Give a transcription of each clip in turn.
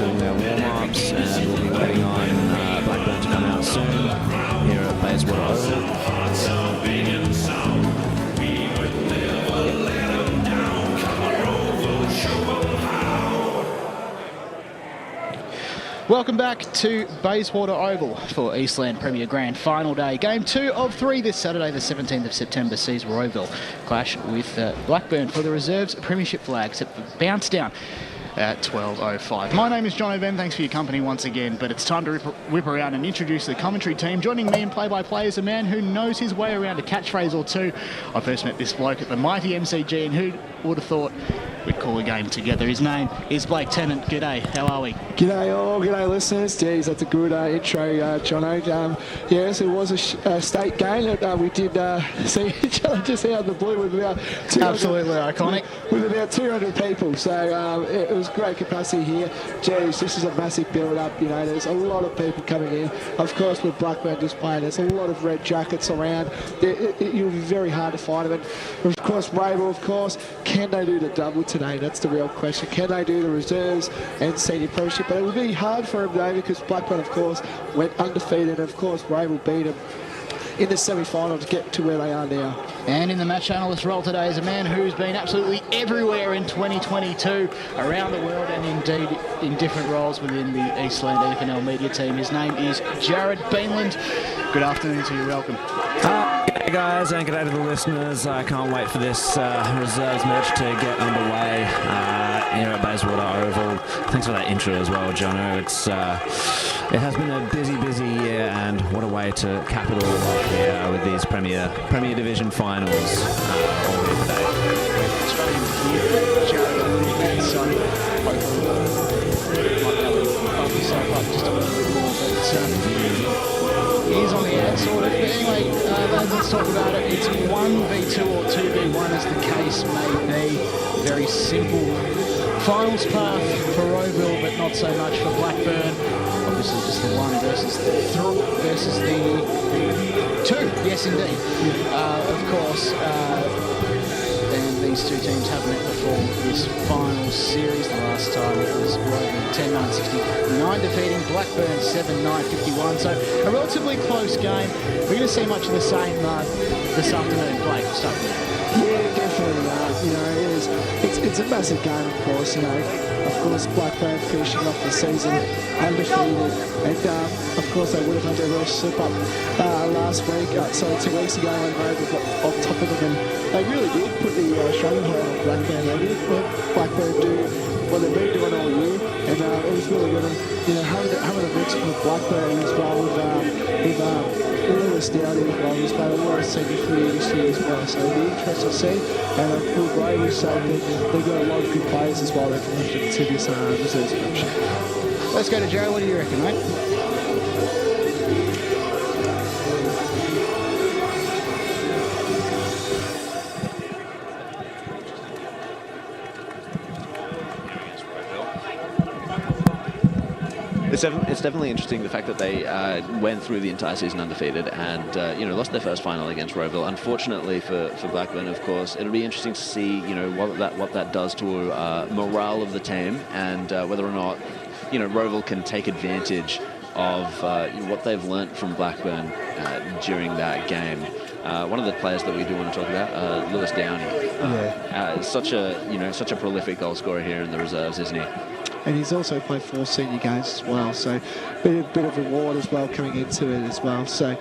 doing their warm-ups, and we'll be waiting on Blackburn to come out soon here at Bayswater Oval. Welcome back to Bayswater Oval for Eastland Premier Grand Final Day. Game 2 of 3 this Saturday, the 17th of September, sees Rowville clash with Blackburn for the reserves premiership flag, set for bounce down at 12:05. My name is John O'Ben. Thanks for your company once again, but it's time to whip around and introduce the commentary team. Joining me in play-by-play is a man who knows his way around a catchphrase or two. I first met this bloke at the mighty MCG, and who would have thought we'd call a game together. His name is Blake Tennant. G'day, how are we? G'day all, g'day listeners. Geez, that's a good intro, Jono. Yes, it was a state game that we did see each other just out of the blue with about 200, absolutely iconic. With about 200 people, so it was great capacity here. Geez, this is a massive build-up, there's a lot of people coming in. Of course, with Blackburn just playing, there's a lot of red jackets around. It'll be very hard to find them. And of course, Rowville, of course, can they do the double today? That's the real question. Can they do the reserves and senior premiership? But it will be hard for them, though, because Blackburn, of course, went undefeated. And, of course, Rowville beat them in the semi-final to get to where they are now. And in the match analyst role today is a man who's been absolutely everywhere in 2022, around the world, and indeed in different roles within the Eastland EFNL media team. His name is Jared Beanland. Good afternoon to you. Welcome. G'day guys, and g'day to the listeners. I can't wait for this reserves match to get underway here at Bayswater Oval. Thanks for that intro as well, Jono. It has been a busy year, and what a way to cap it all off here with these Premier Division finals all here today. Australian here, Jared, a little bit, so hopefully might be able to bump yourself up just a little bit more, but he is on the ad sort of. But anyway, let's talk about it. It's 1v2 or 2v1 as the case may be. Very simple finals path for Rowville, but not so much for Blackburn. Obviously just the one versus the two. Yes, indeed. Of course, and these two teams have met before this final series. The last time it was Rowville 10-9-69 defeating Blackburn 7-9-51. So a relatively close game. We're going to see much of the same this afternoon. Blake, we'll start with you. Yeah, definitely. It's a massive game, of course. Of course, Blackburn finishing off the season undefeated, and of course they would have had their real slip up last week. 2 weeks ago when Rowville got on top of them, and they really did put the stranglehold on Blackburn. They did let Blackburn do what they've been doing all year, and it was really good. And having a mix with Blackburn as well with Lewis Downey as well. He's played a lot of senior footy this year as well, so it'll be interesting to see. And with Rowville's sake, they've got a lot of good players as well that can lift them to this reserves match. Let's go to Joe. What do you reckon, mate? It's definitely interesting, the fact that they went through the entire season undefeated and lost their first final against Rowville. Unfortunately for Blackburn, of course, it'll be interesting to see what that does to morale of the team, and whether or not Rowville can take advantage of what they've learnt from Blackburn during that game. One of the players that we do want to talk about, Lewis Downey, such a prolific goal scorer here in the reserves, isn't he? And he's also played 4 senior games as well, so bit of reward as well coming into it as well. So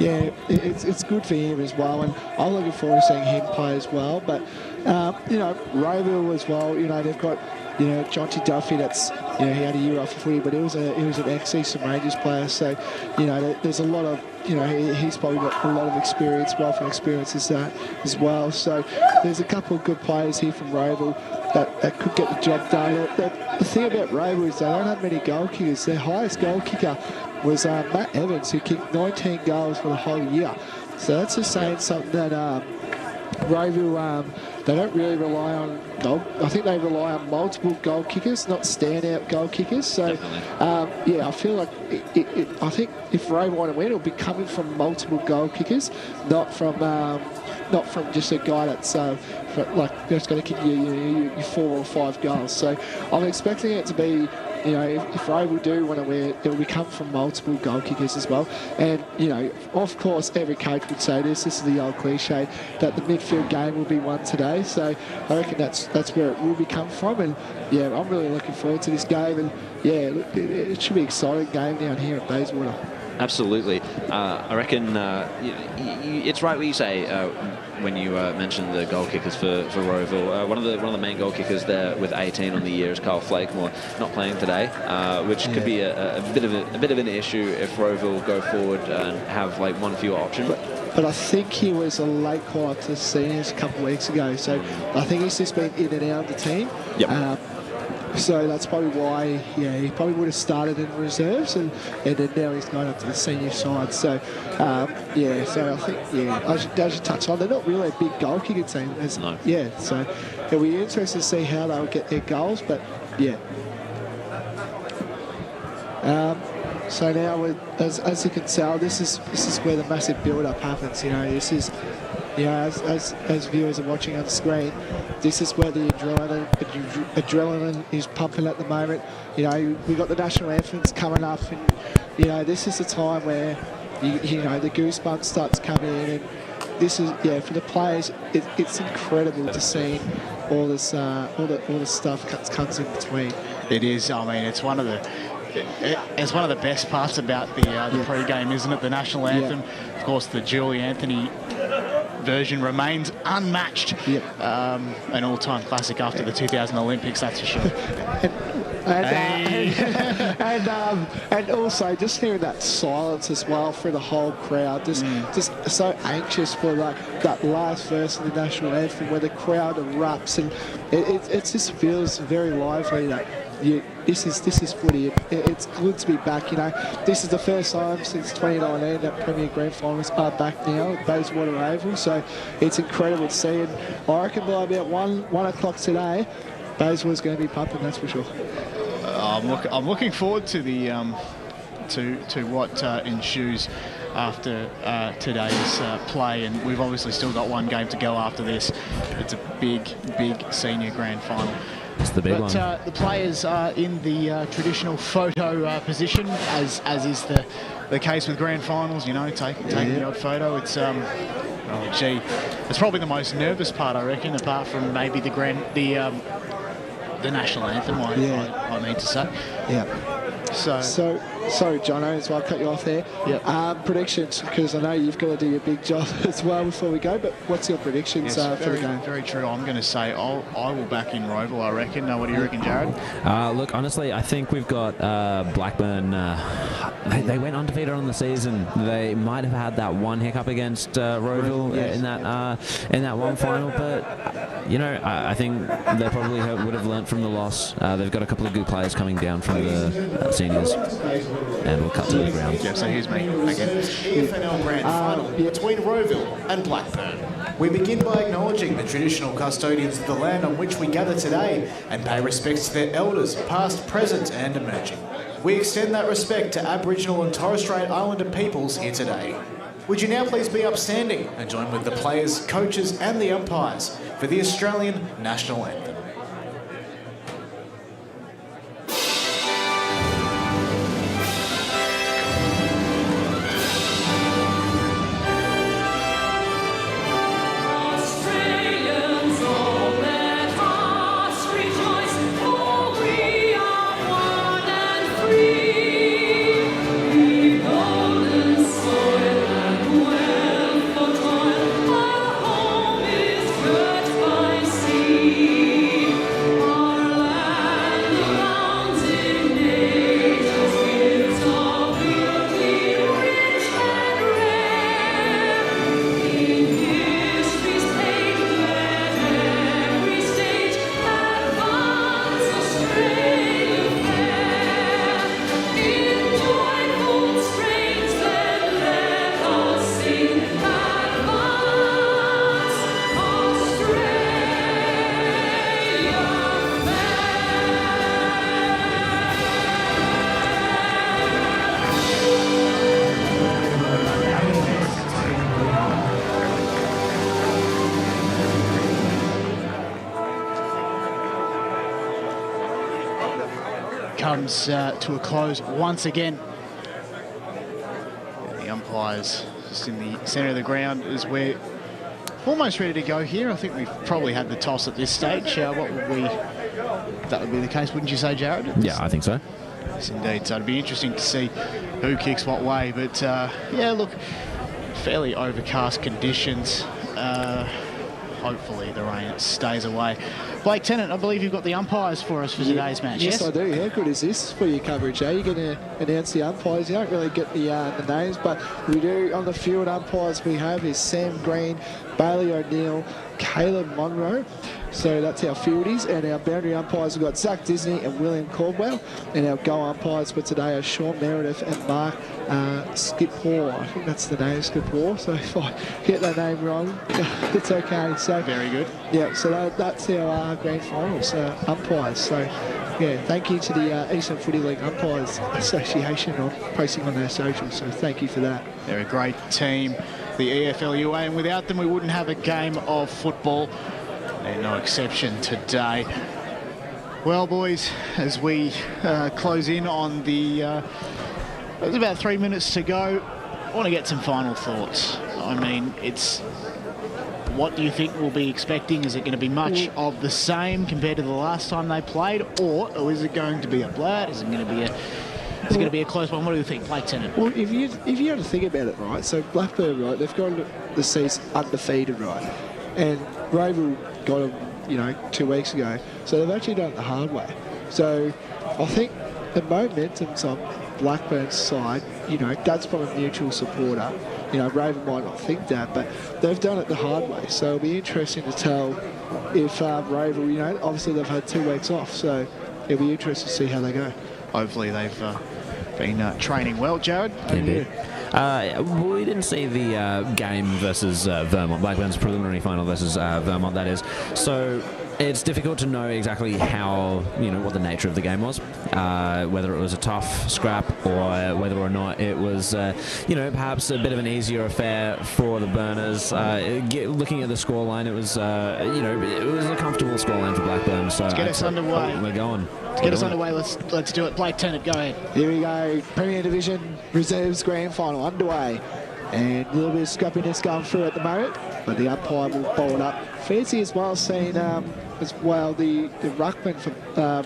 yeah, it's good for him as well, and I'm looking forward to seeing him play as well. But Rowville as well, they've got Jonty Duffy, that's he had a year off of footy, but he was an ex-Eastern Rangers player, so there's a lot of he's probably got a lot of experience, wealth and experiences as well. So there's a couple of good players here from Rowville that could get the job done. The thing about Rowville is they don't have many goal kickers. Their highest goal kicker was Matt Evans, who kicked 19 goals for the whole year. So that's just saying something that Rowville, they don't really rely on goal. I think they rely on multiple goal kickers, not standout goal kickers. So, I feel like I think if Rowville want to win, it'll be coming from multiple goal kickers, not from not from just a guy that's just going to kick you 4 or 5 goals. So I'm expecting it to be, if Rowville do want to win, it will come from multiple goal kickers as well. And, of course, every coach would say this is the old cliche, that the midfield game will be won today. So I reckon that's where it will be come from. And, yeah, I'm really looking forward to this game. And, yeah, it should be an exciting game down here at Bayswater. Absolutely. I reckon it's right what you say when you mentioned the goal kickers for Rowville. One of the main goal kickers there with 18 on the year is Carl Flakemore, not playing today, which could be a bit of an issue if Rowville go forward and have like one fewer option. But I think he was a late caller to the seniors a couple of weeks ago, so I think he's just been in and out of the team. Yep. So that's probably why, he probably would have started in reserves, and then now he's going up to the senior side. So, so I think, I should touch on, they're not really a big goal kicker team. No. Yeah, so it'll be interesting to see how they'll get their goals, but, yeah. So now, as you can tell, this is where the massive build-up happens. This is, as viewers are watching on the screen, this is where the adrenaline is pumping at the moment. We've got the national anthems coming up, and this is the time where the goosebumps starts coming in, and this is for the players. It's incredible to see all this all the stuff that comes in between. It is. I mean, it's one of the best parts about the pre-game, isn't it? The national anthem, of course, the Julie Anthony version remains unmatched. An all-time classic after the 2000 Olympics, that's for sure. And also just hearing that silence as well through the whole crowd, just so anxious for that last verse of the national anthem where the crowd erupts, and it just feels very lively. That this is footy. It's good to be back. This is the first time since 2019 that Premier Grand Finals are back now at Bayswater Oval. So it's incredible to see. And I reckon by about 1 o'clock today, Bayswater's going to be pumping. That's for sure. I'm looking forward to the to what ensues after today's play, and we've obviously still got one game to go after this. It's a big senior grand final. It's the big one. The players are in the traditional photo position, as is the case with grand finals. Taking the odd photo. It's it's probably the most nervous part, I reckon, apart from maybe the national anthem. I mean to say. Yeah. So sorry, Jono, so I'll cut you off there. Predictions, because I know you've got to do your big job as well before we go, but what's your predictions for the game? Very true. I'm going to say I will back in Rowville, I reckon. What do you reckon, Jared? Look, honestly, I think we've got Blackburn. They went undefeated on the season. They might have had that one hiccup against Rowville in that one final, but I think they probably would have learnt from the loss. They've got a couple of good players coming down from the seniors, and we'll cut to the ground. So here's me again. EFNL Grand Final between Rowville and Blackburn. We begin by acknowledging the traditional custodians of the land on which we gather today and pay respects to their elders, past, present and emerging. We extend that respect to Aboriginal and Torres Strait Islander peoples here today. Would you now please be upstanding and join with the players, coaches and the umpires for the Australian National Anthem. See comes to a close once again. The umpires just in the centre of the ground as we're almost ready to go here. I think we've probably had the toss at this stage. That would be the case, wouldn't you say, Jared? Yeah, I think so. Yes, indeed. So it'd be interesting to see who kicks what way. But, yeah, look, fairly overcast conditions. Hopefully the rain stays away. Blake Tennant, I believe you've got the umpires for us for today's match, yes? Yes, I do. How good is this for your coverage, eh? You're going to announce the umpires. You don't really get the names, but we do. On the field umpires we have is Sam Green, Bailey O'Neill, Caleb Monroe. So that's our fieldies. And our boundary umpires, we've got Zach Disney and William Caldwell. And our goal umpires for today are Sean Meredith and Mark Skipor. I think that's the name, Skipor. So if I get that name wrong, it's okay. So very good. Yeah, so that's our grand finals umpires. So, yeah, thank you to the Eastern Footy League Umpires Association on posting on their socials. So thank you for that. They're a great team, the EFLUA, and without them we wouldn't have a game of football. They're no exception today. Well, boys, as we close in on the... there's about 3 minutes to go. I want to get some final thoughts. I mean, it's... What do you think we'll be expecting? Is it going to be much of the same compared to the last time they played? Or is it going to be a blowout? Is it going to be a... It's going to be a close one. What do you think, Blake Tennant? Well, if you had to think about it, right, so Blackburn, right, they've gone the season undefeated, right, and Rowville got them, 2 weeks ago, so they've actually done it the hard way. So I think the momentum's on Blackburn's side. That's from a mutual supporter. Rowville might not think that, but they've done it the hard way. So it'll be interesting to tell if Rowville, obviously they've had 2 weeks off, so it'll be interesting to see how they go. Hopefully they've been training well, Jared. Indeed. We didn't see the game versus Vermont, Blackburn's preliminary final versus Vermont, that is. So it's difficult to know exactly how, what the nature of the game was, whether it was a tough scrap or whether or not it was, perhaps a bit of an easier affair for the Burners. Looking at the scoreline, it was, it was a comfortable scoreline for Blackburn. So let's get us underway. We're going. Let's get us underway. Let's do it. Blake Tennant, go ahead. Here we go. Premier Division Reserves Grand Final underway. And a little bit of scrappiness going through at the moment, but the umpire will bowl it up. Fancy as well, seeing as well the ruckman for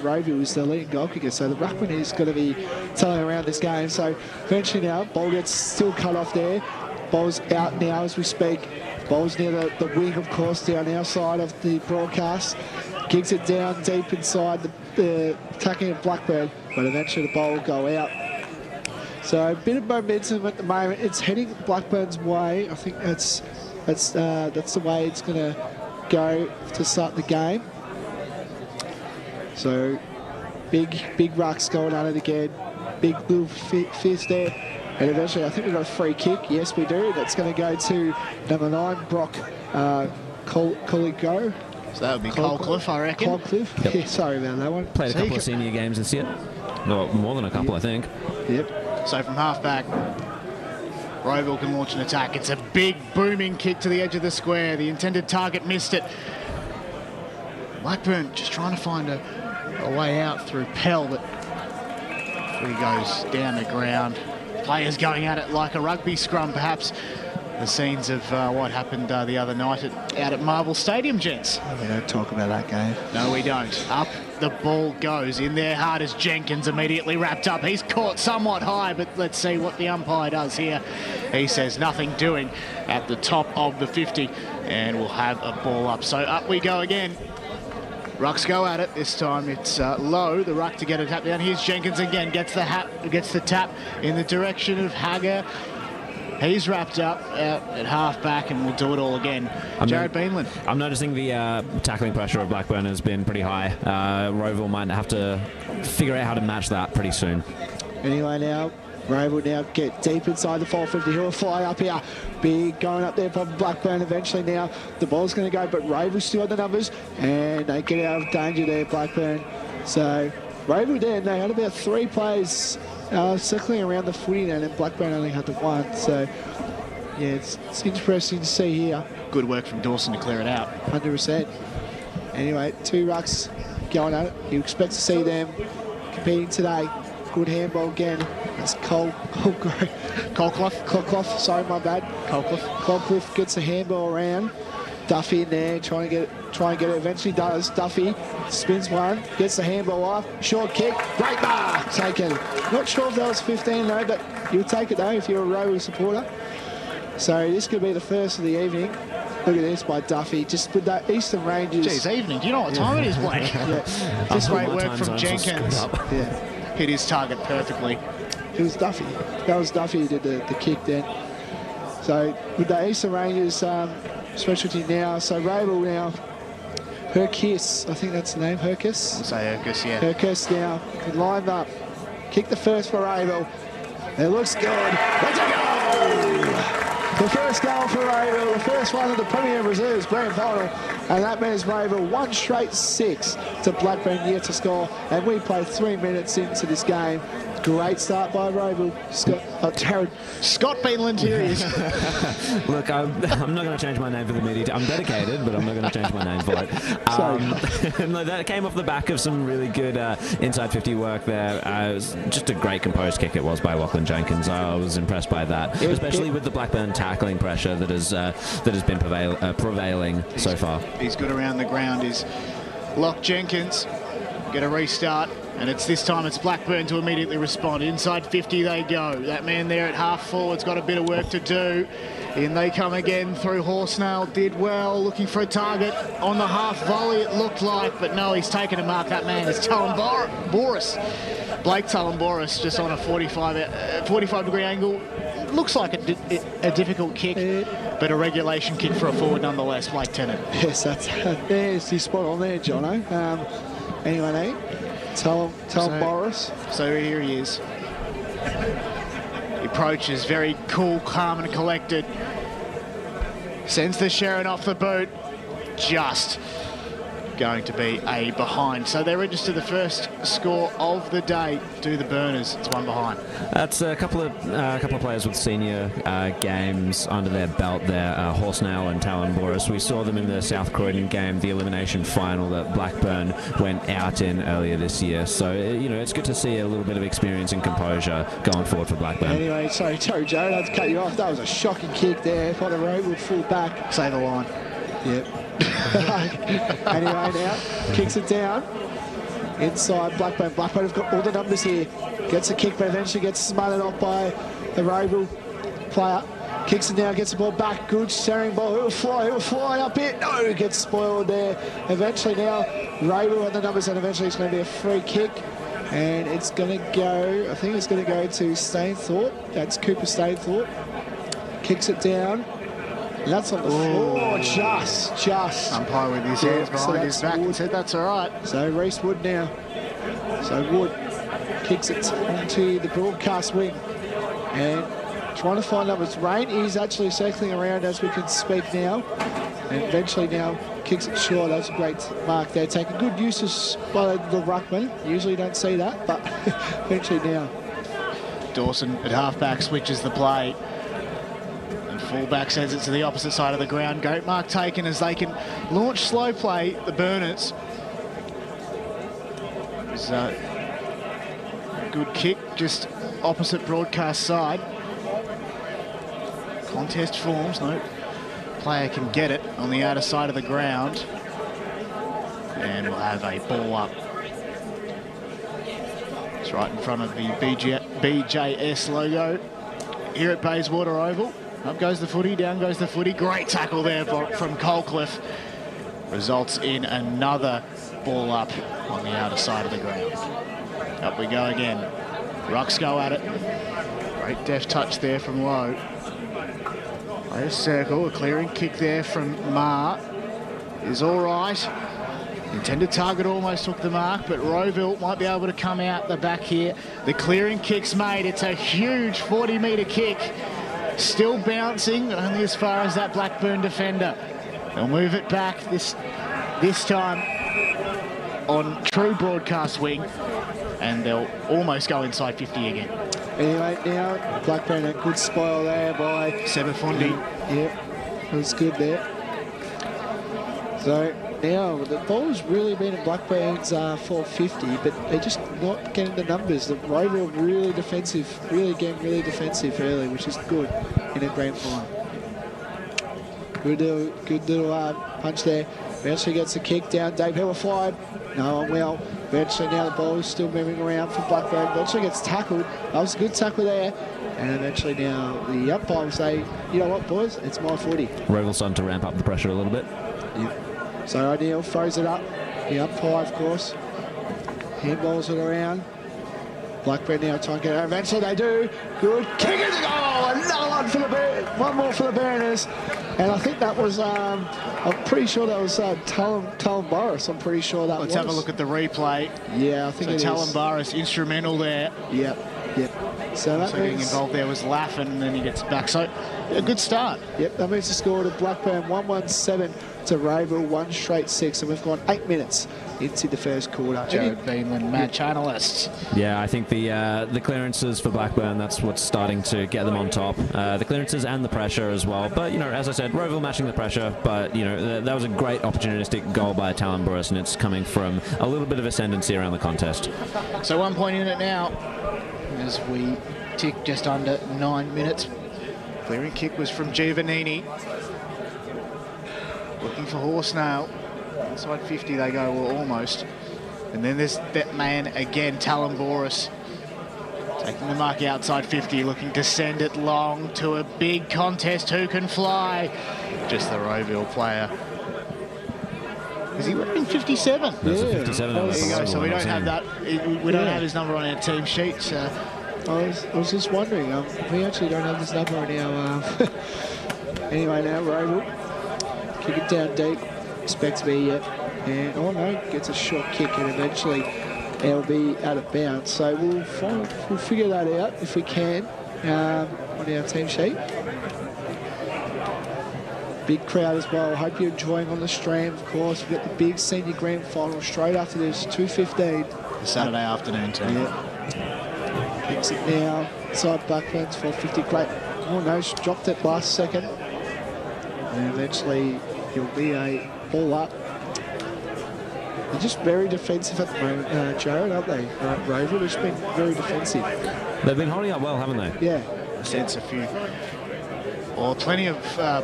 Rowville is the leading goal kicker, so the ruckman is going to be telling around this game. So eventually now, ball gets still cut off there. Ball's out now as we speak. Ball's near the wing, of course, down our side of the broadcast. Kicks it down deep inside the attacking of Blackburn, but eventually the ball will go out. So a bit of momentum at the moment. It's heading Blackburn's way. I think that's the way it's going to go to start the game. So big rucks going on it again. Big little fist there. And eventually I think we've got a free kick. Yes, we do. That's going to go to number 9, Brock Colico. So that would be Colcliffe, I reckon. Colcliffe. Yep. Yeah, sorry about that one. Played a couple of senior games this year. Well, more than a couple, I think. Yep. So from half-back, Rowville can launch an attack. It's a big, booming kick to the edge of the square. The intended target missed it. Blackburn just trying to find a way out through Pell, but he goes down the ground. Players going at it like a rugby scrum, perhaps. The scenes of what happened the other night out at Marvel Stadium, gents. We don't talk about that game. No, we don't. Up the ball goes. In there hard as Jenkins, immediately wrapped up. He's caught somewhat high, but let's see what the umpire does here. He says nothing doing at the top of the 50, and we'll have a ball up. So up we go again. Rucks go at it. This time it's low. The ruck to get a tap down. Here's Jenkins again. Gets the tap in the direction of Hager. He's wrapped up out at half-back, and we'll do it all again. Jared Beanland. I'm noticing the tackling pressure of Blackburn has been pretty high. Rowville might have to figure out how to match that pretty soon. Anyway, now, Rowville now get deep inside the 450. He'll fly up here. Big going up there from Blackburn eventually now. The ball's going to go, but Rowville still had the numbers, and they get out of danger there, Blackburn. So, Rowville there, they had about 3 players circling around the footy then, and Blackburn only had the 1. So, yeah, it's interesting to see here. Good work from Dawson to clear it out. 100%. Anyway, 2 rucks going at it. You expect to see them competing today. Good handball again. It's Colclough. Sorry, my bad. Colclough gets the handball around. Duffy in there, trying to get it. Eventually does. Duffy spins one, gets the handball off. Short kick, great bar, taken. Not sure if that was 15 though, but you'll take it though if you're a Rowville supporter. So this could be the first of the evening. Look at this by Duffy, just with that Eastern Ranges. Geez, evening. Do you know what time it is, Blake? Yeah. Just great work from Jenkins. Yeah. Hit his target perfectly. It was Duffy. That was Duffy who did the kick then. So with the Eastern Ranges specialty now, so Rowville now, Herkiss, I think that's the name, Herkiss. I'll say Herkiss, yeah. Herkiss now, lined up. Kick the first for Rowville. It looks good. Let's go! The first goal for Rowville, the first one of the Premier Reserves Grand Final, and that means Rowville 1 straight 6 to Blackburn yet to score, and we play 3 minutes into this game. Great start by Rowville. Scott Beanland here he is. Look, I'm not going to change my name for the media. I'm dedicated, but I'm not going to change my name for it. No, that came off the back of some really good inside 50 work there. It was just a great composed kick it was by Lachlan Jenkins. I was impressed by that, especially with the Blackburn tackling pressure that has been prevailing so far. He's good around the ground. Is Lock Jenkins. Get a restart, and this time it's Blackburn to immediately respond. Inside 50 they go. That man there at half forward's got a bit of work to do. In they come again through Horsnail. Did well, looking for a target on the half volley it looked like, but no, he's taken a mark. That man is Boris. Blake Boris, just on a 45 degree angle. Looks like a difficult kick, but a regulation kick for a forward nonetheless. Blake Tennant. Yes, there's your spot on there, Jono. Anyway, tell Boris. So here he is. He approaches very cool, calm and collected. Sends the Sharon off the boot. Just going to be a behind. So they register the first score of the day to the Burners. It's 1 behind. That's a couple of players with senior games under their belt there, Horsnail and Talon Boris. We saw them in the South Croydon game, the elimination final that Blackburn went out in earlier this year. So, it's good to see a little bit of experience and composure going forward for Blackburn. Anyway, sorry, Joe, I had to cut you off. That was a shocking kick there by the Rowville full back. Say the line. Yep. Anyway, now kicks it down inside Blackburn. Blackburn have got all the numbers here. Gets a kick, but eventually gets smothered off by the Rowville player. Kicks it down, gets the ball back. Good sharing ball. It will fly up it. No, gets spoiled there. Eventually now Rowville have the numbers, and eventually it's going to be a free kick. And it's going to go, I think it's going to go to Stainthorpe. That's Cooper Stainthorpe. Kicks it down. And that's on the floor, just. Umpire with his hands behind his back and said that's all right. So Reece Wood now. So Wood kicks it onto the broadcast wing. And trying to find numbers. Rain is actually circling around as we can speak now. And eventually now kicks it short. That's a great mark there. Taking good uses by the ruckman. Usually don't see that, but eventually now. Dawson at halfback switches the play. Fullback sends it to the opposite side of the ground. Goat mark taken as they can launch slow play, the Burners. It's a good kick, just opposite broadcast side. Contest forms, no player can get it on the outer side of the ground. And we'll have a ball up. It's right in front of the BJS logo here at Bayswater Oval. Up goes the footy, down goes the footy. Great tackle there from Colclough. Results in another ball up on the outer side of the ground. Up we go again. Rucks go at it. Great deft touch there from Lowe. Play a circle, a clearing kick there from Ma. Is all right. Intended target almost took the mark, but Rowville might be able to come out the back here. The clearing kick's made. It's a huge 40-metre kick. Still bouncing, only as far as that Blackburn defender. They'll move it back this time on true broadcast wing, and they'll almost go inside 50 again. Anyway, now Blackburn a good spoil there by Sebafundi. Yep, it was good there. So now. The ball's really been in Blackburn's 450, but they're just not getting the numbers. The Rowville really defensive, really defensive early, which is good in a grand final. Good little punch there. Eventually gets the kick down. Dave Hill fired. No one well. Eventually now the ball is still moving around for Blackburn. Eventually gets tackled. That was a good tackle there. And eventually now the umpire will say, you know what, boys, it's my footy. Rowville starting to ramp up the pressure a little bit. Yep. So O'Neill throws it up. The umpire, of course, handballs it around. Blackburn now trying to get it. Eventually they do. Good kick in the goal. Another one for the one more for the Burners. And I think that was, I'm pretty sure that was Talon Burris. I'm pretty sure that was. Let's have a look at the replay. Yeah, I think so it Talon is. Burris instrumental there. Yep. So that getting involved there was Laffin, and then he gets back. So a good start. Yep, that means the score to Blackburn 1-1-7 to Rowville 1 straight 6, and we've gone 8 minutes into the first quarter. Jared Beanland, match analyst. Yeah, I think the clearances for Blackburn, that's what's starting to get them on top. The clearances and the pressure as well. But, you know, as I said, Rowville matching the pressure, but, you know, that was a great opportunistic goal by Talon Burris, and it's coming from a little bit of ascendancy around the contest. So 1 point in it now as we tick just under 9 minutes. Clearing kick was from Giovannini. Looking for Horsnail. Inside 50 they go, well, almost. And then there's that man again, Talon Burris. Taking the mark outside 50, looking to send it long to a big contest. Who can fly? Just the Rowville player. Is he wearing 57? That's a 57. There There you go, so we don't have that. We don't have his number on our team sheet. So. I was just wondering, we actually don't have this number on our... Anyway, now Rowville. Kick it down deep. Expects to be yet. And, oh no, gets a short kick and eventually it'll be out of bounds. So we'll figure that out if we can on our team sheet. Big crowd as well. Hope you're enjoying on the stream, of course. We've got the big senior grand final straight after this, 2:15. Saturday afternoon team. Yeah. Kicks it now. Side Blackburns 450. Great. Oh no, she dropped it last second. And eventually it'll be a ball up. They're just very defensive at the moment, Jared, aren't they? Rowville, they've just been very defensive. They've been holding up well, haven't they? Yeah. Sense a few. Or plenty of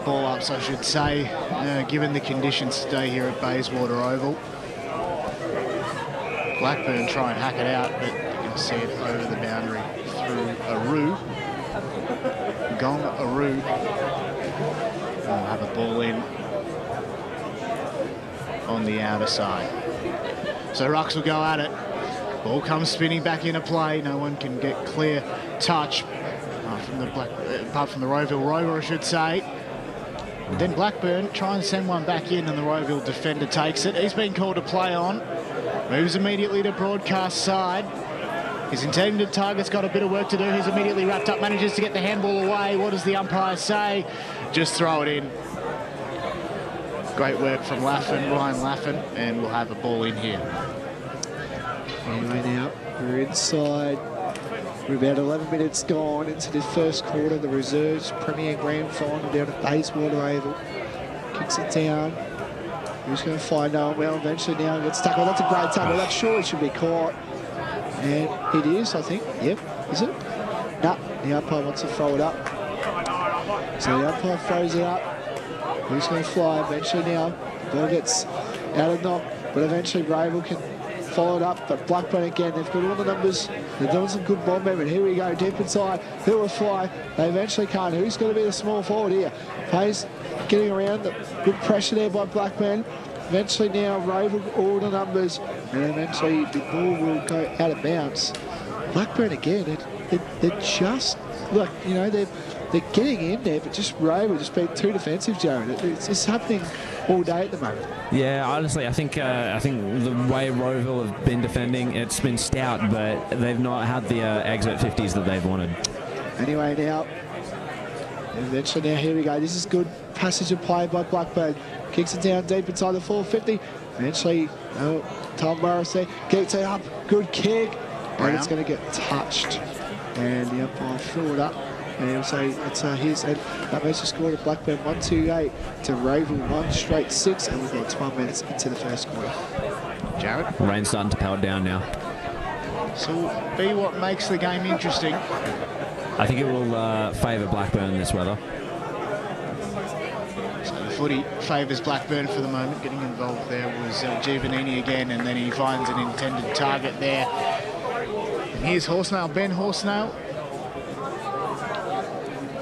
ball ups, I should say, given the conditions today here at Bayswater Oval. Blackburn try and hack it out, but you can see it over the boundary through Aru. Gong Aru. We'll have a ball in on the outer side. So Rucks will go at it. Ball comes spinning back into play. No one can get clear touch apart from the Rowville rover, I should say. But then Blackburn try and send one back in, and the Rowville defender takes it. He's been called to play on. Moves immediately to broadcast side. His intended target's got a bit of work to do. He's immediately wrapped up, manages to get the handball away. What does the umpire say? Just throw it in. Great work from Ryan Laffin, and we'll have a ball in here. Anyway, now we're inside. We're about 11 minutes gone into the first quarter. The reserves Premier Grand Final down at Bayswater Oval. Kicks it down. Who's going to find out? Well, eventually now gets tackled. That's a great tackle. That surely should be caught. And it is, I think. Yep. Is it? No. The umpire wants to throw it up. So the umpire throws it up. Who's going to fly? Eventually now, the ball gets out of knock, but eventually Rowville can follow it up. But Blackburn again, they've got all the numbers. They're doing some good ball movement. Here we go, deep inside. Who will fly? They eventually can't. Who's going to be the small forward here? Plays getting around. Good pressure there by Blackburn. Eventually now, Rowville all the numbers, and eventually the ball will go out of bounds. Blackburn again, they're just, look, you know, they're getting in there, but just Rowville just being too defensive, Jared. It's happening all day at the moment. Yeah, honestly, I think the way Rowville have been defending, it's been stout, but they've not had the exit 50s that they've wanted. Anyway, now, eventually now, here we go. This is good passage of play by Blackburn. Kicks it down deep inside the 450. Eventually, Tom Burris there gets it up. Good kick. And it's going to get touched. And the umpire threw it up. And so it's his, and that makes the score to Blackburn 128 to Rowville 1 straight 6, and we've got 12 minutes into the first quarter. Jared? Rain's starting to power down now. So be what makes the game interesting. I think it will favour Blackburn in this weather. So the footy favours Blackburn for the moment. Getting involved there was Giovannini again, and then he finds an intended target there. And here's Horsnail, Ben Horsnail.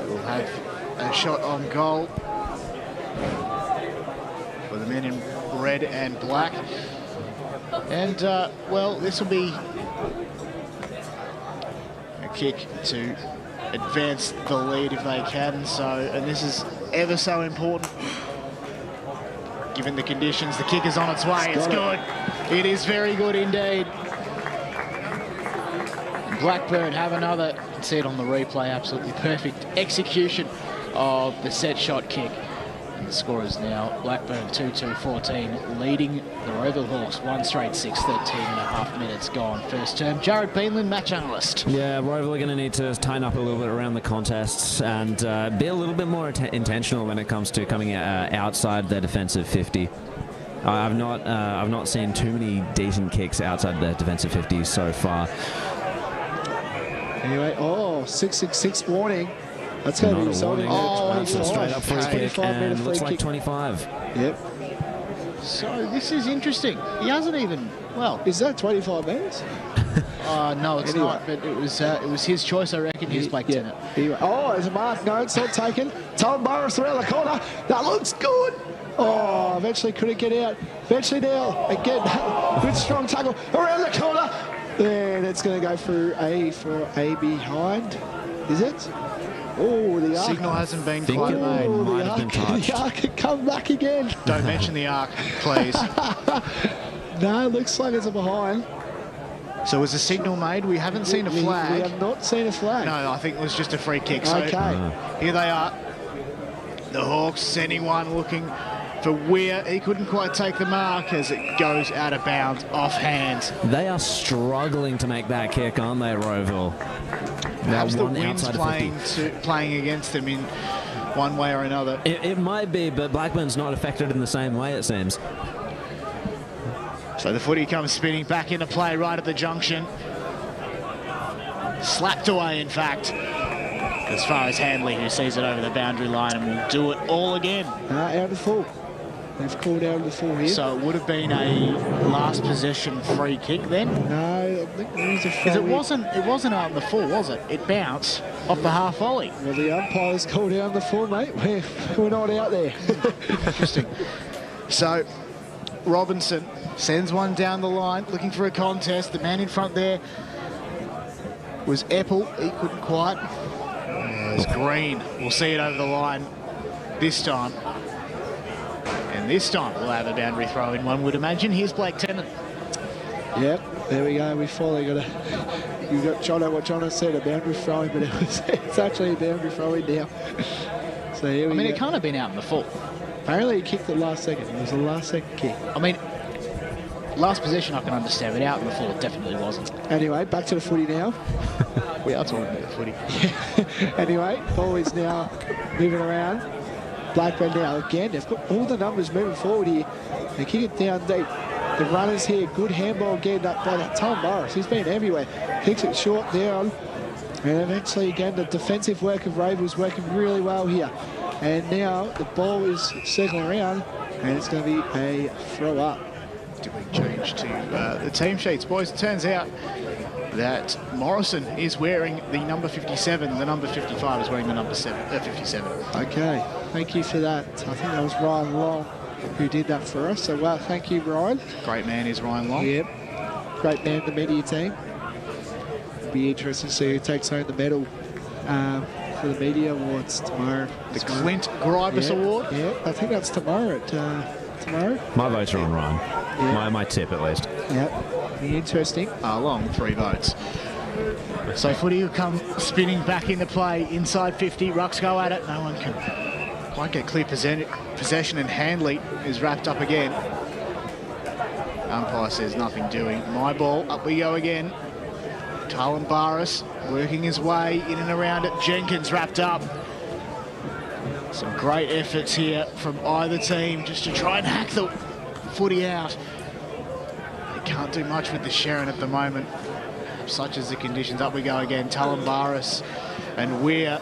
Will have a shot on goal for the men in red and black. And, well, this will be a kick to advance the lead if they can. So, and this is ever so important given the conditions. The kick is on its way. It's good. It is very good indeed. Blackburn have another, you can see it on the replay, absolutely perfect execution of the set shot kick. And the score is now Blackburn 2-2-14, leading the Rowville Hawks 1 straight 6, 13.5 minutes gone. First term, Jared Beanland, match analyst. Yeah, Rowville are going to need to tighten up a little bit around the contests and be a little bit more intentional when it comes to coming outside their defensive 50. I've not seen too many decent kicks outside their defensive 50 so far. Anyway, 6-6-6 warning. That's going to be resulting. That's a straight up free kick, and looks like 25. Yep. So this is interesting. He hasn't even, well. Is that 25 minutes? No, it's not, but it was his choice, I reckon. He's Blake Tennant. There's a mark. No, it's not taken. Tom Burris around the corner. That looks good. Oh, eventually couldn't get out. Eventually now, again, good strong tackle around the corner. And it's going to go through A behind. Is it? Oh, the arc. Signal hasn't been quite made. Might have been touched. The arc can come back again. Don't mention the arc, please. No, it looks like it's a behind. So was a signal made? We haven't seen a flag. We have not seen a flag. No, I think it was just a free kick. So Okay. Here they are. The Hawks sending one looking for Weir. He couldn't quite take the mark as it goes out of bounds, off hands. They are struggling to make that kick, aren't they, Rowville? Perhaps the wind's playing against them in one way or another. It might be, but Blackburn's not affected in the same way, it seems. So the footy comes spinning back into play right at the junction. Slapped away, in fact, as far as Handley, who sees it over the boundary line and will do it all again. Out of the full. They've called out of the full here. So it would have been a last possession free kick then? No, I think there was a because it wasn't out in the full, was it? It bounced off the half volley. Well, the umpires called out the full, mate. We're not out there. Interesting. So Robinson sends one down the line, looking for a contest. The man in front there was Epple. He couldn't quite. It's Green. We'll see it over the line this time. And this time we'll have a boundary throw in, one would imagine. Here's Blake Tennant. Yep, there we go. We finally got you got Jono, what Jono said, a boundary throwing, but it's actually a boundary throwing now. So here we go. It can't have been out in the full. Apparently he kicked it last second. It was a last second kick. I mean, last possession I can understand, but out in the full it definitely wasn't. Anyway, back to the footy now. We are talking about the footy. Anyway, ball is now moving around. Blackburn now again. They've got all the numbers moving forward here. They kick it down deep. The runners here, good handball again up by that Tom Morris. He's been everywhere. Kicks it short down. And eventually again the defensive work of Rowville is working really well here. And now the ball is circling around and it's going to be a throw up. Doing change to the team sheets, boys. It turns out that Morrison is wearing the number 57. The number 55 is wearing the number 57. Okay, thank you for that. I think that was Ryan Long who did that for us. So, well, thank you, Ryan. Great man is Ryan Long. Yep, great man, the media team. It'll be interesting to see who takes home the medal for the media awards tomorrow. The Clint Gribus Award? Yeah, I think that's tomorrow. Tomorrow. My votes are on Ryan. Yeah. My tip, at least. Yep, be interesting. Long 3 votes. So footy will come spinning back into play inside 50. Rucks go at it. No one can quite get clear possession, and Handley is wrapped up again. Umpire says nothing doing. My ball. Up we go again. Talon Barris working his way in and around it. Jenkins wrapped up. Some great efforts here from either team just to try and hack the footy out. They can't do much with the Sharon at the moment, such as the conditions. Up we go again. Talon Barris and Weir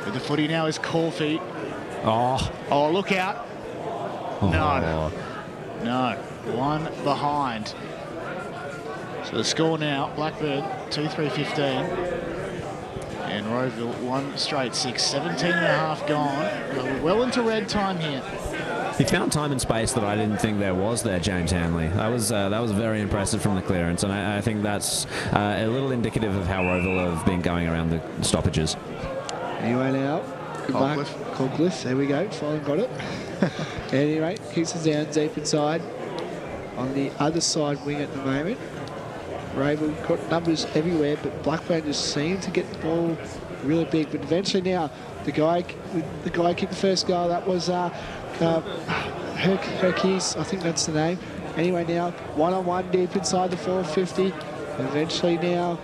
with the footy now is Corfy. Oh, look out. No. One behind. So the score now, Blackburn 2-3-15. And Rowville 1 straight 6. 17 and a half gone. We're well into red time here. He found time and space that I didn't think there was there, James Hanley. That was very impressive from the clearance, and I think that's a little indicative of how Rowville have been going around the stoppages. Anyway now, good luck. Colcliffe, there we go, finally got it. Anyway, kicks it down deep inside on the other side wing at the moment. Rowville got numbers everywhere, but Blackburn just seemed to get the ball really big. But eventually now, the guy kicked the first goal. That was Herkes, I think that's the name. Anyway now, one-on-one deep inside the 450. Eventually now,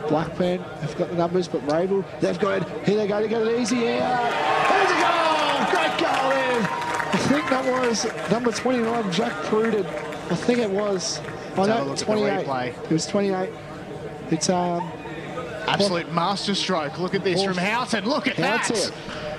Blackburn have got the numbers, but Rowville, they've got it. Here they go to get it easy. There's a goal! Great goal there. I think that was number 29, Jack Pruden. I think it was. Oh no, 28. It was 28. It's absolute master stroke. Look at this from Houghton. Look at that.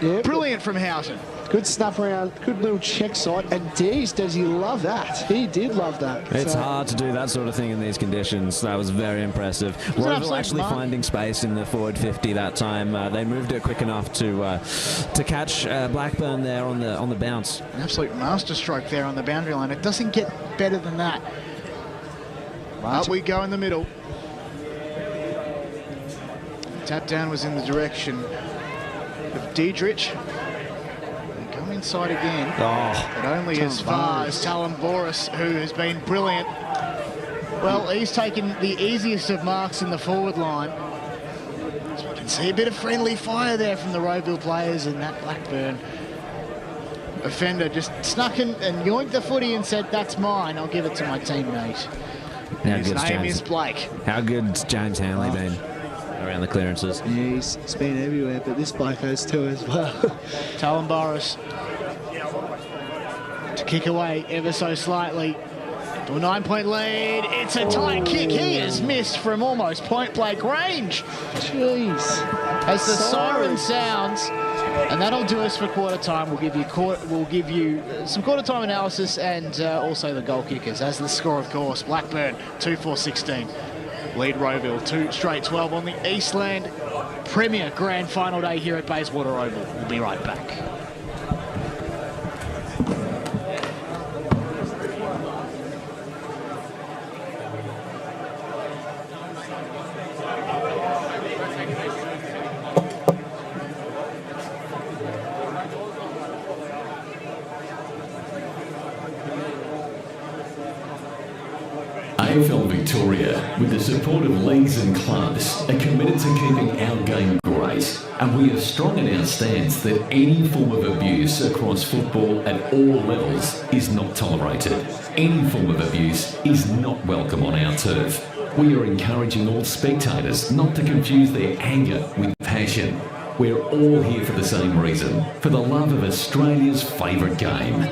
Yeah, brilliant from Houghton. Good snuff around, good little check side, and Dees, does he love that? He did love that. It's hard to do that sort of thing in these conditions. That was very impressive. Rowville actually finding space in the forward 50 that time. They moved it quick enough to catch Blackburn there on the bounce. An absolute master stroke there on the boundary line. It doesn't get better than that. Up we go in the middle. Tap down was in the direction of Diedrich. Inside again, but only as far as Talon Boris, who has been brilliant. Well, he's taken the easiest of marks in the forward line. So we can see a bit of friendly fire there from the Rowville players, and that Blackburn offender just snuck in and yoinked the footy and said, "That's mine, I'll give it to my teammate." His name is Blake. How good's James Hanley been around the clearances? Yeah, he's been everywhere, but this bloke has too as well. Talon Boris to kick away ever so slightly to a 9-point lead. It's a tight kick. He has missed from almost point-blank range. Jeez. As the siren sounds, and that'll do us for quarter time. We'll give you some quarter time analysis and also the goal kickers. As the score, of course, Blackburn 2-4-16. Lead Rowville 2 straight 12 on the Eastland Premier Grand Final day here at Bayswater Oval. We'll be right back. AFL Victoria, with the support of leagues and clubs, are committed to keeping our game great, and we are strong in our stance that any form of abuse across football at all levels is not tolerated. Any form of abuse is not welcome on our turf. We are encouraging all spectators not to confuse their anger with passion. We're all here for the same reason, for the love of Australia's favourite game.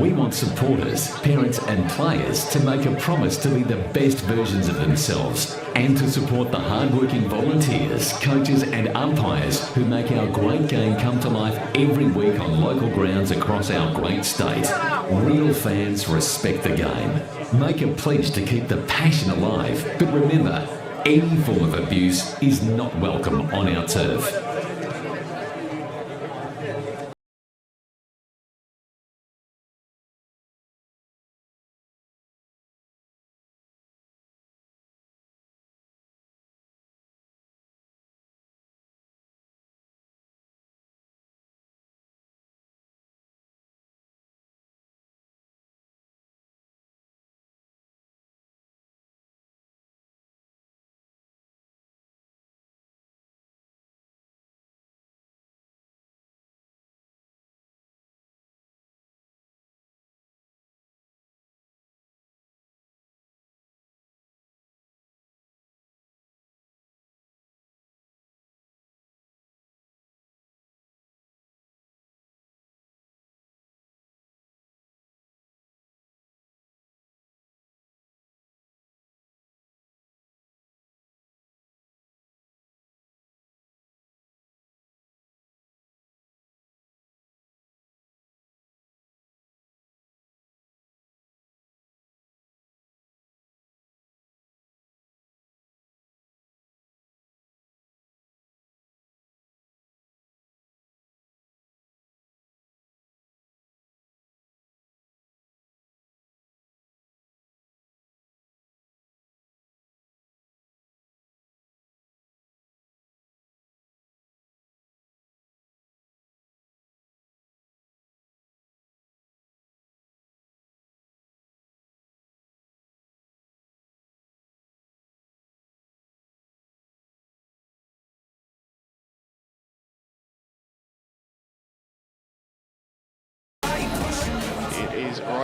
We want supporters, parents and players to make a promise to be the best versions of themselves and to support the hard-working volunteers, coaches and umpires who make our great game come to life every week on local grounds across our great state. Real fans respect the game. Make a pledge to keep the passion alive, but remember, any form of abuse is not welcome on our turf.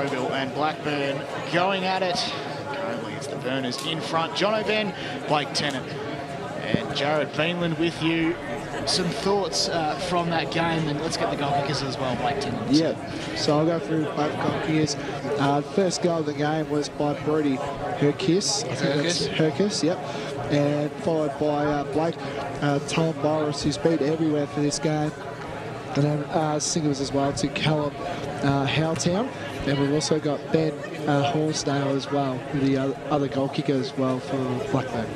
Rowville and Blackburn going at it. Currently it's the Burners in front. John O'Ben, Blake Tennant and Jared Beanland with you. Some thoughts from that game, and let's get the goal kickers as well, Blake Tennant. Yeah, so I'll go through both goal kickers. First goal of the game was by Brody Herkis. Herkis, yep. And followed by Blake Tom Boris, who's been everywhere for this game. And then singles as well to Callum Howtown. And we've also got Ben Horsdale as well, with the other goal kicker as well for Blackburn.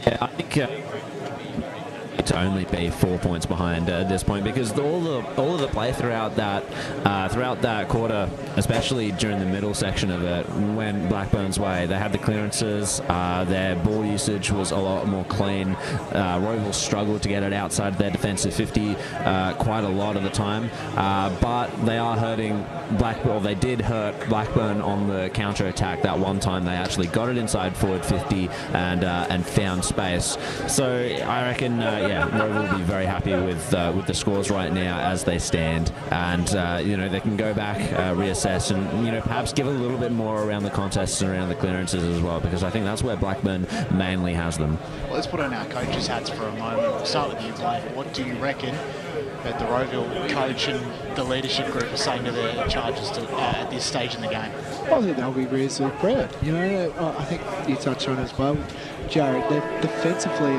Yeah, I think to only be 4 points behind at this point, because all of the play throughout that quarter, especially during the middle section of it, went Blackburn's way. They had the clearances, their ball usage was a lot more clean. Rowville struggled to get it outside their defensive 50 quite a lot of the time, but they are hurting Blackburn. They did hurt Blackburn on the counter attack that one time. They actually got it inside forward 50 and found space. So I reckon, Rowville will be very happy with the scores right now as they stand, and they can go back, reassess, and perhaps give a little bit more around the contests and around the clearances as well, because I think that's where Blackburn mainly has them. Well, let's put on our coaches' hats for a moment. We'll start with you, Blake. What do you reckon that the Rowville coach and the leadership group are saying to their charges at this stage in the game? I think they'll be reasonably proud. I think you touched on it as well, Jared. They're defensively,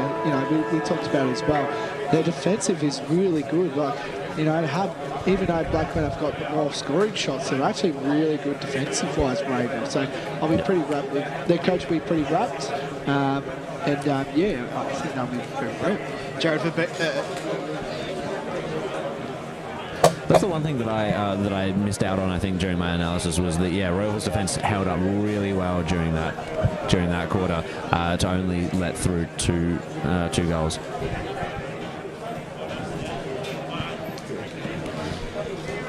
we talked about it as well. Their defensive is really good. Even though Blackburn have got more scoring shots, they're actually really good defensive-wise, Rowville. So I'll be pretty wrapped. Their coach will be pretty wrapped. I think they'll be very proud. Jared, That's the one thing that I missed out on, I think, during my analysis, was that Rowville's defence held up really well during that quarter to only let through two goals.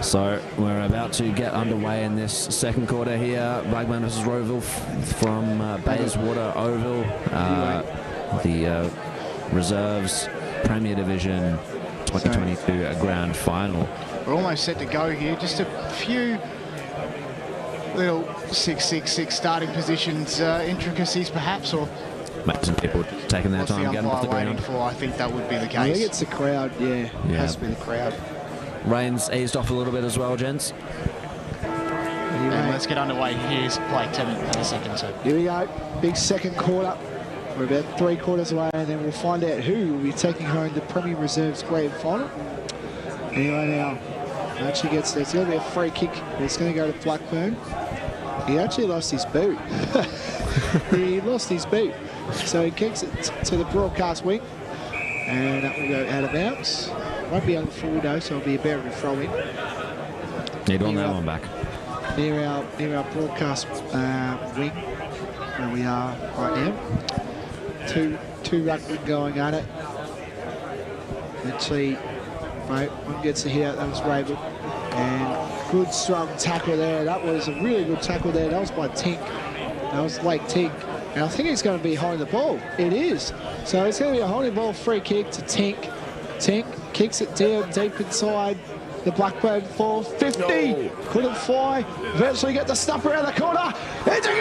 So we're about to get underway in this second quarter here. Blackburn versus Rowville from Bayswater Oval, the Reserves Premier Division 2022 Grand Final. We're almost set to go here. Just a few little 6-6-6 starting positions, intricacies perhaps, or some people taking their time getting off the ground. I think that would be the case. I think it's the crowd, It has to be the crowd. Rain's eased off a little bit as well, gents. And let's get underway. Here's Blake Tennant in a second, too. Here we go. Big second quarter. We're about 3 quarters away, and then we'll find out who will be taking home the Premier Reserves Grand Final. Anyway, now, actually gets there. It's going to be a free kick. It's going to go to Blackburn. He actually lost his boot. He lost his boot. So he kicks it to the broadcast wing, and that will go out of bounds. Won't be on the full though, so it'll be a better to throw in. Need on that one back. Near our broadcast wing, where we are right now. Two ruckmen going at it. Actually, one gets a hit out. That was Rowville, and good strong tackle there. That was a really good tackle there. That was by Tink. That was Lake Tink. And I think he's going to be holding the ball. It is. So it's going to be a holding ball free kick to Tink. Tink kicks it down deep inside the Blackburn 450. No. Couldn't fly. Eventually get the snap around the corner. It's a goal!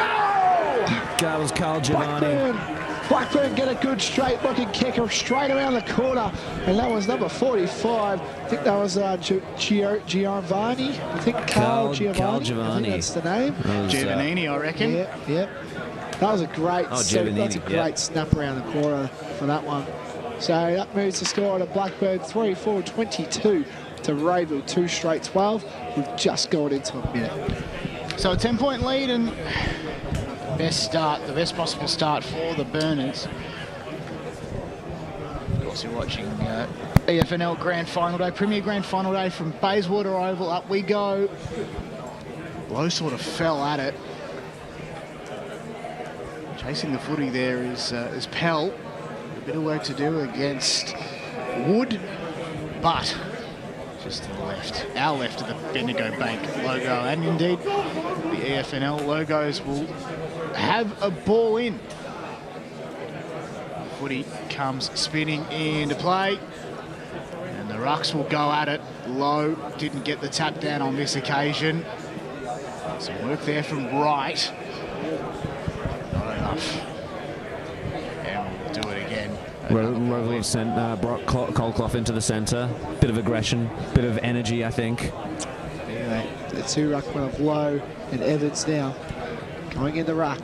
That was Carl Giovanni. Blackburn get a good straight looking kicker straight around the corner. And that was number 45. I think that was Giovanni. I think Carl Giovanni. Carl Giovanni. I think that's the name. Giovannini, I reckon. Yeah. That was a great, snap around the corner for that one. So that moves the score to Blackburn 3-4-22 to Rowville 2 straight 12. We've just gone into a minute. So a 10-point lead, and the best possible start for the Burners. Of course, you're watching EFNL Grand Final Day, Premier Grand Final Day from Bayswater Oval. Up we go. Lowe sort of fell at it. Chasing the footy there is Pell. A bit of work to do against Wood, but just to the left, our left of the Bendigo Bank logo, and indeed the EFNL logos will have a ball in. Footy comes spinning into play, and the Rucks will go at it. Lowe didn't get the tap down on this occasion. Some work there from right. Not enough. And we'll do it again. Rowville have sent Brock Colclough into the centre. Bit of aggression, bit of energy, I think. Anyway, The two ruckmen of Lowe and Evans now going in the ruck.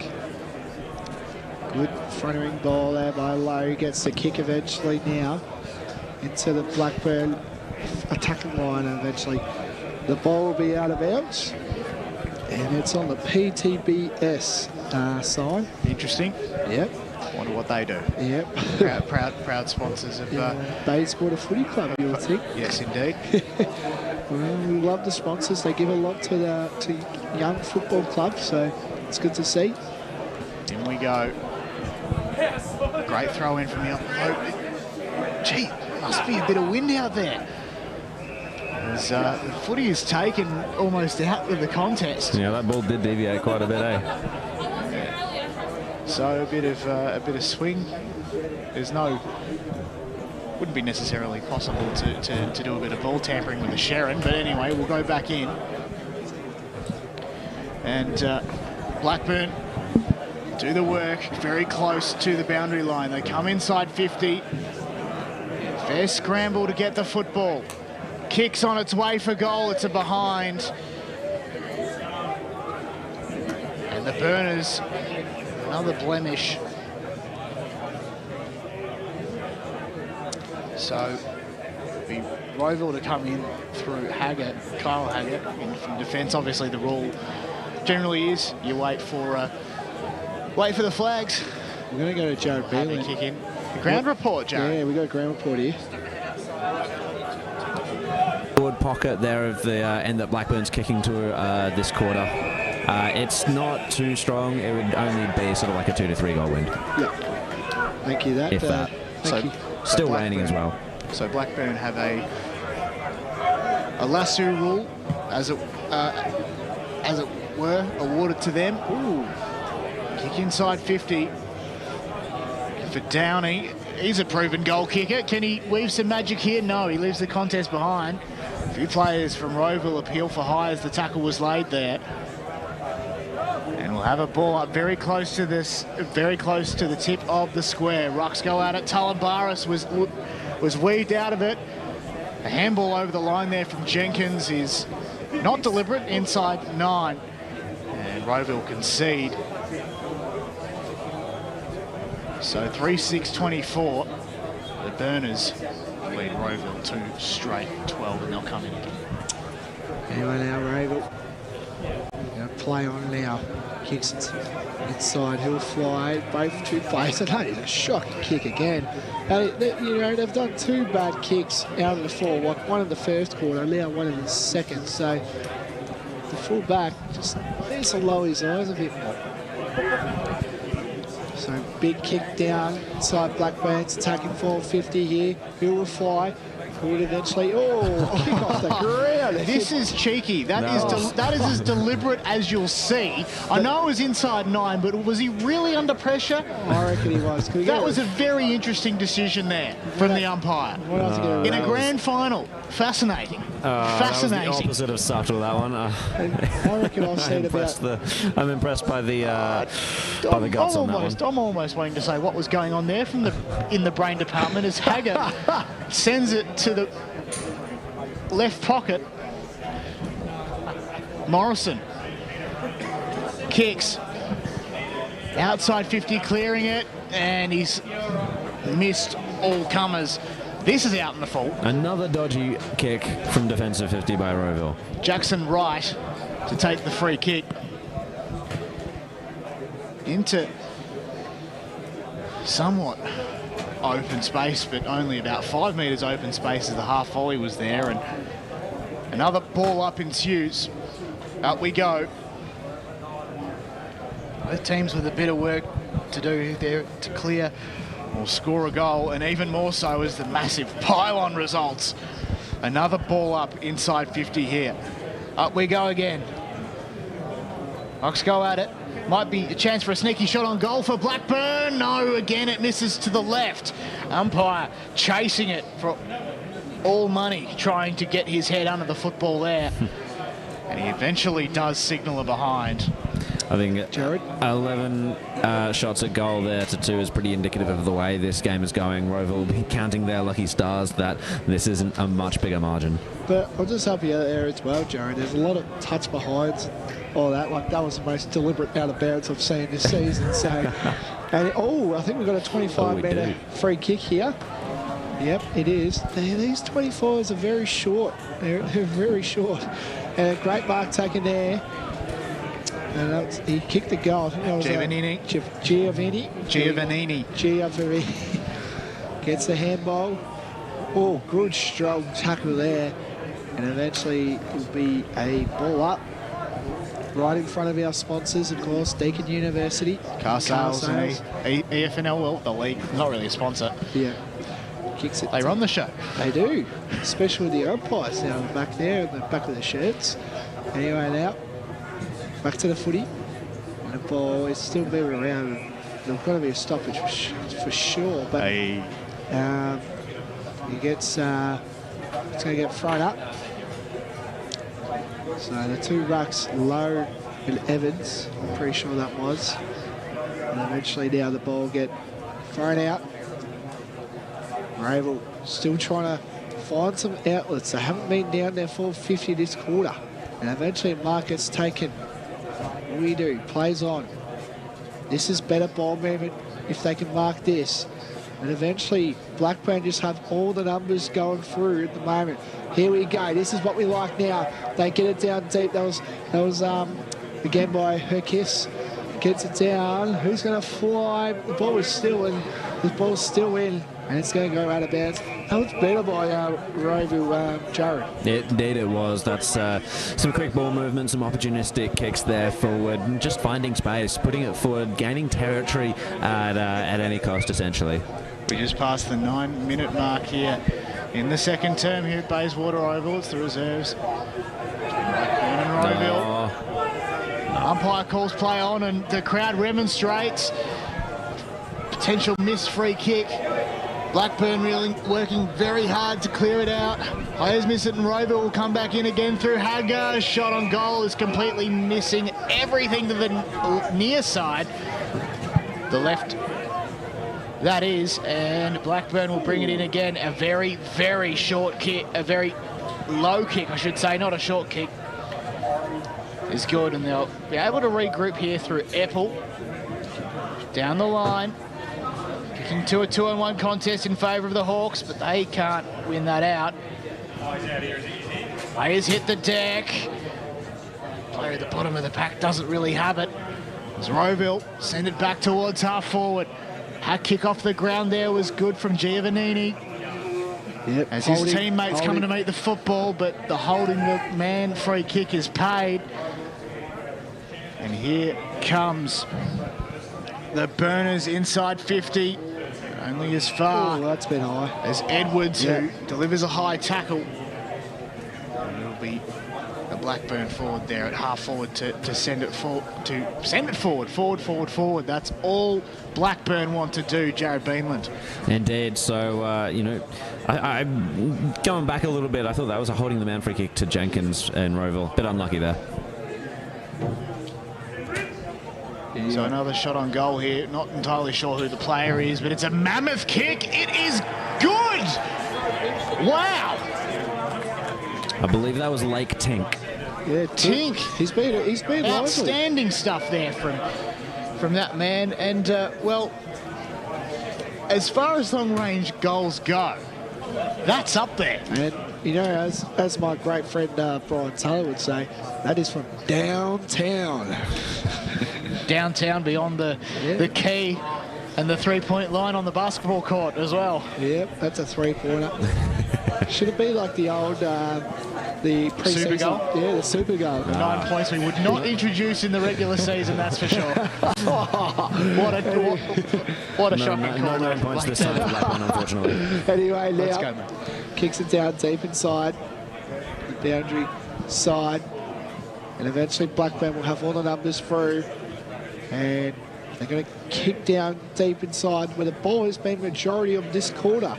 Good front-ring ball there by Lowe. Gets the kick eventually now into the Blackburn attacking line, and eventually the ball will be out of bounds. And it's on the PTBS side. interesting. Yep. Wonder what they do. Yep. Proud sponsors of. Bayswater Footy Club, you would think. Yes, indeed. Well, we love the sponsors. They give a lot to young football clubs, so it's good to see. In we go. Great throw in from the up. Gee, must be a bit of wind out there. As the footy is taken almost out of the contest. Yeah, that ball did deviate quite a bit, eh? So a bit of swing. Wouldn't be necessarily possible to do a bit of ball tampering with the Sharon, but anyway, we'll go back in. And Blackburn do the work very close to the boundary line. They come inside 50. Fair scramble to get the football. Kicks on its way for goal. It's a behind. And the Burners, another blemish. So be Rowville to come in through Kyle Haggett from defence. Obviously the rule generally is you wait for the flags. We're going to go to Jared Beelan. Kick in. The ground report, Jared. Yeah, we got a ground report here. Forward pocket there of the end that Blackburn's kicking to this quarter. It's not too strong. It would only be sort of like a 2 to 3 goal wind. Yeah. Thank you. If that. Thank you. Still raining as well. So Blackburn have a lasso rule, as it were, awarded to them. Ooh. Kick inside 50 for Downey. He's a proven goal kicker. Can he weave some magic here? No, he leaves the contest behind. A few players from Rowville appeal for high as the tackle was laid there. And we'll have a ball up very close to the tip of the square. Rucks go out at Talumbaris was weaved out of it. A handball over the line there from Jenkins is not deliberate, inside 9. And Rowville concede. So 3-6-24. The Burners lead Rowville 2 straight 12, and they'll come in again. Anyway, now Rowville. Going to play on now. Kicks inside. He'll fly. Both two players. And that is a shocking kick again. They've done 2 bad kicks out of the 4. One in the first quarter, now one in the second. So the full back just needs to lower his eyes a bit more. So big kick down inside Blackburn's attacking forward 50 here. Who will fly? Would eventually, kick off the ground. This is cheeky. That is as deliberate as you'll see. I know it was inside 9, but was he really under pressure? I reckon he was. That was a very interesting decision there from the umpire. In a grand final. Fascinating. Fascinating. That was the opposite of subtle, that one. I reckon I've seen I'm impressed by the guts on that one. I'm almost waiting to say what was going on there in the brain department as Haggett sends it to the left pocket. Morrison kicks outside 50, clearing it, and he's missed all comers. This is out in the full. Another dodgy kick from defensive 50 by Rowville. Jackson Wright to take the free kick into somewhat open space, but only about 5 metres open space as the half volley was there, and another ball up ensues. Up we go. Both teams with a bit of work to do there to clear or score a goal, and even more so as the massive pylon results. Another ball up inside 50 here. Up we go again. Hawks go at it. Might be a chance for a sneaky shot on goal for Blackburn. No, again it misses to the left. Umpire chasing it for all money, trying to get his head under the football there. And he eventually does signal a behind. I think Jared? 11 shots at goal there to 2 is pretty indicative of the way this game is going. Rowville will be counting their lucky stars that this isn't a much bigger margin. But I'll just help you out there as well, Jared. There's a lot of touch behinds, all that. Like, that was the most deliberate out of bounds I've seen this season. So, and I think we've got a 25-metre free kick here. Yep, it is. These 24s are very short. They're very short. And a great mark taken there. And he kicked the goal. Giovannini. Gets the handball. Oh, good strong tackle there. And eventually it'll be a ball up. Right in front of our sponsors, of course, Deakin University. Car sales and EFNL, well, the league, not really a sponsor. Yeah. Kicks it. They run the show. They do. Especially with the umpires now back there in the back of the shirts. Anyway, now. Back to the footy. And the ball is still moving around. There's got to be a stoppage for sure. But he gets... it's going to get thrown up. So the 2 rucks, Lowe and Evans, I'm pretty sure that was. And eventually now the ball get thrown out. Rowville still trying to find some outlets. They haven't been down there 450 this quarter. And eventually mark gets taken. What do you do? Plays on. This is better ball movement if they can mark this. And eventually Blackburn just have all the numbers going through at the moment. Here we go. This is what we like now. They get it down deep. That was again by Herkis. Gets it down. Who's going to fly? The ball is still in. The ball's still in. And it's going to go out of bounds. That was better by Rowville, Jared. Indeed it was. That's some quick ball movement, some opportunistic kicks there forward, and just finding space, putting it forward, gaining territory at any cost, essentially. We just passed the 9-minute mark here in the second term here at Bayswater Oval. It's the reserves. Blackburn and Rowville. Umpire calls play on and the crowd remonstrates. Potential missed free kick. Blackburn really working very hard to clear it out. Players miss it and Rowville will come back in again through Hagar. Shot on goal is completely missing everything to the near side. The left, that is, and Blackburn will bring it in again. A very, very short kick, a very low kick, I should say, not a short kick, is good, and they'll be able to regroup here through Epple. Down the line. Kicking to a 2-on-1 contest in favour of the Hawks, but they can't win that out. Players hit the deck. Player at the bottom of the pack doesn't really have it. As Rowville send it back towards half forward. Hack kick off the ground there was good from Giovannini. Yep, as his teammates coming to meet the football, but the holding the man free kick is paid. And here comes the Burners inside 50. Only as far that's been high. As Edwards, who delivers a high tackle. And it'll be the Blackburn forward there at half forward to send it forward. That's all Blackburn want to do, Jared Beanland. Indeed. So, I going back a little bit, I thought that was a holding the man free kick to Jenkins and Rowville. Bit unlucky there. So another shot on goal here. Not entirely sure who the player is, but it's a mammoth kick. It is good. Wow. I believe that was Lake Tink. Yeah, Tink. He's been outstanding stuff there from that man. And well, as far as long range goals go, that's up there. And as my great friend Brian Taylor would say, that is from downtown. Downtown beyond the key and the 3-point line on the basketball court as well. Yep, that's a 3-pointer. Should it be like the old the pre-season? Super goal? Yeah, the super goal. 9 points we would not introduce in the regular season, that's for sure. What a shocking call. 9 points this time for Blackburn, unfortunately. Anyway, now let's go, man. Kicks it down deep inside the boundary side, and eventually Blackburn will have all the numbers through. And they're going to kick down deep inside where the ball has been majority of this quarter.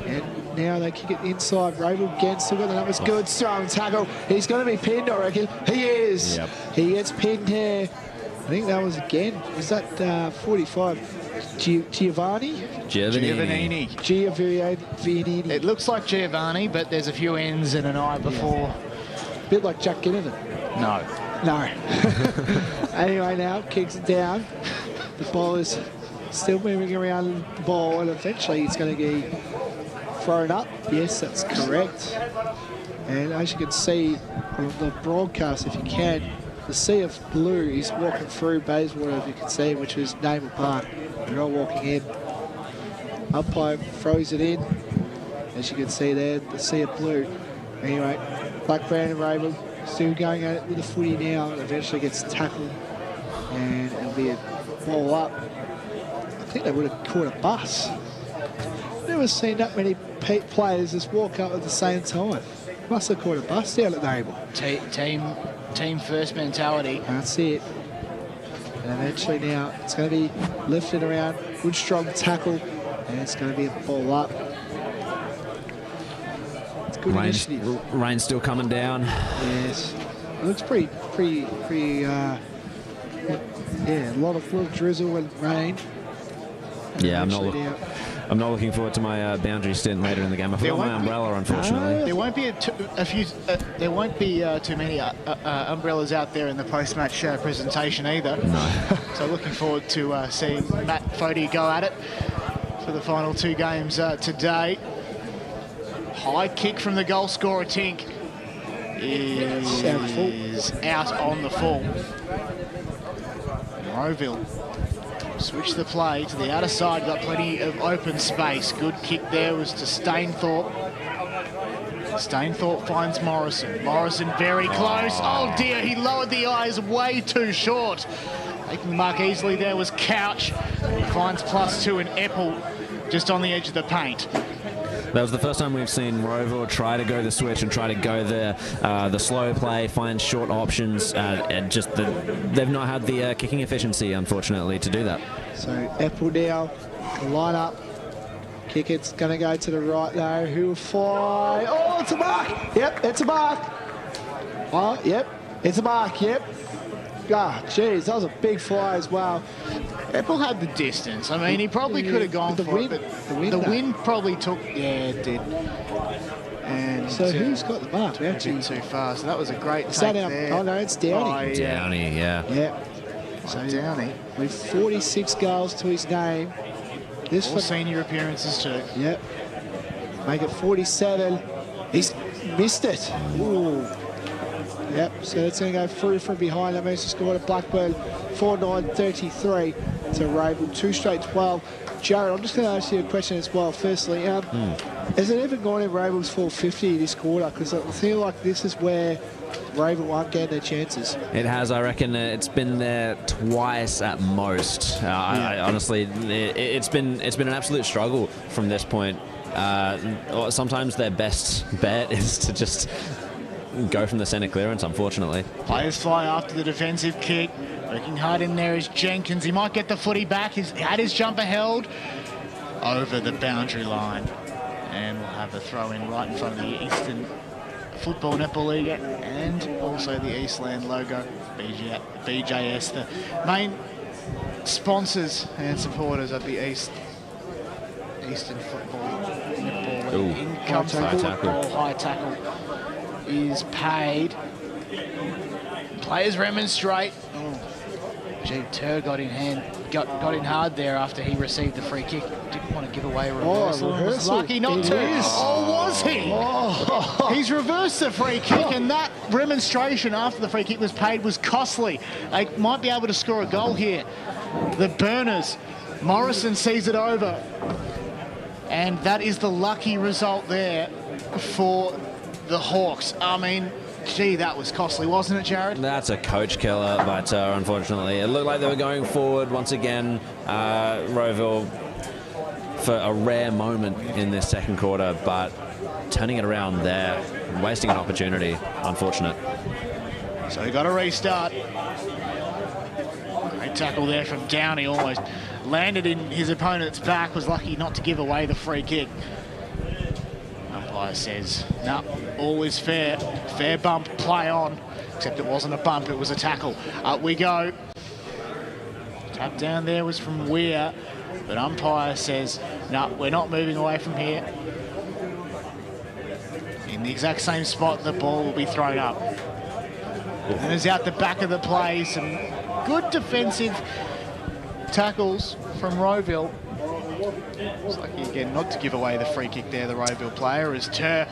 And now they kick it inside. Rowville again, still got the numbers. Good, strong tackle. He's going to be pinned, I reckon. He is. Yep. He gets pinned here. I think that was again. Was that 45? Giovanni? Giovannini. Giovannini. It looks like Giovanni, but there's a few N's and an I before. A bit like Jack Ginnivan. No. Anyway, now kicks it down. The ball is still moving around the ball, and eventually it's going to be thrown up. Yes, that's correct. And as you can see on the broadcast, if you can, the sea of blue is walking through Bayswater, if you can see, which is Naval Park. They're all walking in. Umpire throws it in. As you can see there, the sea of blue. Anyway, Blackburn and Rowville still going at it with the footy now, and eventually gets tackled. And it'll be a ball up. I think they would have caught a bus. Never seen that many players just walk up at the same time. Must have caught a bus down at Naval. Team first mentality. That's it. And eventually now it's going to be lifted around. Good strong tackle. And it's going to be a ball up. It's good initiative. Rain's still coming down. Yes. It looks pretty yeah, a lot of drizzle and rain. And Yeah, I'm not looking forward to my boundary stint later in the game. I forgot my umbrella, unfortunately. There won't be too many umbrellas out there in the post-match presentation either. No. So looking forward to seeing Matt Fody go at it for the final two games today. High kick from the goal scorer, Tink, is out on the full. Rowville switch the play to the outer side, got plenty of open space. Good kick there was to Stainthorpe. Stainthorpe finds Morrison. Morrison very close. Oh dear, he lowered the eyes way too short. Making the mark easily there was Couch. He finds +2 in Epple just on the edge of the paint. That was the first time we've seen Rowville try to go the switch and try to go the slow play, find short options, and just they've not had the kicking efficiency, unfortunately, to do that. So Epple now can line up. Kick it's going to go to the right though. Who will fly? Oh, it's a mark. Yep, it's a mark. Oh, yep, it's a mark. Yep. Ah, geez, that was a big fly as well. Epple had the distance. I mean, he probably could have gone for it, but the wind probably took... Yeah, it did. And so who's got the mark? We actually too far. So that was a great take there. Oh, no, it's Downey. Downey, yeah. Yeah. So Downey. With 46 goals to his name. This All senior appearances too. Yep. Make it 47. He's missed it. Ooh. Yep, so it's going to go through from behind. That means to score at Blackburn 4-9-33 to Rowville, 2 straight 12. Jared, I'm just going to ask you a question as well. Firstly, has it ever gone in Rowville's 450 this quarter? Because I feel like this is where Rowville aren't getting their chances. It has, I reckon. It's been there twice at most. I honestly, it's been an absolute struggle from this point. Sometimes their best bet is to just go from the centre clearance, unfortunately. Players fly after the defensive kick. Working hard in there is Jenkins. He might get the footy back. He's had his jumper held over the boundary line. And we'll have a throw in right in front of the Eastern Football Netball League and also the Eastland logo, BJS, the main sponsors and supporters of the Eastern Football Netball League. Income football, high tackle is paid. Players remonstrate. Gee, Tur got in hard there after he received the free kick. Didn't want to give away a reversal. Was lucky not to. Oh, was he? Oh. He's reversed the free kick, and that remonstration after the free kick was paid was costly. They might be able to score a goal here. The Burners. Morrison sees it over. And that is the lucky result there for the Hawks. I mean, gee, that was costly, wasn't it, Jared? That's a coach killer, but unfortunately, it looked like they were going forward once again. Rowville for a rare moment in this second quarter, but turning it around there, wasting an opportunity. Unfortunate. So he got a restart. Great tackle there from Downey, almost landed in his opponent's back, was lucky not to give away the free kick. umpire says, no, all is fair. Fair bump, play on. Except it wasn't a bump, it was a tackle. Up we go. Tap down there was from Weir, but umpire says, no, we're not moving away from here. In the exact same spot, the ball will be thrown up. And it's out the back of the play. Some good defensive tackles from Rowville. Looks like again not to give away the free kick there, the Rowville player, as Ter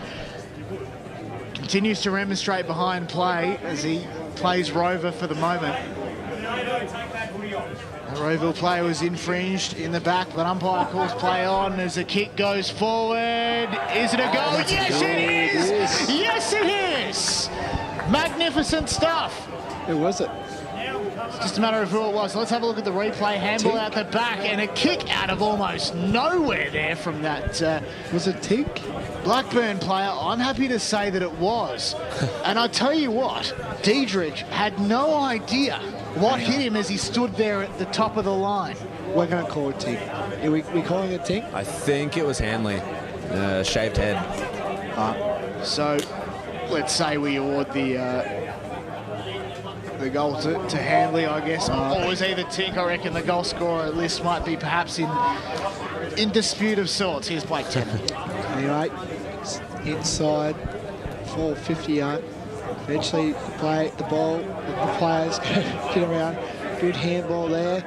continues to demonstrate behind play as he plays Rover for the moment. The Rowville player was infringed in the back, but umpire calls play on as the kick goes forward. Is it a goal? Yes, it is! Yes, it is! Magnificent stuff. Who was it? It's just a matter of who it was. Let's have a look at the replay. Handball out the back and a kick out of almost nowhere there from that. Was it Tink? Blackburn player. I'm happy to say that it was. And I tell you what, Diedrich had no idea what hit him as he stood there at the top of the line. We're going to call it Tink. Are we calling it Tink? I think it was Hanley. Shaved head. So let's say we award the goal to Hanley, I guess. Or was either Tink. I reckon the goal scorer list might be perhaps in dispute of sorts. Here's Blake Tennant. Anyway, inside for 50 yard. Eventually the ball, the players get around. Good handball there.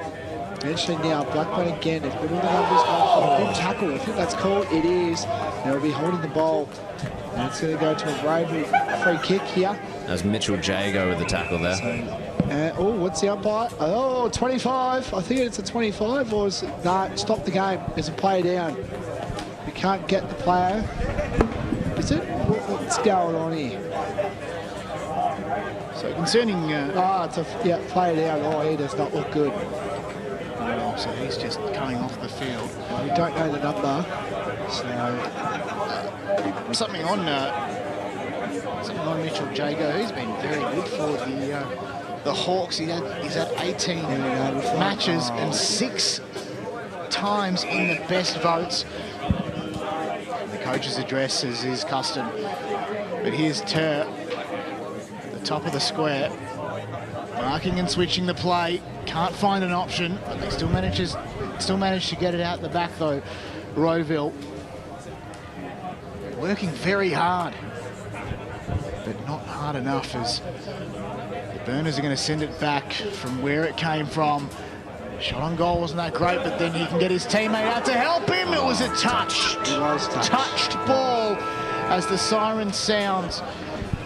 Eventually now Blackburn again. They've got all the numbers on. Good tackle. I think that's called. It is. They'll be holding the ball. And it's going to go to a Rowville free kick here. That was Mitchell Jago with the tackle there. So, what's the umpire? Oh, 25. I think it's a 25. Or is it? No, stop the game. There's a player down. We can't get the player. Is it? What's going on here? So concerning... it's a player down. Oh, he does not look good. So he's just coming off the field. We don't know the number. So... Something on Mitchell Jago. He's been very good for the Hawks. He's had 18 matches and 6 times in the best votes. The coach's address is his custom. But here's Ter at the top of the square, marking and switching the play. Can't find an option, but they still manage to get it out the back though. Rowville working very hard, but not hard enough as the Burners are going to send it back from where it came from. Shot on goal wasn't that great, but then he can get his teammate out to help him. It was a touched ball as the siren sounds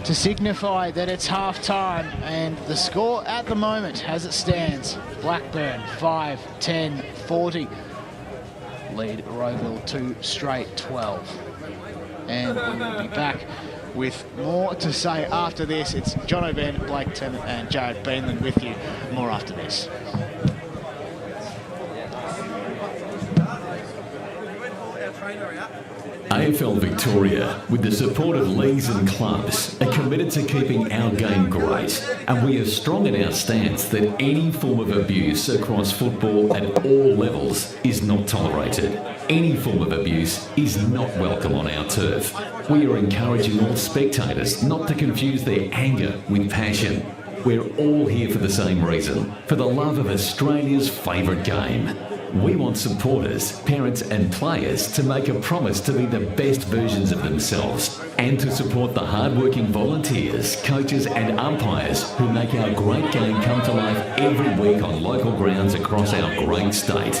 to signify that it's half-time, and the score at the moment, as it stands, Blackburn 5-10-40. Lead Rowville 2 straight 12. And we will be back with more to say after this. It's John O'Ben, Blake Tennant and Jared Beanland with you. More after this. AFL Victoria, with the support of leagues and clubs, are committed to keeping our game great, and we are strong in our stance that any form of abuse across football at all levels is not tolerated. Any form of abuse is not welcome on our turf. We are encouraging all spectators not to confuse their anger with passion. We're all here for the same reason, for the love of Australia's favourite game. We want supporters, parents and players to make a promise to be the best versions of themselves and to support the hard-working volunteers, coaches and umpires who make our great game come to life every week on local grounds across our great state.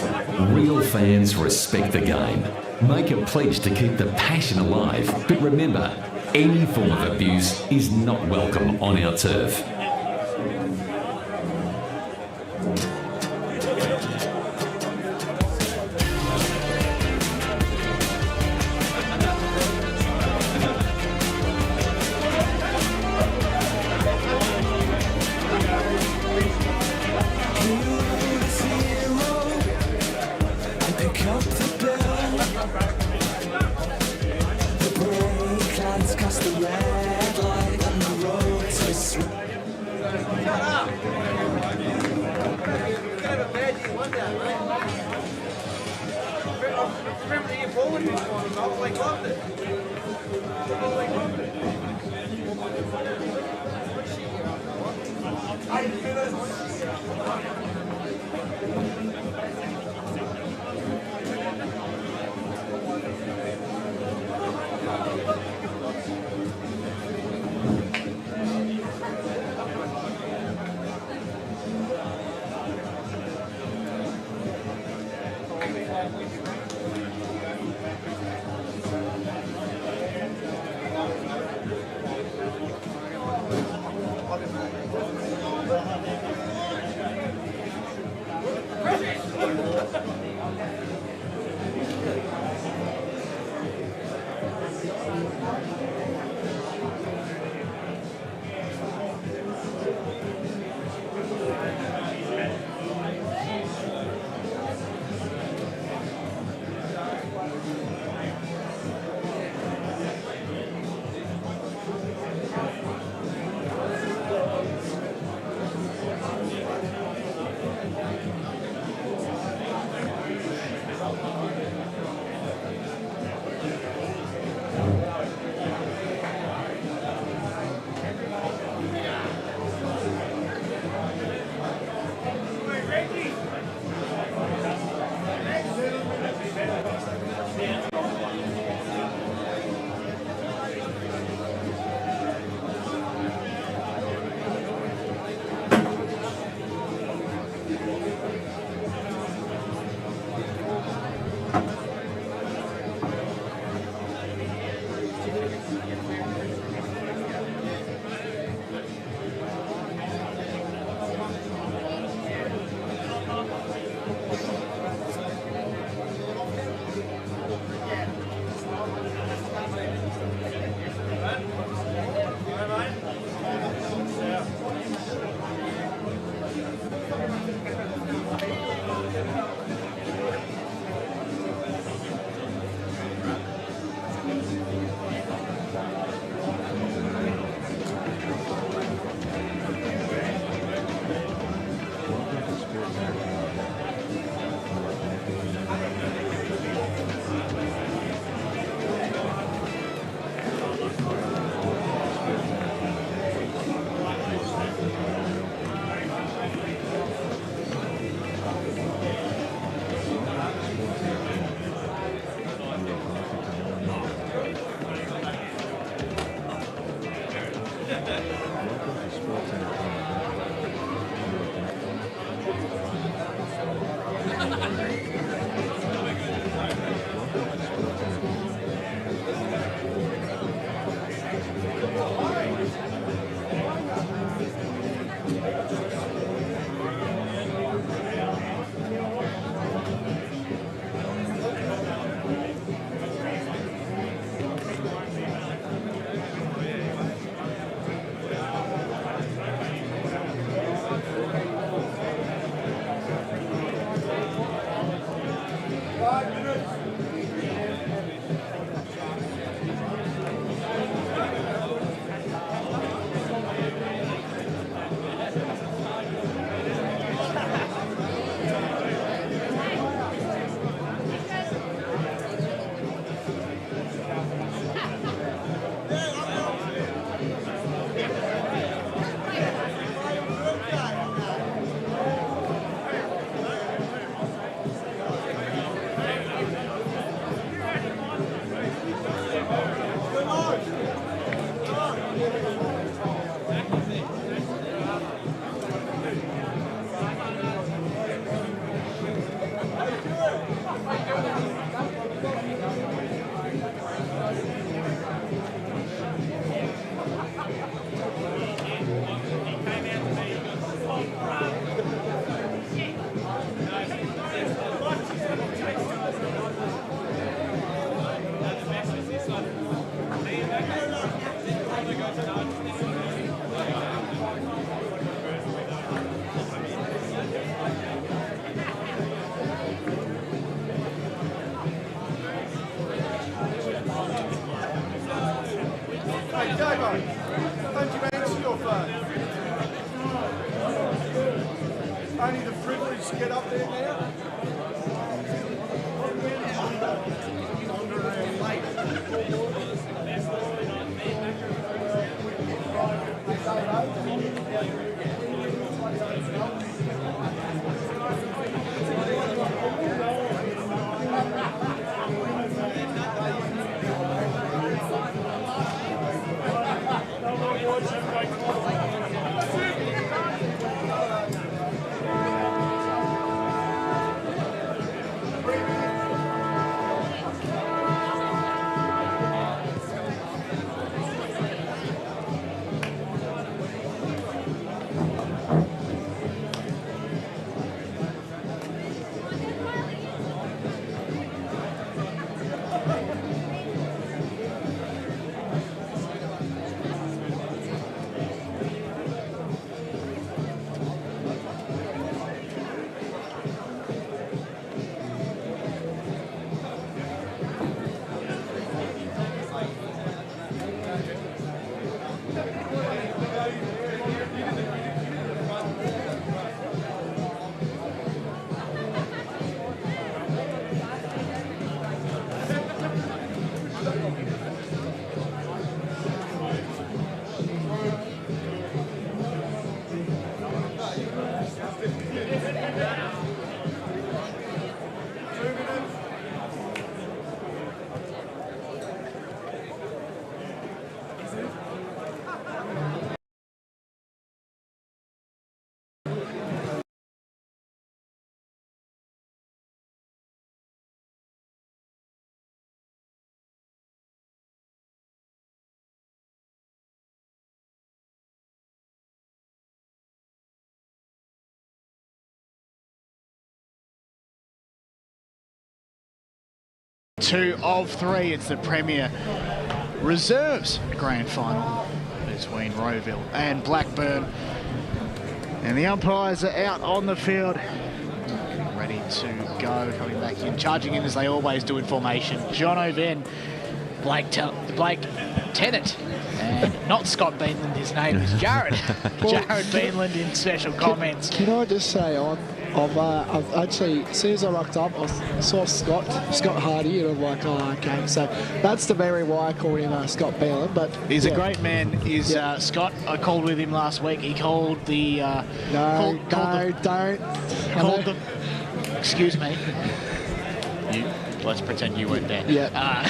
Real fans respect the game. Make a pledge to keep the passion alive, but remember, any form of abuse is not welcome on our turf. Remember the year Poland was on as well? Like, loved it. 2 of 3. It's the Premier Reserves Grand Final between Rowville and Blackburn. And the umpires are out on the field, ready to go, coming back in, charging in as they always do in formation. John O'Ven, Blake Tennant, and not Scott Beanland, his name is Jared. Jared Beanland in special comments. Can I just say, I've actually, as soon as I rocked up, I saw Scott Hardy, and I'm like, oh, okay. So that's the very why I called him Scott Beanland. But he's a great man. Is Scott? I called with him last week. He called the. Don't. Excuse me. Let's pretend you weren't there. Yeah.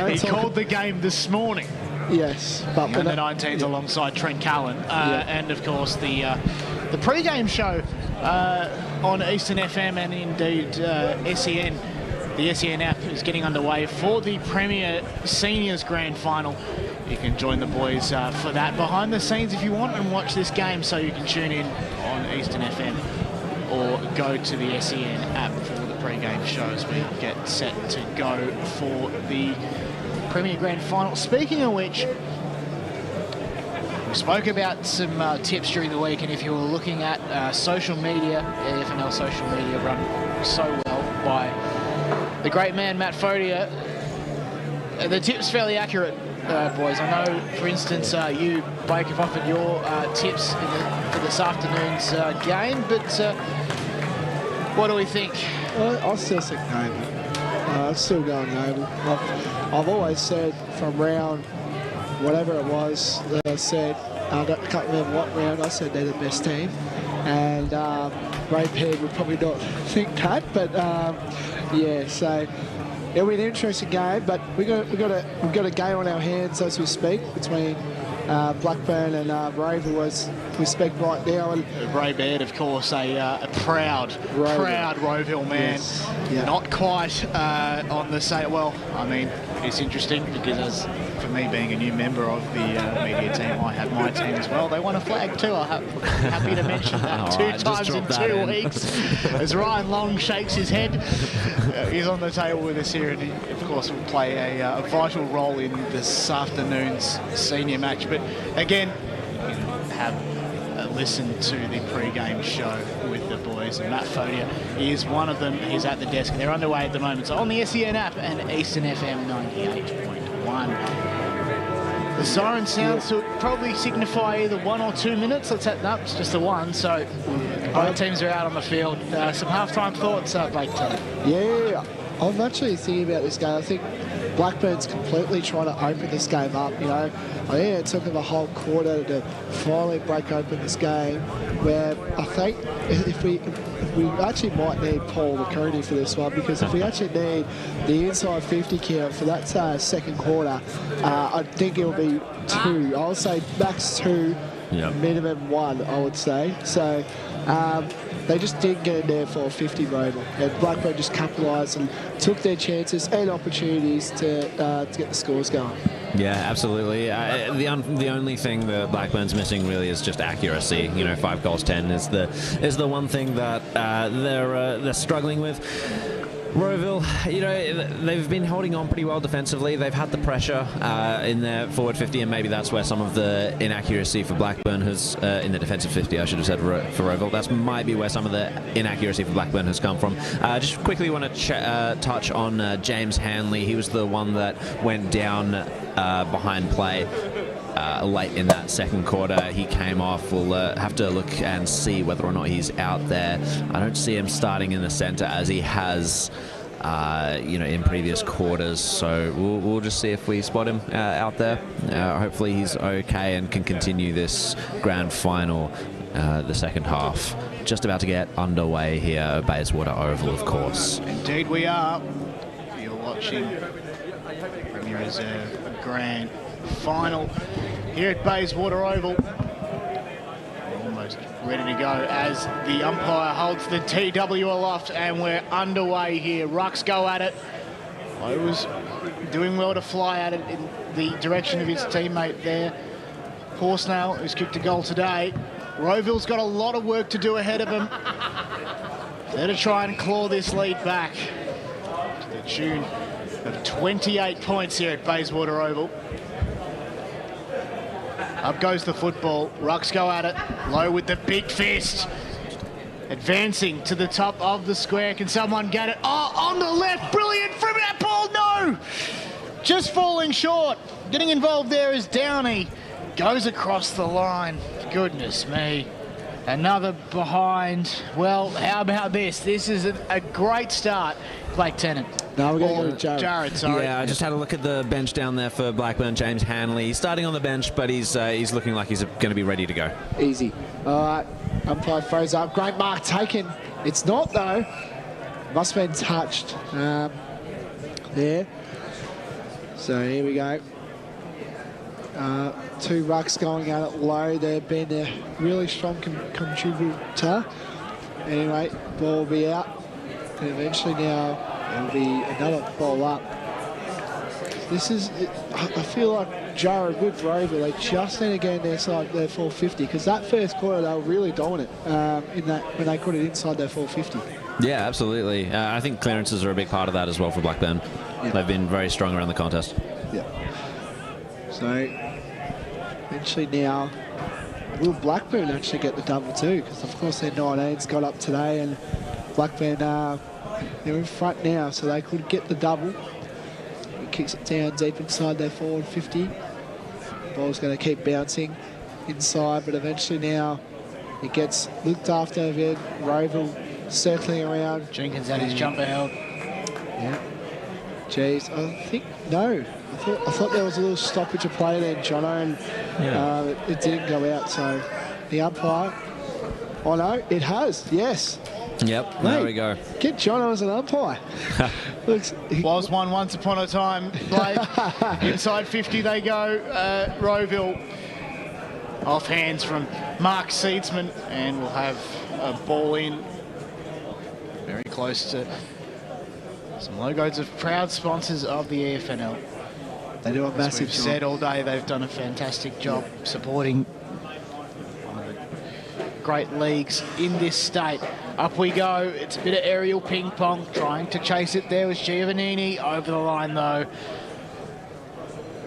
He called the game this morning. Yes, but the 19s alongside Trent Cullen, and of course the pre-game show on Eastern FM and indeed SEN. The SEN app is getting underway for the Premier Seniors Grand Final. You can join the boys for that behind the scenes if you want and watch this game. So you can tune in on Eastern FM or go to the SEN app for the pre-game show as we get set to go for the Premier Grand Final. Speaking of which, we spoke about some tips during the week, and if you were looking at social media, EFNL social media run so well by the great man Matt Fodia, the tips fairly accurate, boys. I know, for instance, you, Blake, have offered your tips for this afternoon's game, but what do we think? I still think Noble. I'm still going Noble. I've always said from round whatever it was that I said, I can't remember what round, I said they're the best team. And Ray would probably not think that, but yeah, so it'll be an interesting game, but we've got a game on our hands as we speak between Blackburn and Rowville as we speak right now. And Ray Baird, of course, a proud Rowville man. Yes. Yeah. Not quite on the same. Well, I mean, it's interesting because for me being a new member of the media team, I have my team as well. They won a flag too. I'm happy to mention that two times in 2 weeks. As Ryan Long shakes his head, he's on the table with us here, and he, of course, will play a vital role in this afternoon's senior match. But again, have listened to the pre-game show with the boys, and Matt Fodia is one of them. He's at the desk, and they're underway at the moment. So on the SEN app and Eastern FM 98.1. The siren sounds to probably signify either 1 or 2 minutes. Let's set that up. It's just the one. So both teams are out on the field. Some halftime thoughts, Blake. Yeah, I'm actually thinking about this game. I think Blackburn's completely trying to open this game up, you know. I think it took them a whole quarter to finally break open this game, where I think if we actually might need Paul McCrory for this one, because if we actually need the inside 50 count for that second quarter, I think it'll be 2. I would say max 2, minimum 1, I would say. So they just didn't get in there for 50 Rowville, and Blackburn just capitalised and took their chances and opportunities to get the scores going. Yeah, absolutely. The only thing that Blackburn's missing really is just accuracy. You know, 5 goals 10 is the one thing that they're struggling with. Rowville, you know, they've been holding on pretty well defensively. They've had the pressure in their forward 50, and maybe that's where some of the inaccuracy for Blackburn has, in the defensive 50, I should have said for Rowville, that might be where some of the inaccuracy for Blackburn has come from. Just quickly want to touch on James Hanley. He was the one that went down behind play late in that second quarter. He came off. We'll have to look and see whether or not he's out there. I don't see him starting in the centre as he has in previous quarters, so we'll just see if we spot him out there. Hopefully he's okay and can continue this grand final, the second half. Just about to get underway here at Bayswater Oval, of course. Indeed we are. You're watching Premier Reserve Grand Final here at Bayswater Oval. Almost ready to go as the umpire holds the TW aloft, and we're underway here. Rucks go at it. I was doing well to fly at it in the direction of his teammate there. Horsnail, who's kicked a goal today. Rowville's got a lot of work to do ahead of him. They're to try and claw this lead back to the tune of 28 points here at Bayswater Oval. Up goes the football. Rucks go at it. Low with the big fist. Advancing to the top of the square. Can someone get it? Oh, on the left. Brilliant from that ball. No! Just falling short. Getting involved there is Downey. Goes across the line. Goodness me. Another behind. Well, how about this? This is a great start. Blake Tennant. No, we're going to go with Jared. Jared, sorry. Yeah, I just had a look at the bench down there for Blackburn. James Hanley. He's starting on the bench, but he's looking like he's going to be ready to go. Easy. All right. Umpire throws up. Great mark taken. It's not, though. Must have been touched there. So here we go. Two rucks going at it low. They've been a really strong contributor. Anyway, ball will be out. And eventually now it'll be another ball up. This is, I feel like Jared with Rowville, they just need to get in their side their 450, because that first quarter they were really dominant in that when they put it inside their 450. Yeah, absolutely. I think clearances are a big part of that as well for Blackburn. Yeah. They've been very strong around the contest. Yeah. So eventually now, will Blackburn actually get the double too? Because of course their 19s got up today, and Blackburn they're in front now, so they could get the double. He kicks it down deep inside their forward 50. Ball's going to keep bouncing inside, but eventually now it gets looked after again. Rowville circling around. Jenkins had his jumper held. Yeah. Jeez, I think no. I thought there was a little stoppage of play there, Jono, and it didn't go out. So the umpire. Oh no, it has. Yes. Yep, there we go. Get Jono as an umpire. Was one once upon a time. Blake, inside 50 they go. Rowville off hands from Mark Seedsman, and we'll have a ball in very close to some logos of proud sponsors of the EFNL. They do a massive job. said all day they've done a fantastic job supporting one of the great leagues in this state. Up we go. It's a bit of aerial ping pong. Trying to chase it there was Giovannini. Over the line though.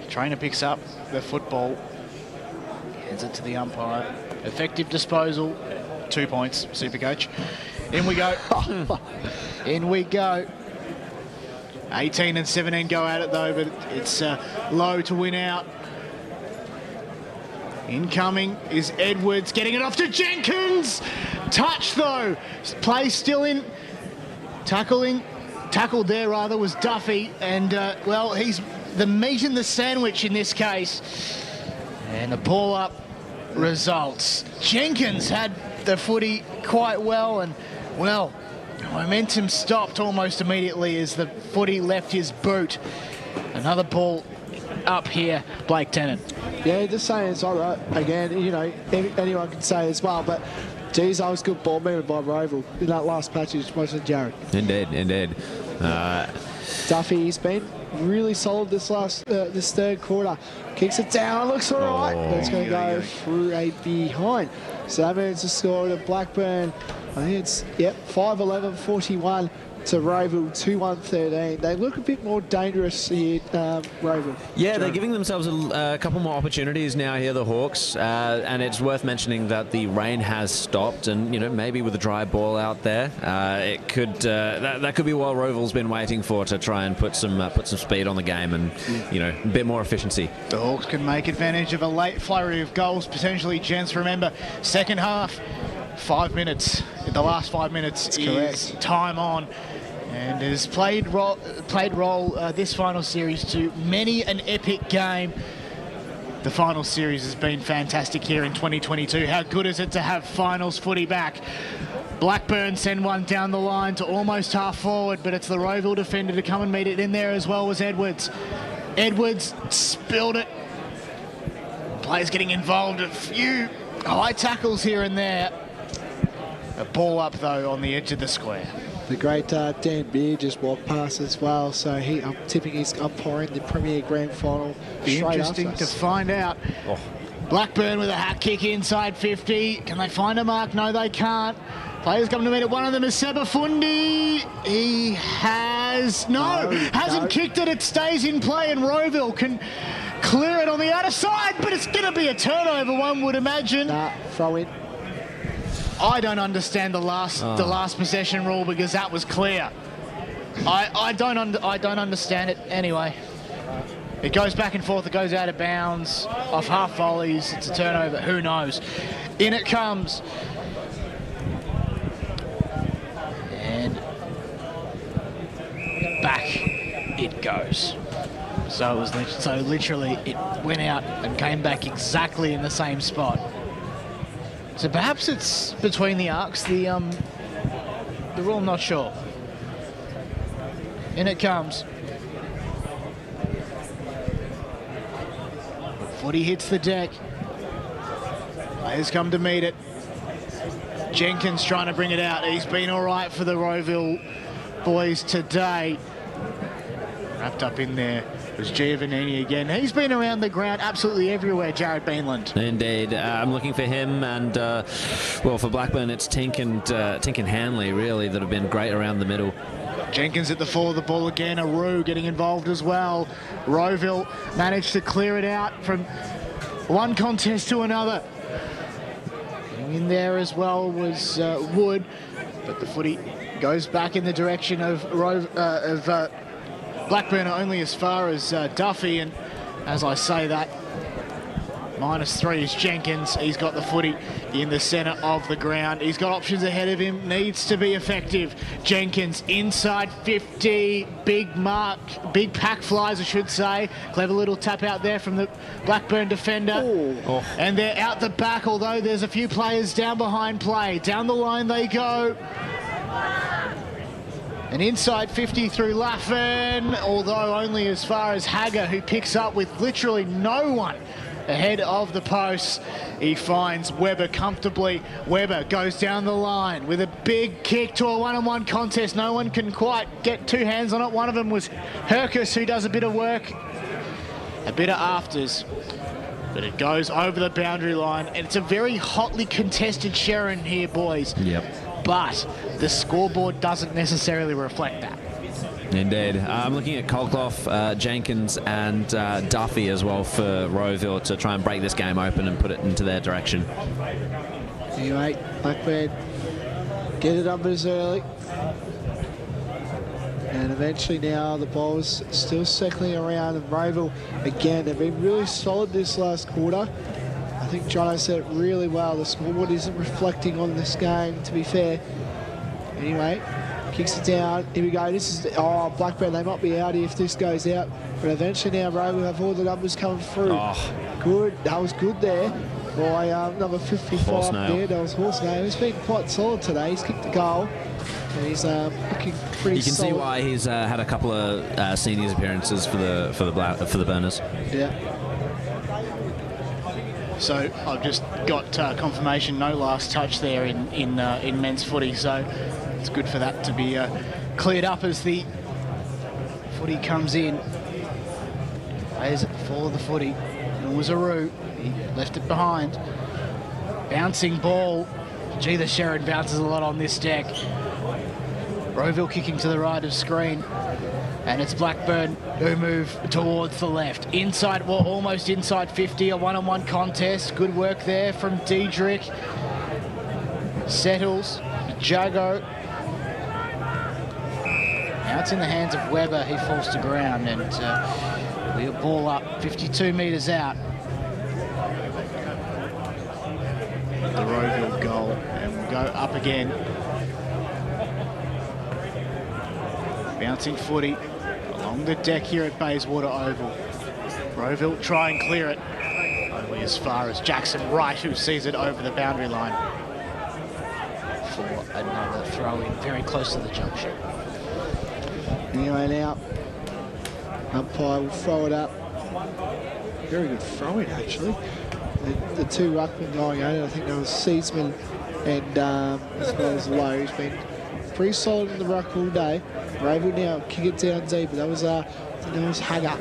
Trainer picks up the football. Hands it to the umpire. Effective disposal. 2 points. Supercoach. In we go. In we go. 18 and 17 go at it though, but it's low to win out. Incoming is Edwards, getting it off to Jenkins. Touch though. Play still in. Tackled there rather was Duffy, and well, he's the meat in the sandwich in this case. And the ball up results. Jenkins had the footy quite well, and well, momentum stopped almost immediately as the footy left his boot. Another ball up here, Blake Tennant. Yeah, just saying it's all right. Again, you know, anyone can say as well, but geez, that was good ball movement by Rowville in that last patch. It wasn't Jared. Indeed. Duffy's been really solid this third quarter. Kicks it down, looks all right, but it's going to go through a behind. So that means the score to Blackburn. I think it's 5-11-41 to Rowville 2-1-13. They look a bit more dangerous here, Rowville. Yeah, they're giving themselves a couple more opportunities now here, the Hawks, and it's worth mentioning that the rain has stopped, and you know, maybe with a dry ball out there, it could that could be what Rowville's been waiting for, to try and put some speed on the game and you know, a bit more efficiency. The Hawks can make advantage of a late flurry of goals potentially. Gents, remember, second half, 5 minutes. The last 5 minutes is time on, and has played role this final series to many an epic game. The final series has been fantastic here in 2022. How good is it to have finals footy back? Blackburn send one down the line to almost half forward, but it's the Rowville defender to come and meet it in there, as well was Edwards. Edwards spilled it. Players getting involved. A few high tackles here and there. A ball up though on the edge of the square. The great Dan Beard just walked past as well, so I'm tipping he's umpiring the Premier Grand Final. Be interesting to find out. Blackburn with a hat kick inside 50. Can they find a mark? No, they can't. Players come to meet it. One of them is Sebafundi. He has kickers. No, hasn't kicked it. It stays in play, and Rowville can clear it on the outer side, but it's going to be a turnover, one would imagine. Nah, throw in. I don't understand the last possession rule because that was clear. I don't understand it anyway. It goes back and forth. It goes out of bounds off half volleys. It's a turnover. Who knows? In it comes. And back it goes. So it was literally it went out and came back exactly in the same spot. So perhaps it's between the arcs. The rule, I'm not sure. In it comes. Footy hits the deck. Players come to meet it. Jenkins trying to bring it out. He's been all right for the Rowville boys today. Wrapped up in there was Giovannini again. He's been around the ground absolutely everywhere, Jared Beanland. Indeed. I'm looking for him, and well, for Blackburn, it's Tink and Hanley, really, that have been great around the middle. Jenkins at the fall of the ball again. Aru getting involved as well. Rowville managed to clear it out from one contest to another. In there as well was Wood, but the footy goes back in the direction of Blackburn only as far as Duffy, and as I say that, -3 is Jenkins. He's got the footy in the centre of the ground. He's got options ahead of him, needs to be effective. Jenkins inside 50, big mark, big pack flies I should say. Clever little tap out there from the Blackburn defender. Oh. And And they're out the back, although there's a few players down behind play. Down the line they go. And inside 50 through Laffin, although only as far as Hagger, who picks up with literally no one ahead of the post. He finds Webber comfortably. Webber goes down the line with a big kick to a one-on-one contest. No one can quite get two hands on it. One of them was Hercus, who does a bit of work, a bit of afters. But it goes over the boundary line, and it's a very hotly contested Sharon here, boys. Yep. But the scoreboard doesn't necessarily reflect that. Indeed. I'm looking at Kolkloff, Jenkins and Duffy as well for Rowville to try and break this game open and put it into their direction. Anyway, Blackburn get it numbers early. And eventually now the ball's still circling around, and Rowville, again, they've been really solid this last quarter. I think Jono said it really well. The scoreboard isn't reflecting on this game, to be fair. Anyway, kicks it down. Here we go. This is Blackburn. They might be out here if this goes out, but eventually now Rowville have all the numbers coming through. Oh. Good. That was good there by number 55 there. That was Horsenail. He's been quite solid today. He's kicked the goal, and he's looking pretty. You can solid. see why he's had a couple of seniors appearances for the Burners. Yeah. So I've just got confirmation, no last touch there in men's footy. So it's good for that to be cleared up as the footy comes in. Players at the fall of the footy. It was Aru. He left it behind. Bouncing ball. Gee, the Sherrod bounces a lot on this deck. Rowville kicking to the right of screen. And it's Blackburn who move towards the left. Inside, well, almost inside 50, a one-on-one contest. Good work there from Diedrich. Settles. Jago. Now it's in the hands of Webber. He falls to ground, and we'll ball up 52 metres out. The Rowville goal, and we'll go up again. Bouncing footy along the deck here at Bayswater Oval. Rowville try and clear it. Only as far as Jackson Wright, who sees it over the boundary line for another throw-in very close to the junction. Anyway, now umpire will throw it up. Very good throw-in, actually. The two ruckmen going over, I think there was Seatsman and as well as Lowe, who's been pretty solid in the ruck all day. Rowville now kick it down deep, but that was Hagger.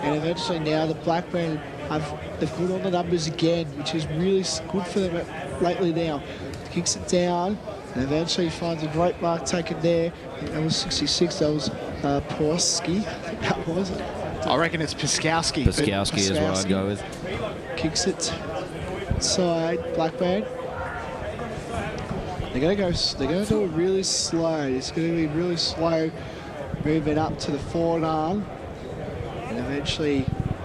And eventually now the Blackburn they've put on the numbers again, which is really good for them lately now. Kicks it down. And eventually he finds a great mark taken there. That was 66. That was Porski. That was it. I reckon it's Piskowski. Piskowski is what I'd go with. Kicks it inside Blackburn. They're going to do it really slow. It's going to be really slow moving up to the forward arm. And eventually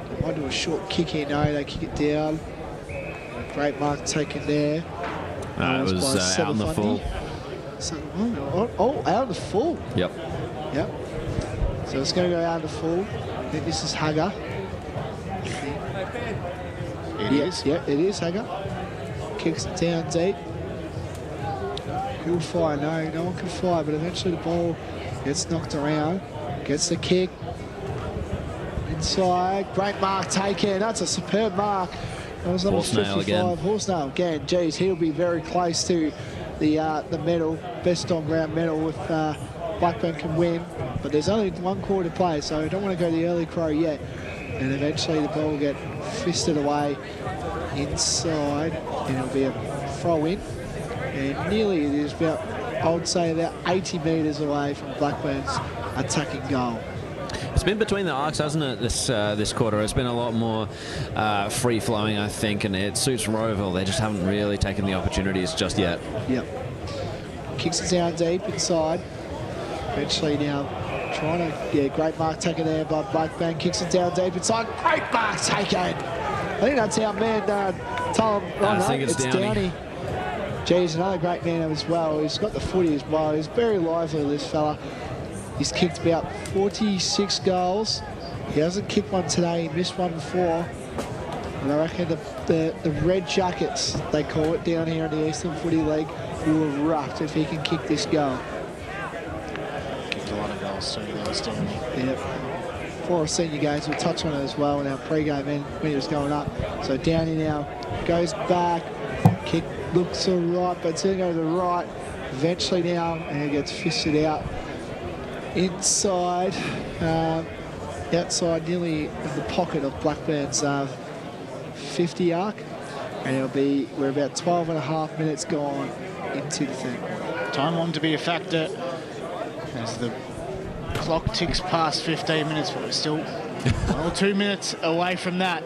they might do a short kick here. No, they kick it down. A great mark taken there. It was out in the full. So, out of the full. Yep. Yep. So it's going to go out of the full. I think this is Hagger. It is. Yeah, it is Hagger. Kicks it down deep. He'll fire. No one can fire, but eventually the ball gets knocked around. Gets the kick. Inside. Great mark taken. That's a superb mark. That was number 55. Horsenail again. Geez, he'll be very close to the medal, best on ground medal if Blackburn can win. But there's only one quarter to play, so I don't want to go the early crow yet. And eventually the ball will get fisted away inside, and it'll be a throw in. And nearly it is about, I would say, about 80 metres away from Blackburn's attacking goal. It's been between the arcs, hasn't it, this quarter? It's been a lot more free-flowing, I think, and it suits Rowville. They just haven't really taken the opportunities just yet. Yep. Kicks it down deep inside. Eventually now trying to, great mark taken there by Blackburn. Kicks it down deep inside. Great mark taken. I think that's our man, Tom. I think it's Downey. Geez, another great man as well. He's got the footy as well. He's very lively, this fella. He's kicked about 46 goals. He hasn't kicked one today. He missed one before. And I reckon the Red Jackets, they call it down here in the Eastern Footy League, will erupt if he can kick this goal. Kicked a lot of goals too, there, Downey. Yep. For senior games, we'll touch on it as well in our pre-game when he was going up. So Downey now goes back. Kick looks all right, but it's going to go to the right. Eventually now, and it gets fisted out. Inside, outside nearly of the pocket of Blackburn's 50 arc, and we're about 12 and a half minutes gone into the thing. Time on to be a factor as the clock ticks past 15 minutes, but we're still 2 minutes away from that.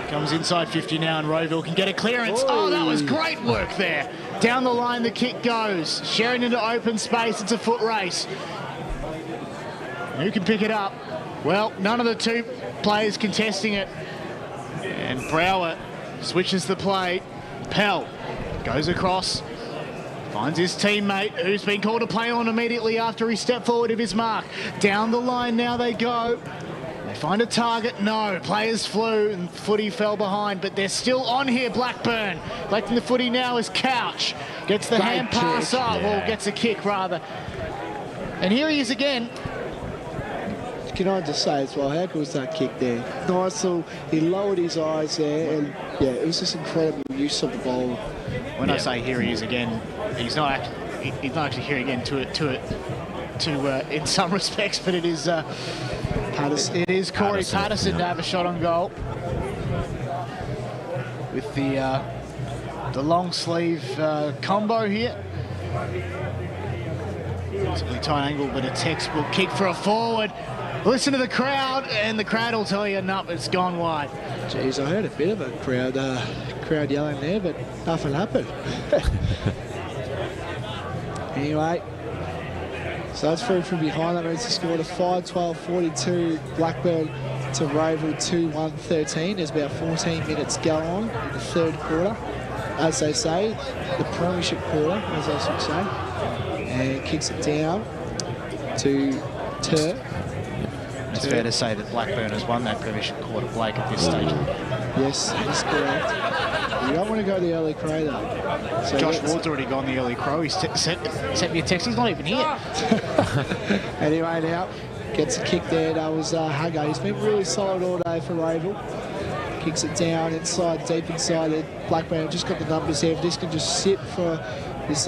Comes inside 50 now, and Rowville can get a clearance. Oh, that was great work there. Down the line, the kick goes. Sharing into open space, it's a foot race. Who can pick it up? Well, none of the two players contesting it. And Brower switches the play. Pell goes across, finds his teammate, who's been called to play on immediately after he stepped forward of his mark. Down the line now they go. They find a target. No, players flew and footy fell behind, but they're still on here, Blackburn. Collecting the footy now is Couch. Gets the hand pass up, or gets a kick rather. And here he is again. Can I just say as well, how good was that kick there? Nice little, he lowered his eyes there, and yeah, it was just incredible use of the ball. When I say here he is again, he's not actually here again in some respects, but it is Patterson. It is Corey Patterson to have a shot on goal with the long sleeve combo here. Possibly tight angle, but a textbook kick for a forward. Listen to the crowd, and the crowd will tell you, no, it's gone wide. Jeez, I heard a bit of a crowd yelling there, but nothing happened. Anyway, so that's through from behind. That means to score to 5-12-42. Blackburn to Rowville 2-1-13. There's about 14 minutes go on in the third quarter. As they say, the premiership quarter, as I should say. And kicks it down to Tur. It's fair to say that Blackburn has won that premiership quarter, Blake, at this stage. Yes, that's correct. You don't want to go the early crow, though. So Josh Ward's already gone the early crow. He sent me a text. He's not even here. Anyway, now gets a kick there. That was Hagger. He's been really solid all day for Rowville. Kicks it down inside, deep inside it. Blackburn just got the numbers here. If this can just sit for this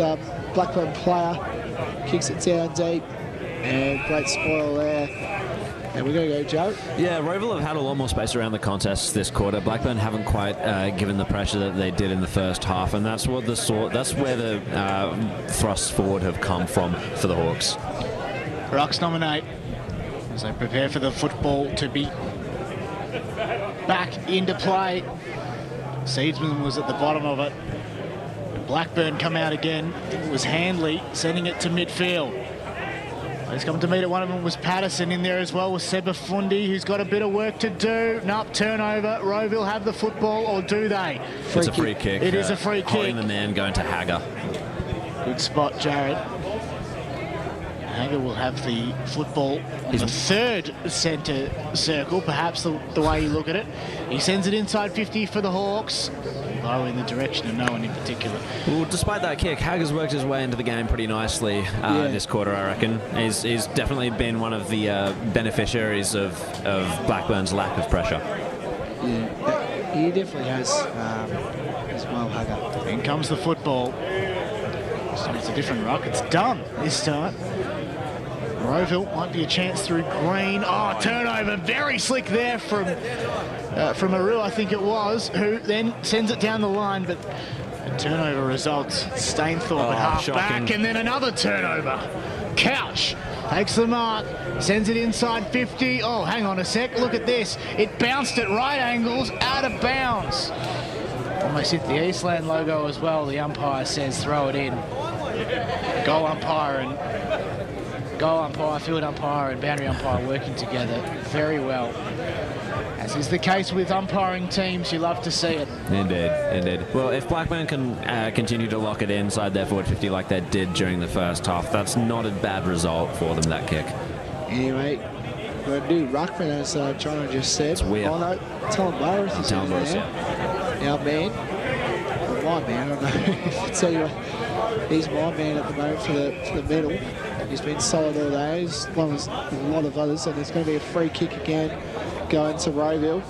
Blackburn player. Kicks it down deep. And great spoil there. And we're going to go, Joe. Yeah, Rowville have had a lot more space around the contest this quarter. Blackburn haven't quite given the pressure that they did in the first half, and that's where the thrusts forward have come from for the Hawks. Rucks nominate as they prepare for the football to be back into play. Seedsman was at the bottom of it. Blackburn come out again. It was Handley sending it to midfield. He's coming to meet it. One of them was Patterson in there as well with Sebafundi, who's got a bit of work to do. Nope, turnover. Rowville have the football, or do they? It's a free kick. It is a free kick. Holding the man going to Hagger. Good spot, Jared. Hagger will have the football on the third centre circle, perhaps the way you look at it. He sends it inside 50 for the Hawks, though in the direction of no one in particular. Well, despite that kick, Hagger's worked his way into the game pretty nicely this quarter, I reckon. He's definitely been one of the beneficiaries of Blackburn's lack of pressure. Yeah, he definitely has as well, Hagger. In comes the football. So it's a different ruck. It's done this time. Rowville might be a chance through Green. Oh, turnover. Very slick there from Aru, I think it was, who then sends it down the line, but a turnover results. Stainthorpe at half back, and then another turnover. Couch takes the mark, sends it inside 50. Oh, hang on a sec. Look at this. It bounced at right angles, out of bounds. Almost hit the Eastland logo as well. The umpire says throw it in. Goal umpire, field umpire and boundary umpire working together very well. As is the case with umpiring teams, you love to see it. Indeed. Well, if Blackburn can continue to lock it inside their forward 50 like they did during the first half, that's not a bad result for them, that kick. Anyway, we're going to do ruckman, as John just said. It's weird. Oh, no, Talon Burris is in there. Yeah. Our man, or my man, I don't know. I'll tell you what, he's my man at the moment for the medal. He's been solid all day, as well as a lot of others, and there's going to be a free kick again going to Rowville.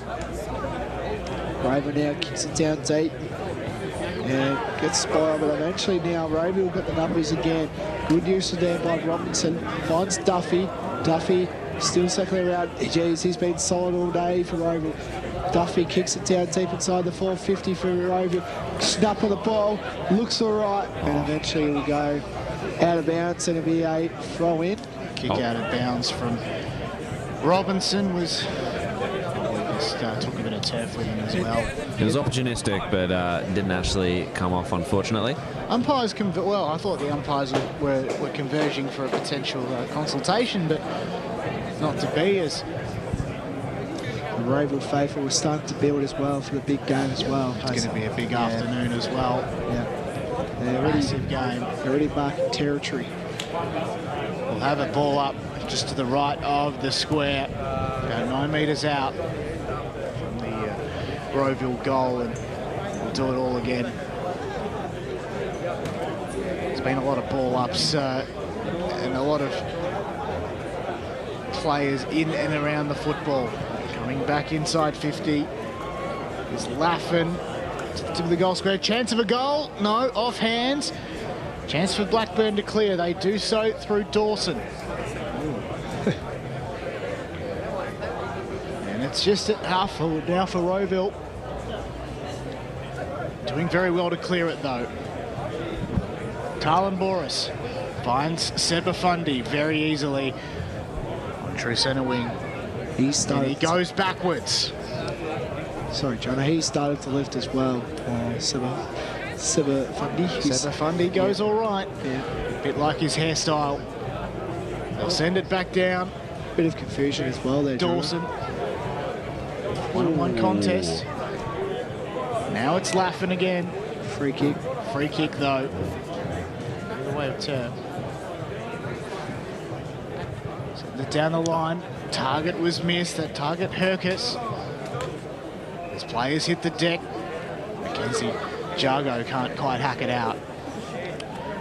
Rowville now kicks it down deep and gets spoiled, but eventually now Rowville got the numbers again. Good use of there by Robinson. Finds Duffy. Duffy still circling around. Geez, he's been solid all day for Rowville. Duffy kicks it down deep inside the 450 for Rowville. Snap on the ball, looks all right, and eventually we go out of bounds, and it'll be a throw in. Kick out of bounds from Robinson was just took a bit of turf with him as well. It was opportunistic, but didn't actually come off, unfortunately. Umpires I thought the umpires were converging for a potential consultation, but not to be, as The Rowville faithful was starting to build as well for the big game as well. It's going to be a big afternoon as well. Yeah. They're Massive game. already marking territory. We'll have a ball up just to the right of the square, about 9 metres out from the Rowville goal, and we'll do it all again. There's been a lot of ball ups and a lot of players in and around the football. Coming back inside 50 is Laffin. To the goal square, chance of a goal, no, off hands. Chance for Blackburn to clear, they do so through Dawson. And it's just at half forward now for Rowville. Doing very well to clear it though. Tarlan Boris finds Sebafundi very easily on true centre wing. And he goes backwards. Sorry, John. He started to lift as well. Sebafundi. Sebafundi goes all right. Yeah. A bit like his hairstyle. They'll send it back down. Bit of confusion as well there, Dawson. One-on-one contest. Now it's Laffin again. Free kick. Free kick though. The way of turn. Send it down the line. Target was missed. That target Hercus. As players hit the deck, Mackenzie Jargo can't quite hack it out.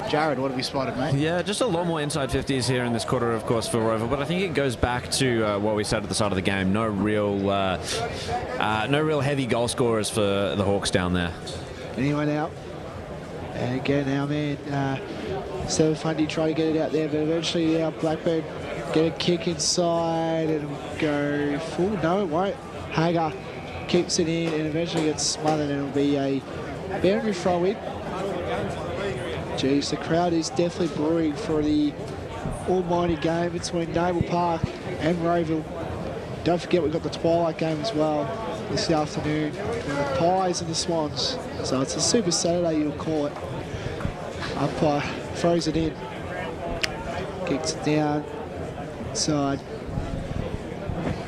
Jared, what have you spotted, mate? Yeah, just a lot more inside 50s here in this quarter, of course, for Rowville, but I think it goes back to what we said at the start of the game. No real heavy goal scorers for the Hawks down there. Anyone out? And again, our man, Stephen Fundy try to get it out there, but eventually Blackburn get a kick inside and it'll go full. No, it won't. Hager keeps it in and eventually gets smothered and it'll be a boundary throw in. Geez, the crowd is definitely brewing for the almighty game between Naval Park and Rowville. Don't forget we've got the Twilight game as well this afternoon between the Pies and the Swans. So it's a Super Saturday, you'll call it. Umpire throws it in, kicks it down, inside.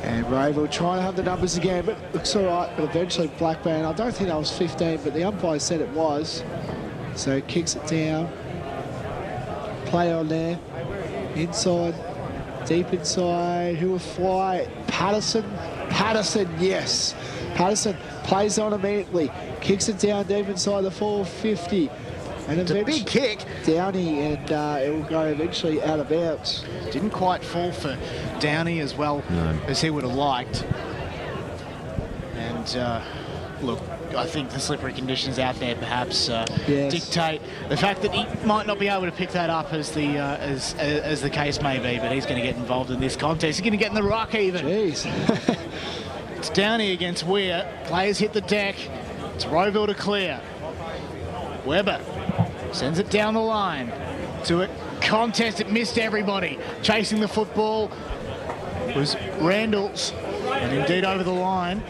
And Rowville trying to have the numbers again, but looks all right. But eventually Blackburn, I don't think that was 15, but the umpire said it was. So kicks it down. Play on there. Inside. Deep inside. Who will fly? Patterson. Patterson, yes. Patterson plays on immediately. Kicks it down deep inside the 450. And it's a big kick. Downey, and it will go eventually out of bounds. Didn't quite fall for Downey as well as he would have liked. And look, I think the slippery conditions out there perhaps dictate the fact that he might not be able to pick that up as the case may be, but he's going to get involved in this contest. He's going to get in the ruck even. Jeez. It's Downey against Weir. Players hit the deck. It's Rowville to clear. Weber sends it down the line to a contest. It missed everybody. Chasing the football was Randall's, and indeed over the line.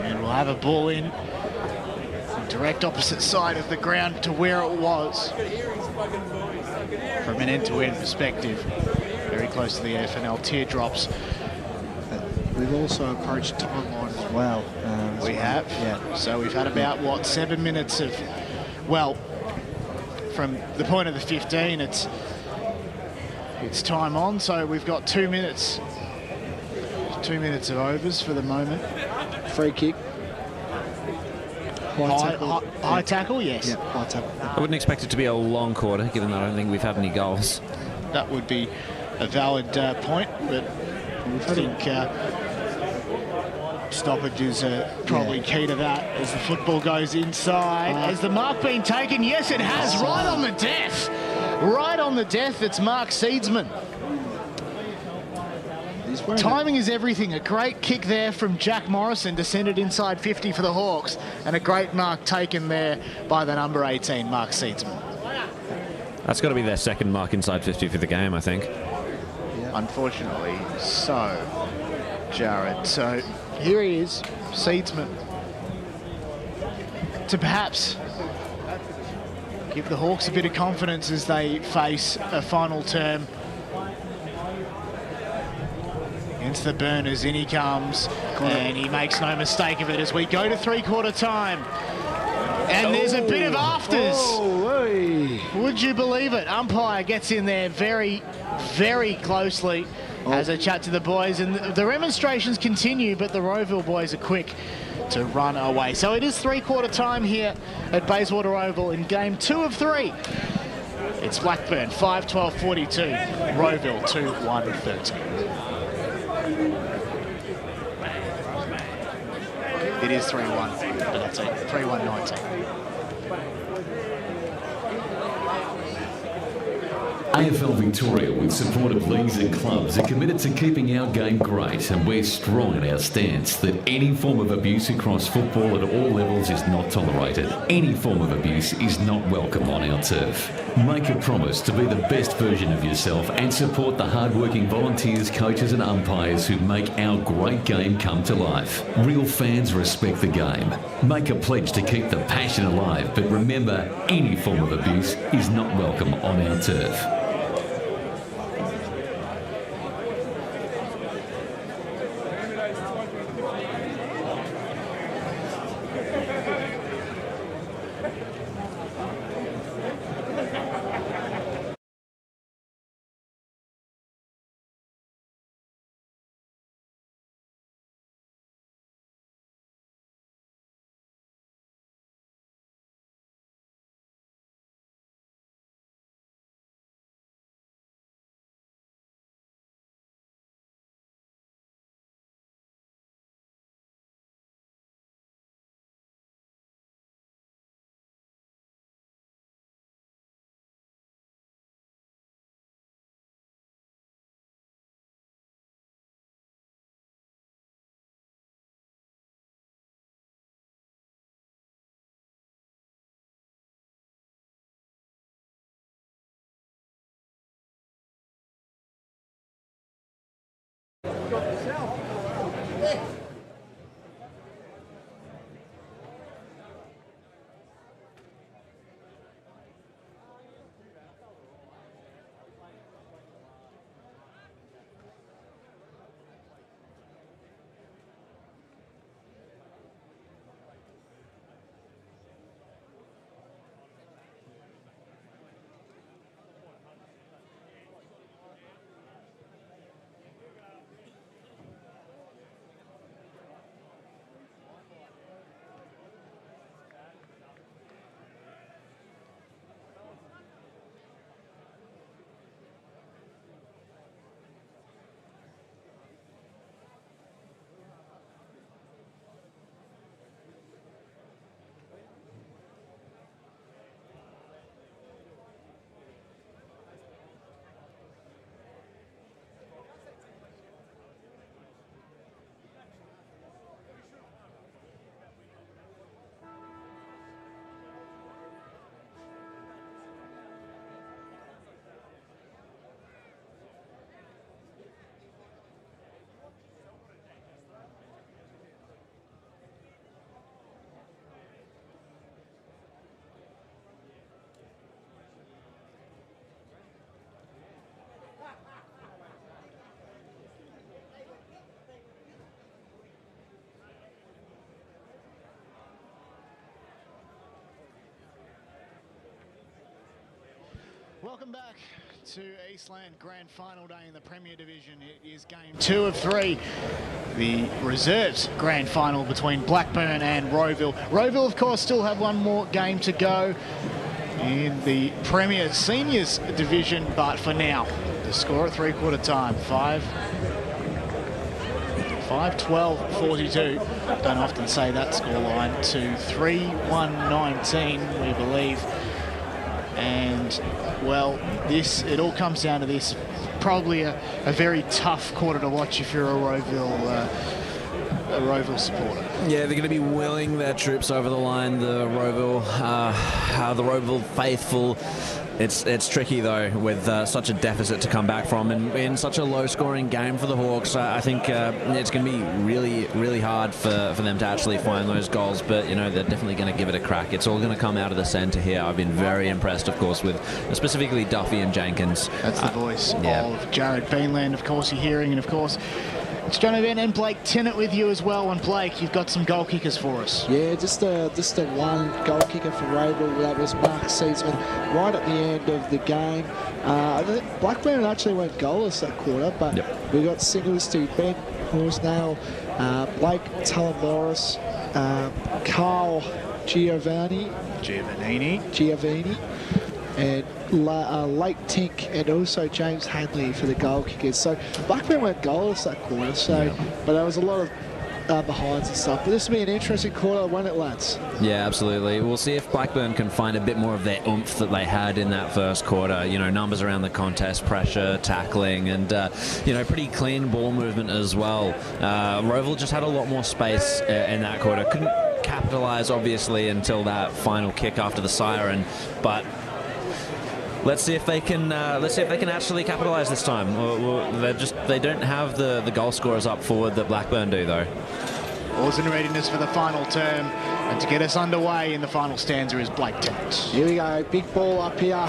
And we'll have a ball in direct opposite side of the ground to where it was. From an end-to-end perspective, very close to the EFNL teardrops. We've also approached timeline as well. We have. Yeah. So we've had about, 7 minutes of, well, from the point of the 15, it's time on. So we've got 2 minutes. 2 minutes of overs for the moment. Free kick. High tackle, yes. Yeah, high tackle. I wouldn't expect it to be a long quarter, given that I don't think we've had any goals. That would be a valid point, but I think stoppages are probably key to that as the football goes inside. Has the mark been taken? Yes, it has. Right on the death. Right on the death. It's Mark Seedsman. Timing is everything. A great kick there from Jack Morrison to send it inside 50 for the Hawks, and a great mark taken there by the number 18, Mark Seedsman. That's got to be their second mark inside 50 for the game, I think. Yeah. Unfortunately, so, Jared. So here he is, Seedsman, to perhaps give the Hawks a bit of confidence as they face a final term. Against the Burners, in he comes, and he makes no mistake of it as we go to three-quarter time. And there's a bit of afters. Would you believe it? Umpire gets in there very, very closely, has a chat to the boys, and the demonstrations continue, but the Rowville boys are quick to run away. So it is three-quarter time here at Bayswater Oval in game 2 of 3. It's Blackburn 5-12-42, Rowville 2-1-13. It is 3-1, but that's it, 3-1-19. AFL Victoria, with support of leagues and clubs, are committed to keeping our game great, and we're strong in our stance that any form of abuse across football at all levels is not tolerated. Any form of abuse is not welcome on our turf. Make a promise to be the best version of yourself and support the hard-working volunteers, coaches and umpires who make our great game come to life. Real fans respect the game. Make a pledge to keep the passion alive, but remember, any form of abuse is not welcome on our turf. Welcome back to Eastland Grand Final Day in the Premier Division. It is game 2 of 3. The reserves Grand Final between Blackburn and Rowville. Rowville, of course, still have one more game to go in the Premier Seniors Division, but for now, the score at three-quarter time, 5-12-42. Don't often say that scoreline to 3-1-19, we believe. And, well, it all comes down to this. Probably a very tough quarter to watch if you're a Rowville supporter. Yeah, they're going to be willing their troops over the line. The Rowville faithful. It's tricky though with such a deficit to come back from, and in such a low-scoring game for the Hawks. I think it's going to be really, really hard for them to actually find those goals. But you know, they're definitely going to give it a crack. It's all going to come out of the centre here. I've been very impressed, of course, with specifically Duffy and Jenkins. That's the voice of Jared Beanland, of course, you're hearing, and of course, it's John Van and Blake Tennant with you as well. And Blake, you've got some goal kickers for us. Yeah, just a one goal kicker for Rowville. That was Mark Seatsman right at the end of the game. Blackburn actually went goalless that quarter, but we got singles to Ben Horsnail, Blake Talamorris, Carl Giovanni, and Lake Tink, and also James Hadley for the goal kickers. So Blackburn went goalless that quarter, but there was a lot of behinds and stuff. But this will be an interesting quarter, won't it, lads? Yeah, absolutely. We'll see if Blackburn can find a bit more of their oomph that they had in that first quarter. You know, numbers around the contest, pressure, tackling, and, you know, pretty clean ball movement as well. Rowville just had a lot more space in that quarter. Couldn't capitalise, obviously, until that final kick after the siren, but let's see if they can actually capitalise this time. They don't have the goal scorers up forward that Blackburn do, though. All's in readiness for the final term, and to get us underway in the final stanza is Blake Tennant. Here we go, big ball up here.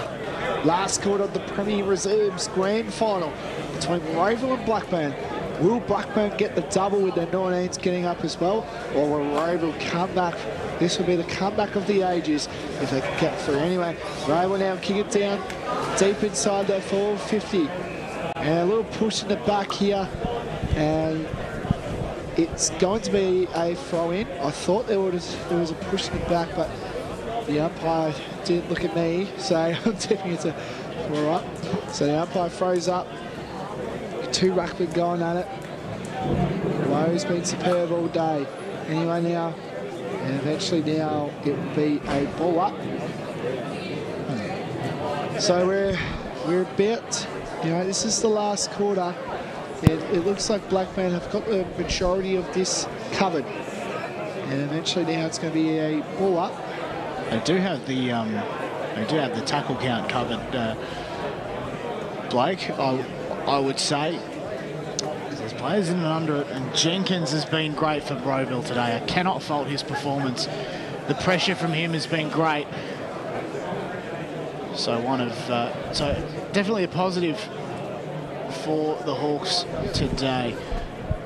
Last quarter of the Premier Reserves Grand Final between Rowville and Blackburn. Will Blackburn get the double with their 19s getting up as well, or will Rowville come back? This will be the comeback of the ages if they can get through. Anyway, Rowville now kick it down deep inside their forward 50. And a little push in the back here. And it's going to be a throw-in. I thought there was a push in the back, but the umpire didn't look at me, so I'm tipping it to throw up. So the umpire throws up. Two ruckmen going at it. Row's been superb all day. Anyway now, and eventually now it will be a ball up. So we're about, you know, this is the last quarter. It looks like Blackburn have got the majority of this covered. And eventually now it's going to be a ball up. They do have the tackle count covered, Blake. I would say There's players in and under it, and Jenkins has been great for Rowville today. I cannot fault his performance. The pressure from him has been great. So so definitely a positive for the Hawks today.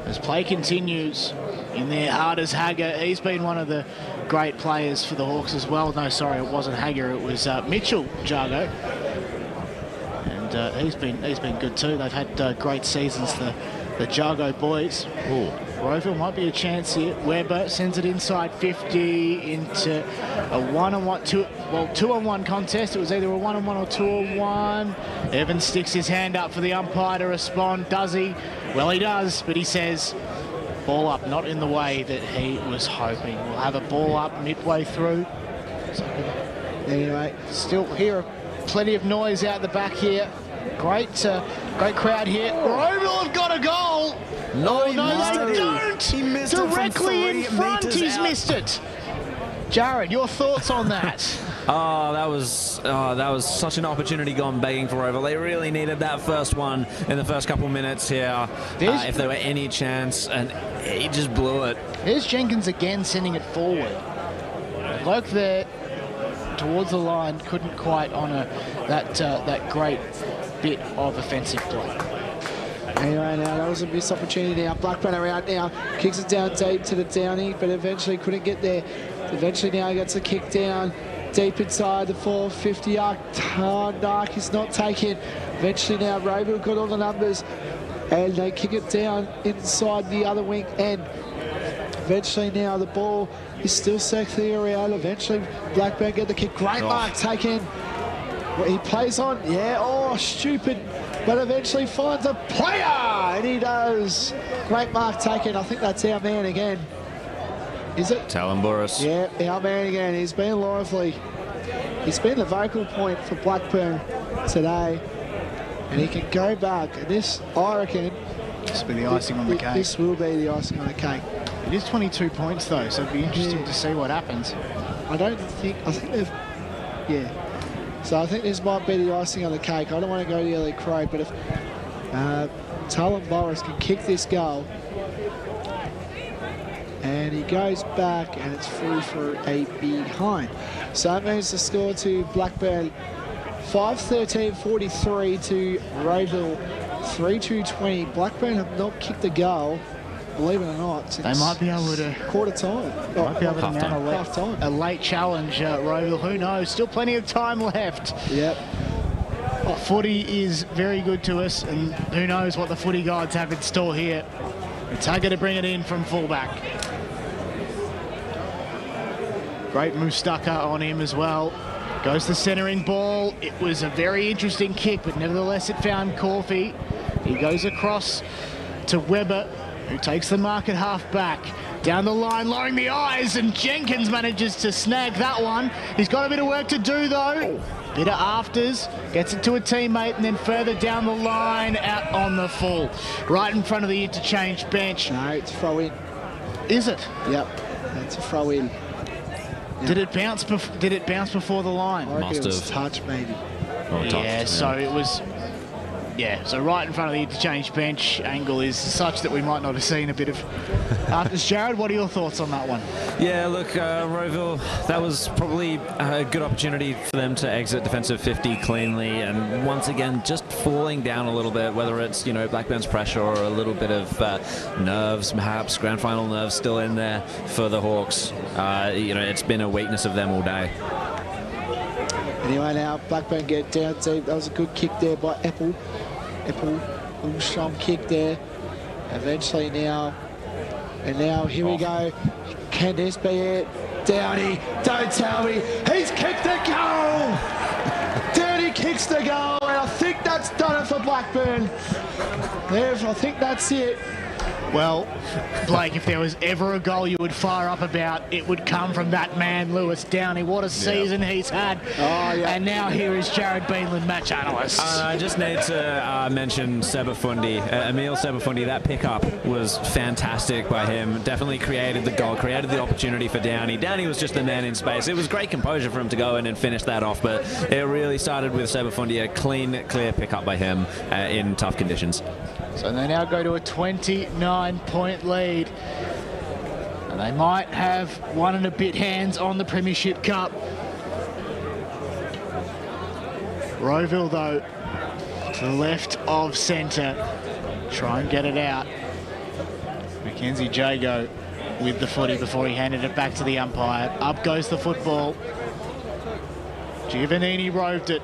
As play continues in there, hard as Hager. He's been one of the great players for the Hawks as well. No, sorry, it wasn't Hager. It was Mitchell Jargo. And he's been good too. They've had great seasons, the Jargo boys. Ooh. Rowville might be a chance here. Weber sends it inside 50 into a 1-on-1, 2-on-1 contest. It was either a 1-on-1 or 2-on-1. Evans sticks his hand up for the umpire to respond. Does he? Well, he does, but he says, ball up, not in the way that he was hoping. We'll have a ball up midway through. So, anyway, still hear plenty of noise out the back here. Great crowd here. Rowville have got a goal. No, they don't. He missed Directly it from 3 in front, meters he's out. missed it. Jared, your thoughts on that? That was such an opportunity gone begging for Rowville. They really needed that first one in the first couple minutes here. If there were any chance, and he just blew it. There's Jenkins again sending it forward. Bloke there towards the line couldn't quite honour that great bit of offensive play. Anyway, now that was a missed opportunity now. Blackburn are out now. Kicks it down deep to the Downey, but eventually couldn't get there. Eventually now gets a kick down deep inside the 450 arc. Dark is not taken. Eventually now Rowville got all the numbers and they kick it down inside the other wing end. Eventually now the ball is still circling around. Eventually Blackburn get the kick. Great mark taken. What he plays on, stupid, but eventually finds a player, and he does. Great mark taken. I think that's our man again. Is it? Talamburis. Yeah, our man again. He's been lively. He's been the vocal point for Blackburn today, and he can go back. And this, I reckon, This will be the icing on the cake. This will be the icing on the cake. It is 22 points though, so it'll be interesting to see what happens. I think they've, So I think this might be the icing on the cake. I don't want to go the early crow, but if Talon Boris can kick this goal, and he goes back, and it's free for a behind. So that moves the score to Blackburn 5-13-43 to Rowville 3-2-20. Blackburn have not kicked a goal, believe it or not, since They might be able to quarter time. might be able to mount half time. a late challenge, Rowville. Who knows? Still plenty of time left. Yep. Footy is very good to us, and who knows what the footy gods have in store here. It's Hager to bring it in from fullback. Great Mustaka on him as well. Goes the centering ball. It was a very interesting kick, but nevertheless it found Corfy. He goes across to Weber, who takes the mark at half back. Down the line, lowering the eyes, and Jenkins manages to snag that one. He's got a bit of work to do though. Bit of afters, gets it to a teammate, and then further down the line, out on the full. Right in front of the interchange bench. No, it's throw in. Is it? Yep, that's a throw in. Did it bounce before the line? I reckon Must it was have. touch maybe. So it was. Yeah, so right in front of the interchange bench. Angle is such that we might not have seen a bit of afters. Jared, what are your thoughts on that one? Yeah, look, Rowville, that was probably a good opportunity for them to exit defensive 50 cleanly, and once again just falling down a little bit, whether it's Blackburn's pressure or a little bit of nerves, perhaps grand final nerves still in there for the Hawks. It's been a weakness of them all day. Anyway, now Blackburn get down deep. That was a good kick there by Apple. Little strong kick there. Eventually now, and now here we go. Can this be it? Downey, don't tell me. He's kicked the goal! Downey kicks the goal, and I think that's done it for Blackburn. I think that's it. Well, Blake, if there was ever a goal you would fire up about, it would come from that man, Lewis Downey. What a season he's had. And now here is Jared Beanland, match analyst. I just need to mention Sebafundi, Emil Sebafundi. That pickup was fantastic by him. Definitely created the goal, created the opportunity for Downey. Downey was just the man in space. It was great composure for him to go in and finish that off, but it really started with Sebafundi, a clean, clear pickup by him in tough conditions. So they now go to a 29-point lead. And they might have 1 and a bit hands on the Premiership Cup. Rowville, though, to the left of centre. Try and get it out. Mackenzie Jago with the footy before he handed it back to the umpire. Up goes the football. Giovannini roved it.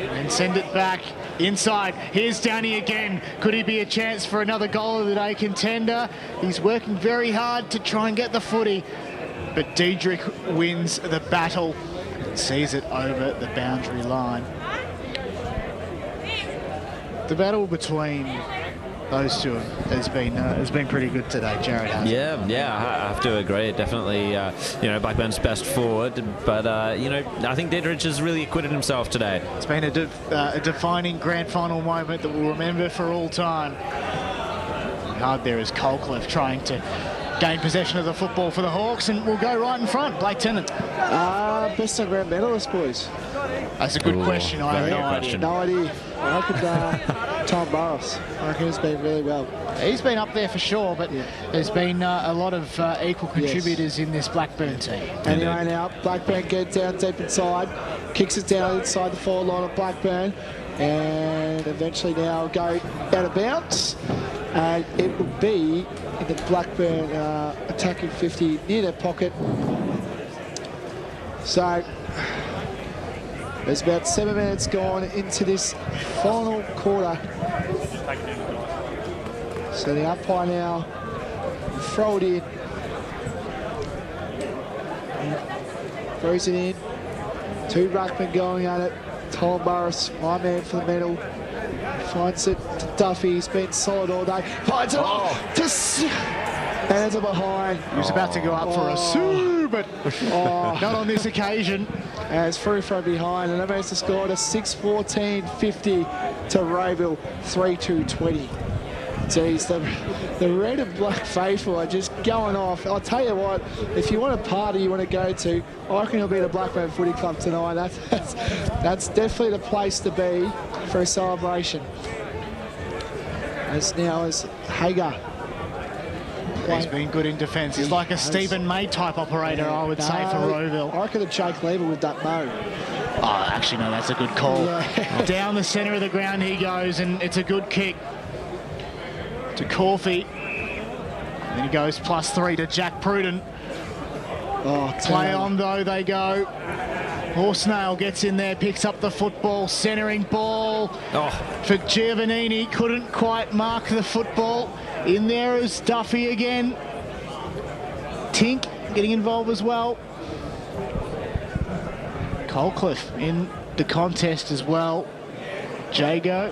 And send it back inside. Here's Downey again. Could he be a chance for another goal of the day contender? He's working very hard to try and get the footy. But Diedrich wins the battle and sees it over the boundary line. The battle between those two has been pretty good today, Jared. Yeah, I have to agree. Definitely, Blackburn's best forward, but I think Diedrich has really acquitted himself today. It's been a defining grand final moment that we'll remember for all time. Hard there is Colcliffe trying to gain possession of the football for the Hawks, and we'll go right in front. Blake Tennant. Best on ground medalist, boys. That's a good question. I have no idea. No idea. I reckon Tom Burris. I reckon he's been really well. He's been up there for sure, but there's been a lot of equal contributors in this Blackburn team. Anyway, now Blackburn gets down deep inside, kicks it down inside the forward line of Blackburn, and eventually now go out of bounds. And it will be in the Blackburn attacking 50 near their pocket. So there's about 7 minutes gone into this final quarter. So the umpire now throw it in. Throws it in. 2 ruckmen going at it. Tom Burris, my man for the medal. Finds it to Duffy. He's been solid all day. Finds it and it's behind. He was about to go up for a sue, but not on this occasion. And it's through from behind, and that makes the score to 6-14-50 to Rowville, 3-2-20. Geez, the red and black faithful are just going off. I'll tell you what, if you want a party you want to go to, I reckon it'll be the Blackburn Footy Club tonight. That's definitely the place to be for a celebration. As now is Hager. He's been good in defence. He's like a Stephen May type operator, I would say, for Rowville. I reckon the Jake Lever with that mo. Oh, actually, no, that's a good call. Yeah. Down the centre of the ground he goes, and it's a good kick to Corfy. And then he goes +3 to Jack Pruden. Play on, though, they go. Horsnail gets in there, picks up the football, centering ball for Giovannini. Couldn't quite mark the football. In there is Duffy again. Tink getting involved as well. Colcliffe in the contest as well. Jago.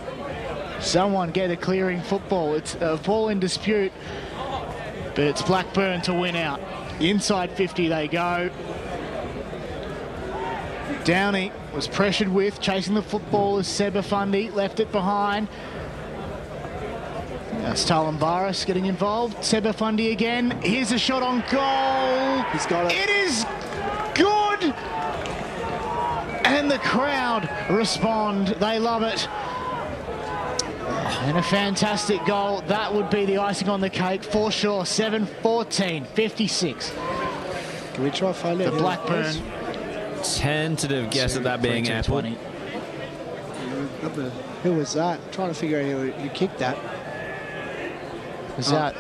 Someone get a clearing football. It's a ball in dispute, but it's Blackburn to win out. Inside 50 they go. Downey was pressured with, chasing the football as Sebafundi left it behind. Stalin Barras getting involved. Sebafundi again. Here's a shot on goal. He's got it. It is good. And the crowd respond. They love it. And a fantastic goal. That would be the icing on the cake for sure. 7-14-56. Can we try to find out? The Blackburn. Tentative guess at that being Apple. Who was that? I'm trying to figure out who kicked that. Was that?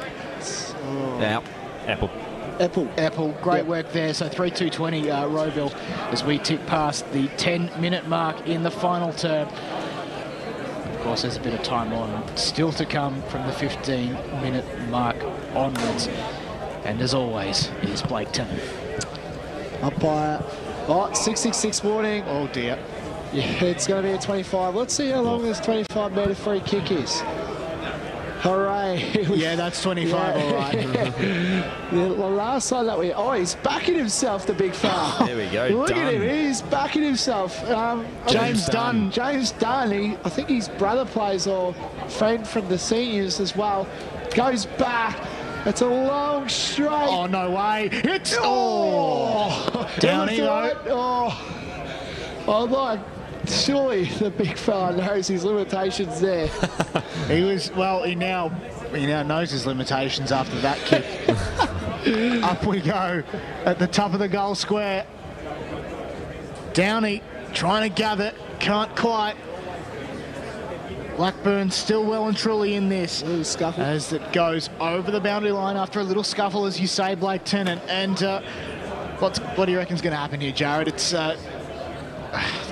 Apple. Apple. Great work there. So 3-2-20 Rowville as we tick past the 10-minute mark in the final term. Of course, there's a bit of time on still to come from the 15-minute mark onwards. And as always, it is Blake Tennant. Umpire. 6-6-6 warning. Oh dear. Yeah, it's going to be a 25. Let's see how long this 25-metre free kick is. Hooray. Yeah, that's 25, all right. The last time that he's backing himself, the big fella. There we go. Look at him, he's backing himself. James Dunn. James Dunn, I think his brother plays or friend from the seniors as well. Goes back. It's a long straight. Oh, no way. It's... Downey, though. surely the big fella knows his limitations there. He now knows his limitations after that kick. Up we go at the top of the goal square. Downey trying to gather, can't quite. Blackburn still well and truly in this. Little scuffle. As it goes over the boundary line after a little scuffle, as you say, Blake Tennant. And what do you reckon's going to happen here, Jared? It's the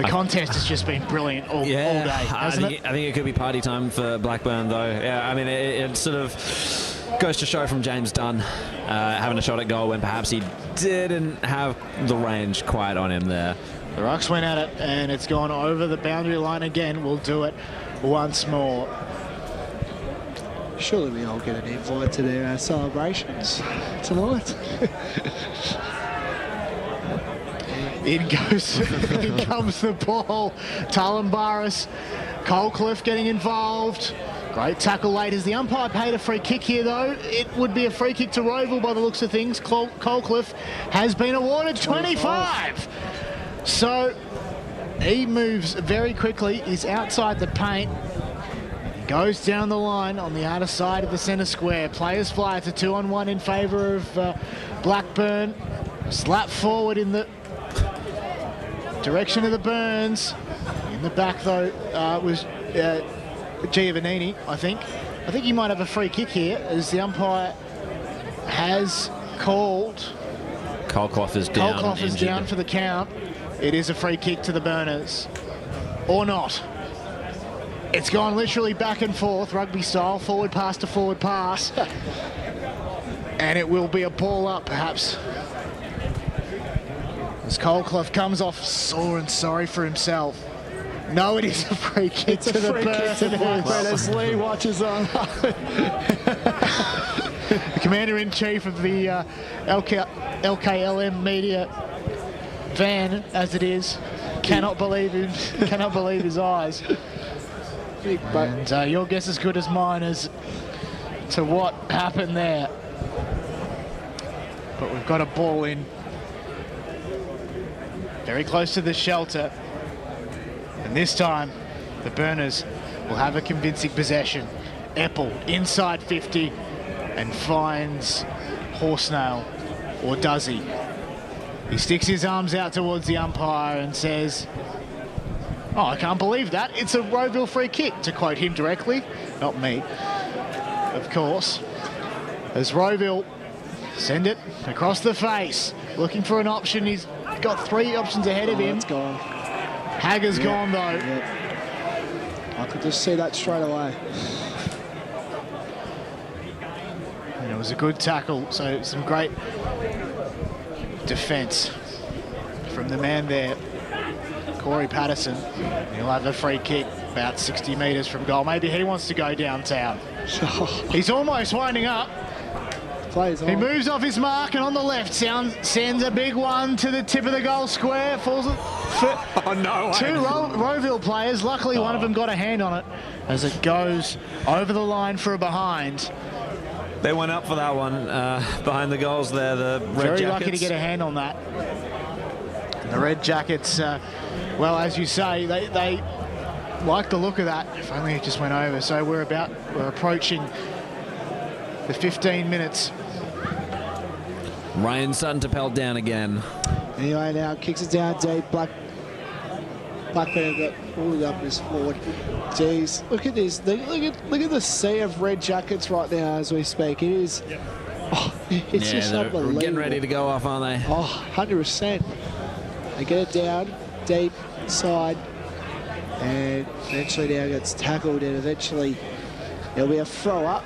contest has just been brilliant all day, hasn't it? I think it could be party time for Blackburn, though. Yeah, I mean, it sort of goes to show from James Dunn having a shot at goal when perhaps he didn't have the range quite on him there. The Rucks went at it, and it's gone over the boundary line again. We'll do it once more. Surely we all get an invite to their celebrations tonight. In comes the ball. Talon Barris, Colcliffe getting involved. Great tackle late as the umpire paid a free kick here, though. It would be a free kick to Rowville by the looks of things. Colcliffe has been awarded 25. So he moves very quickly. He's outside the paint. He goes down the line on the outer side of the centre square. Players fly. It's a 2-on-1 in favour of Blackburn. Slap forward in the direction of the Burns. In the back, though, was Giovannini, I think. I think he might have a free kick here, as the umpire has called. Colcliffe is down. Colcliffe is down for the count. It is a free kick to the Burners. Or not. It's gone literally back and forth, rugby style, forward pass to forward pass. And it will be a ball up, perhaps. As Colcliffe comes off sore and sorry for himself. No, it is a free kick to the Burners. As Lee watches on. The Commander-in-Chief of the LKLM media van, as it is, cannot believe his eyes. And your guess is as good as mine as to what happened there. But we've got a ball in very close to the shelter, and this time the Burners will have a convincing possession. Eppel inside 50 and finds Horsnail, or does he? He sticks his arms out towards the umpire and says, "Oh, I can't believe that. It's a Rowville free kick," to quote him directly, not me, of course. As Rowville send it across the face, looking for an option. He's got 3 options ahead of him. It's gone. Hagger's gone, though. Yep. I could just see that straight away. And it was a good tackle, so some great defence from the man there, Corey Patterson. He'll have a free kick about 60 metres from goal. Maybe he wants to go downtown. He's almost winding up. He moves off his mark, and on the left sends a big one to the tip of the goal square. Falls for 2 Rowville players. Luckily, one of them got a hand on it as it goes over the line for a behind. They went up for that one behind the goals there, the Red Very Jackets. lucky to get a hand on that. And the Red Jackets, well, as you say, they like the look of that. If only it just went over. So we're approaching the 15 minutes. Ryan Sutton to pelt down again. Anyway, now kicks it down deep. Blackburn got all the up his forward. Jeez, look at this. Look at the sea of Red Jackets right now as we speak. It is. Yep. Oh, it's just unbelievable. Getting ready to go off, aren't they? Oh, 100%. They get it down deep inside, and eventually now gets tackled, and eventually there'll be a throw up.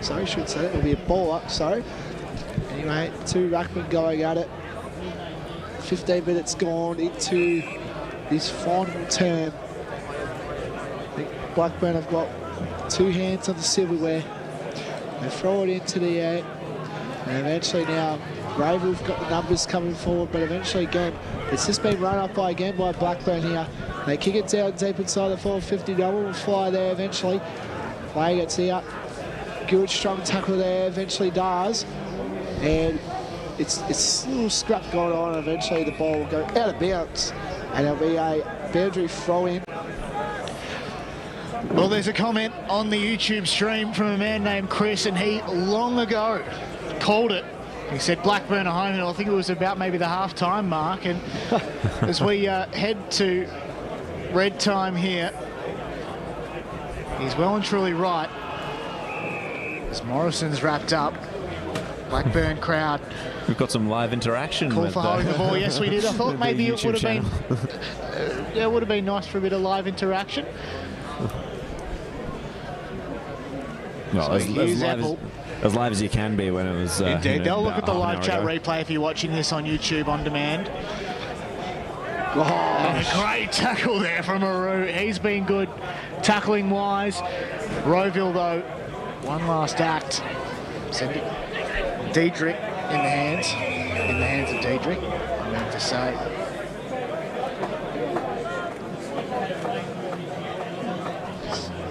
Sorry, I should say it. It'll be a ball up. Sorry. Anyway, 2 ruckmen going at it. 15 minutes gone into this final term. I think Blackburn have got 2 hands on the silverware. They throw it into the air, and eventually now Rowville have got the numbers coming forward, but eventually again it's just been run up by Blackburn here. They kick it down deep inside the 450. No one will fly there eventually. Play gets here. Good strong tackle there, eventually does, and it's a little scrap going on, and eventually the ball will go out of bounds, and it'll be a boundary throw in. Well, there's a comment on the YouTube stream from a man named Chris, and he long ago called it. He said Blackburn are home, and I think it was about maybe the half-time mark. And as we head to red time here, he's well and truly right. As Morrison's wrapped up, Blackburn crowd. We've got some live interaction. Call with for holding the ball. Yes, we did. I thought maybe it would have been, yeah, it would have been nice for a bit of live interaction. Well, So here's Apple. as live as you can be when it was. Indeed, they'll look at the live chat ago. replay if you're watching this on YouTube on demand. And a great tackle there from Aru. He's been good tackling wise. Rowville though, one last act. Send it. Diedrich in the hands of Diedrich, I meant to say.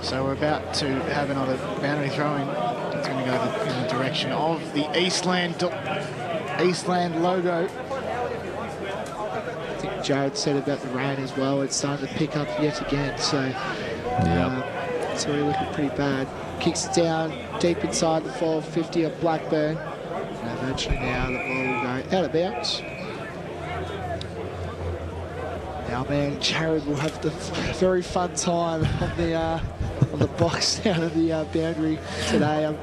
So we're about to have another boundary throw-in. It's going to go in the direction of the Eastland logo. I think Jared said about the rain as well. It's starting to pick up yet again, so it's already looking pretty bad. Kicks it down deep inside the 450 of Blackburn. And eventually now the ball will go out of bounds. Now, man, Jared will have the very fun time on the box down at the boundary today. I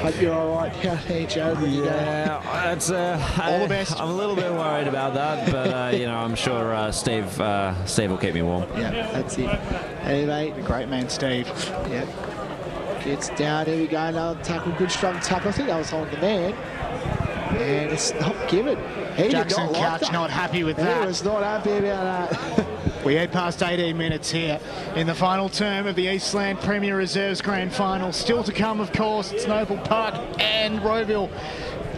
hope you're all right down there, Jared. Yeah, it's all the best. I'm a little bit worried about that, but you know, I'm sure Steve will keep me warm. Yeah, that's it. Anyway, The great man, Steve. yeah, gets down. Here we go. Another tackle, good strong tackle. I think that was on the man, and it's not given. He Jackson did not like Couch that. not happy with He that. was not happy about that. We head past 18 minutes here in the final term of the Eastland Premier Reserves Grand Final. Still to come, of course, it's Noble Park and Rowville.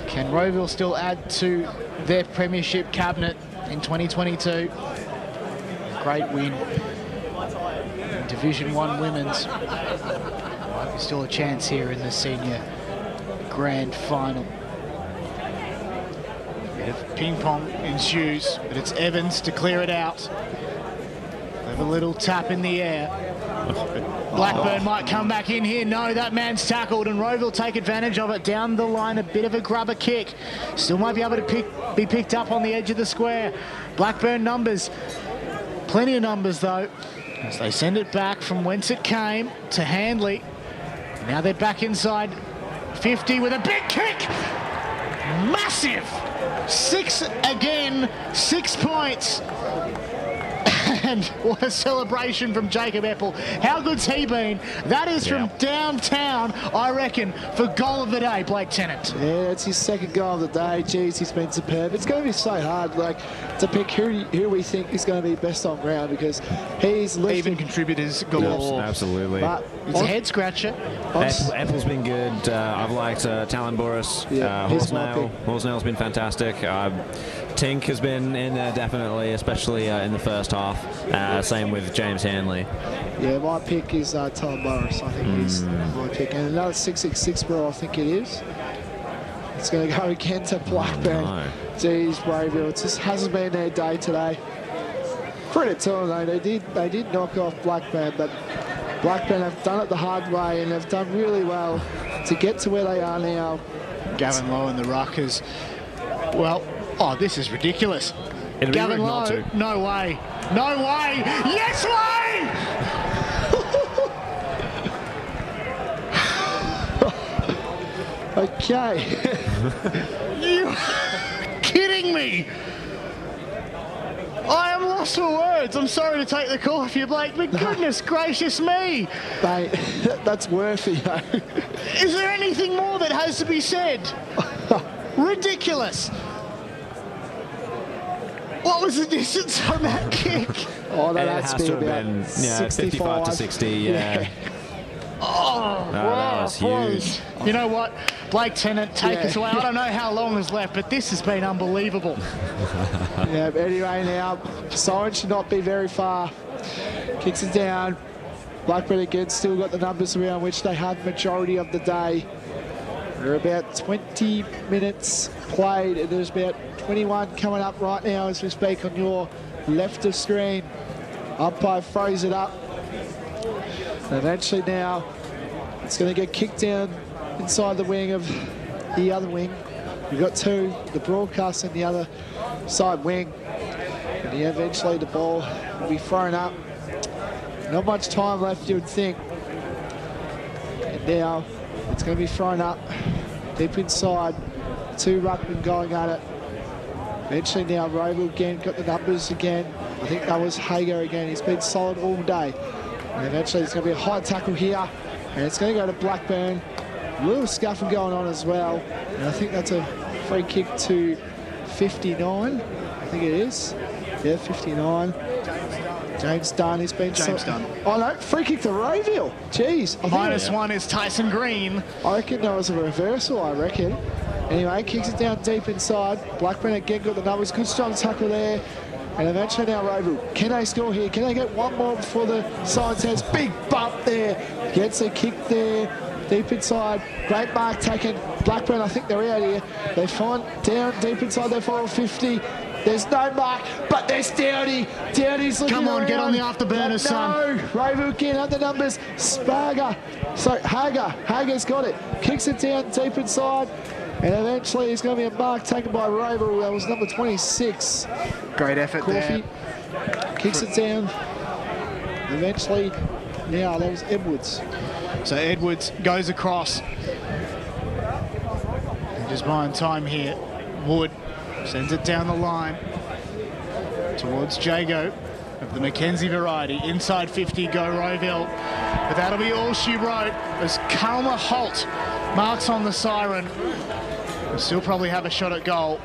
Can Rowville still add to their premiership cabinet in 2022? Great win in Division 1 Women's. Might be still a chance here in the senior grand final. Bit of ping pong ensues, but it's Evans to clear it out. Have a little tap in the air. Blackburn might come back in here. No, that man's tackled, and Rowville take advantage of it. Down the line, a bit of a grubber kick. Still might be able to be picked up on the edge of the square. Blackburn numbers. Plenty of numbers, though, as they send it back from whence it came to Handley. Now they're back inside 50 with a big kick. Massive. 6 again, 6 points. And what a celebration from Jacob Eppel. How good's he been? That is from downtown, I reckon, for goal of the day, Blake Tennant. Yeah, it's his second goal of the day. Jeez, he's been superb. It's going to be so hard, like, to pick who we think is going to be best on ground, because he's lifting. Even contributors galore. Absolutely. But It's a head scratcher. Apple's been good. I've liked Talon Boris. Yeah, he's my pick. Horsnail's been fantastic. Tink has been in there definitely, especially in the first half. Same with James Hanley. Yeah, my pick is Tom Morris. I think he's my pick. And another 666 bro, I think it is. It's going to go again to Blackburn. No. Jeez, Rowville, it just hasn't been their day today. Credit to them, though. They did knock off Blackburn, but Blackburn have done it the hard way, and they've done really well to get to where they are now. Gavin Lowe in the ruck is, well, oh, this is ridiculous. It'd be Gavin rude Lowe, not to. no way. No way. Yes way! Okay. You are kidding me. I am lost for words. I'm sorry to take the call off you, Blake, but goodness gracious me. Mate, that's worthy, though. Is there anything more that has to be said? Ridiculous. What was the distance on that kick? Oh, that It has has to to be have about been 65 55 to 60. Yeah. Oh, that was huge. You know what? Blake Tennant, take Yeah. us away. I don't know how long is left, but this has been unbelievable. Yeah, but anyway, now, Siren should not be very far. Kicks it down. Blackburn again still got the numbers around which they had majority of the day. They're about 20 minutes played, and there's about 21 coming up right now as we speak on your left of screen. Umpire throws it up. And eventually now it's going to get kicked down inside the wing of the other wing. We've got two, the broadcast and the other side wing. And eventually the ball will be thrown up. Not much time left, you would think. And now it's going to be thrown up deep inside. Two ruckmen going at it. Eventually now Rowville again got the numbers again. I think that was Hager again. He's been solid all day. And eventually it's going to be a high tackle here. And it's going to go to Blackburn. A little scuffle going on as well. And I think that's a free kick to 59. I think it is. Yeah, 59. James Dunn. He's been Dunn. Oh no, free kick to Rowville. Jeez. -1 is Tyson Green. I reckon that was a reversal, I reckon. Anyway, kicks it down deep inside. Blackburn again got the numbers. Good strong tackle there. And eventually now Rowville. Can they score here? Can they get one more before the sign says big bump there? Gets a kick there. Deep inside. Great mark taken. Blackburn, I think they're out here. They find down deep inside their 450. There's no mark, but there's Downey. Downey's looking Come on, around. get on the afterburner, son. No, Rowville again at the numbers. Sparger. So Hager's got it. Kicks it down deep inside. And eventually it's going to be a mark taken by Rowville. That was number 26. Great effort Coffey there. kicks it down. Eventually, now that was Edwards. So Edwards goes across. And just buying time here. Wood sends it down the line towards Jago of the Mackenzie variety. Inside 50, go Rowville. But that'll be all she wrote as Kalma Holt marks on the siren. We'll still probably have a shot at goal.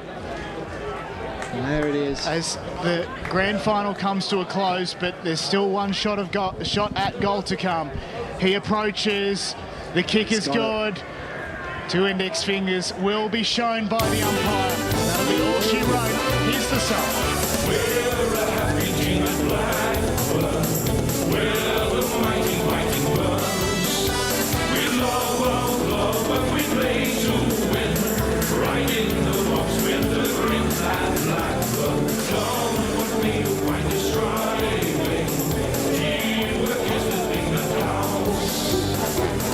And there it is. As the grand final comes to a close, but there's still one shot at goal to come. He approaches. The kick is good. Two index fingers will be shown by the umpire. That'll be all she wrote. Here's the song. We're a happy team at Blackburn. We're the fighting ones. We love what we play to win. Right in the box with the green and Blackburn. Come with me, find the striving. Teamwork is the thing that counts.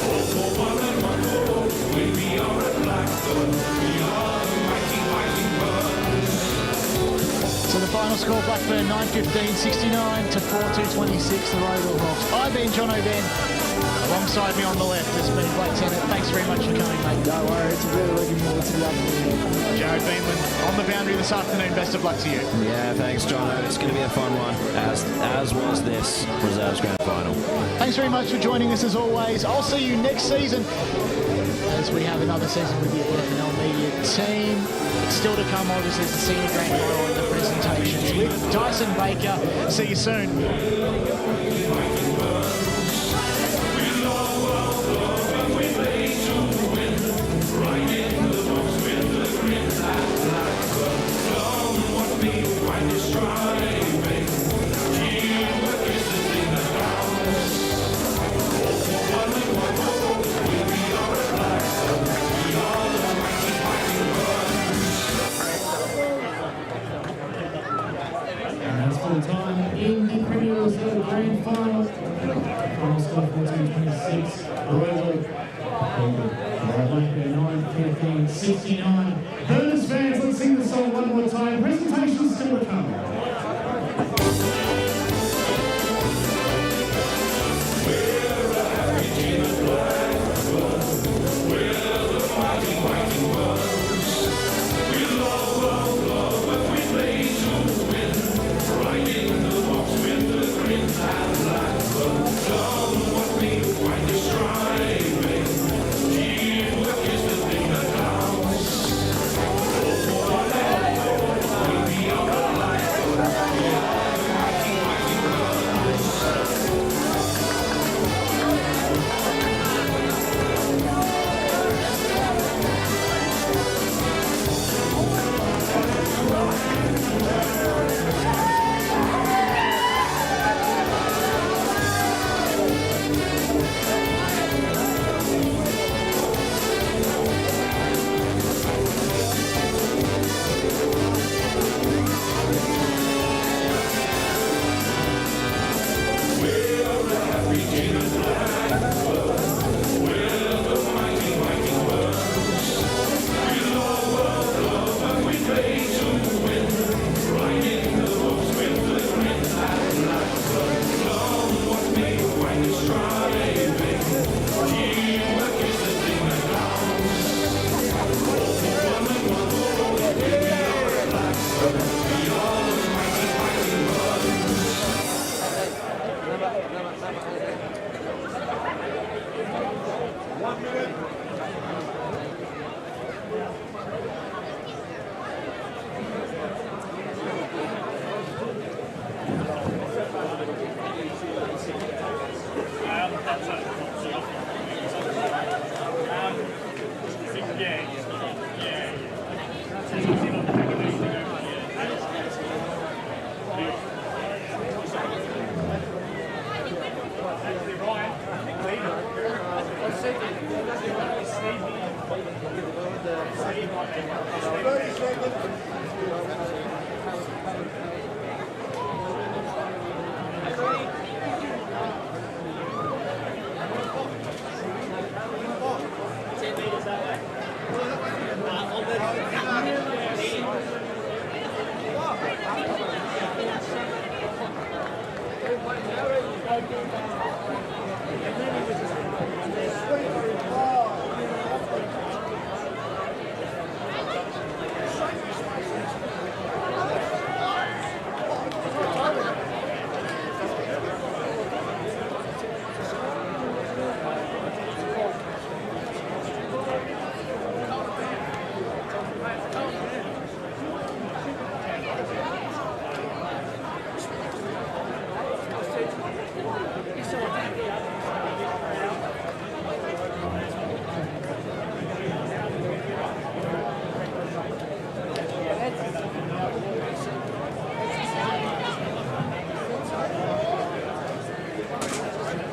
All for one and one for all. We are at Blackburn. We are the fighting ones. So the final score, Blackburn 9-15, 69 to 4-2-26, the Rowville Hawks. I've been John O'Ben. Alongside me on the left has been Blake Tennant. Thanks very much for coming, mate. Don't worry, it's really looking forward to the afternoon. Jared Beanland on the boundary this afternoon. Best of luck to you. Yeah, thanks, John. It's going to be a fun one, as was this Reserves Grand Final. Thanks very much for joining us as always. I'll see you next season as we have another season with the EFNL media team. It's still to come, obviously, it's the senior grand final and the presentations with Dyson Baker. See you soon. Time in the Premier Reserve Grand Final. Final score 14-26. Rowville. Blackburn 9-15-69. Burners fans, let's sing the song one more time. Presentations still to come.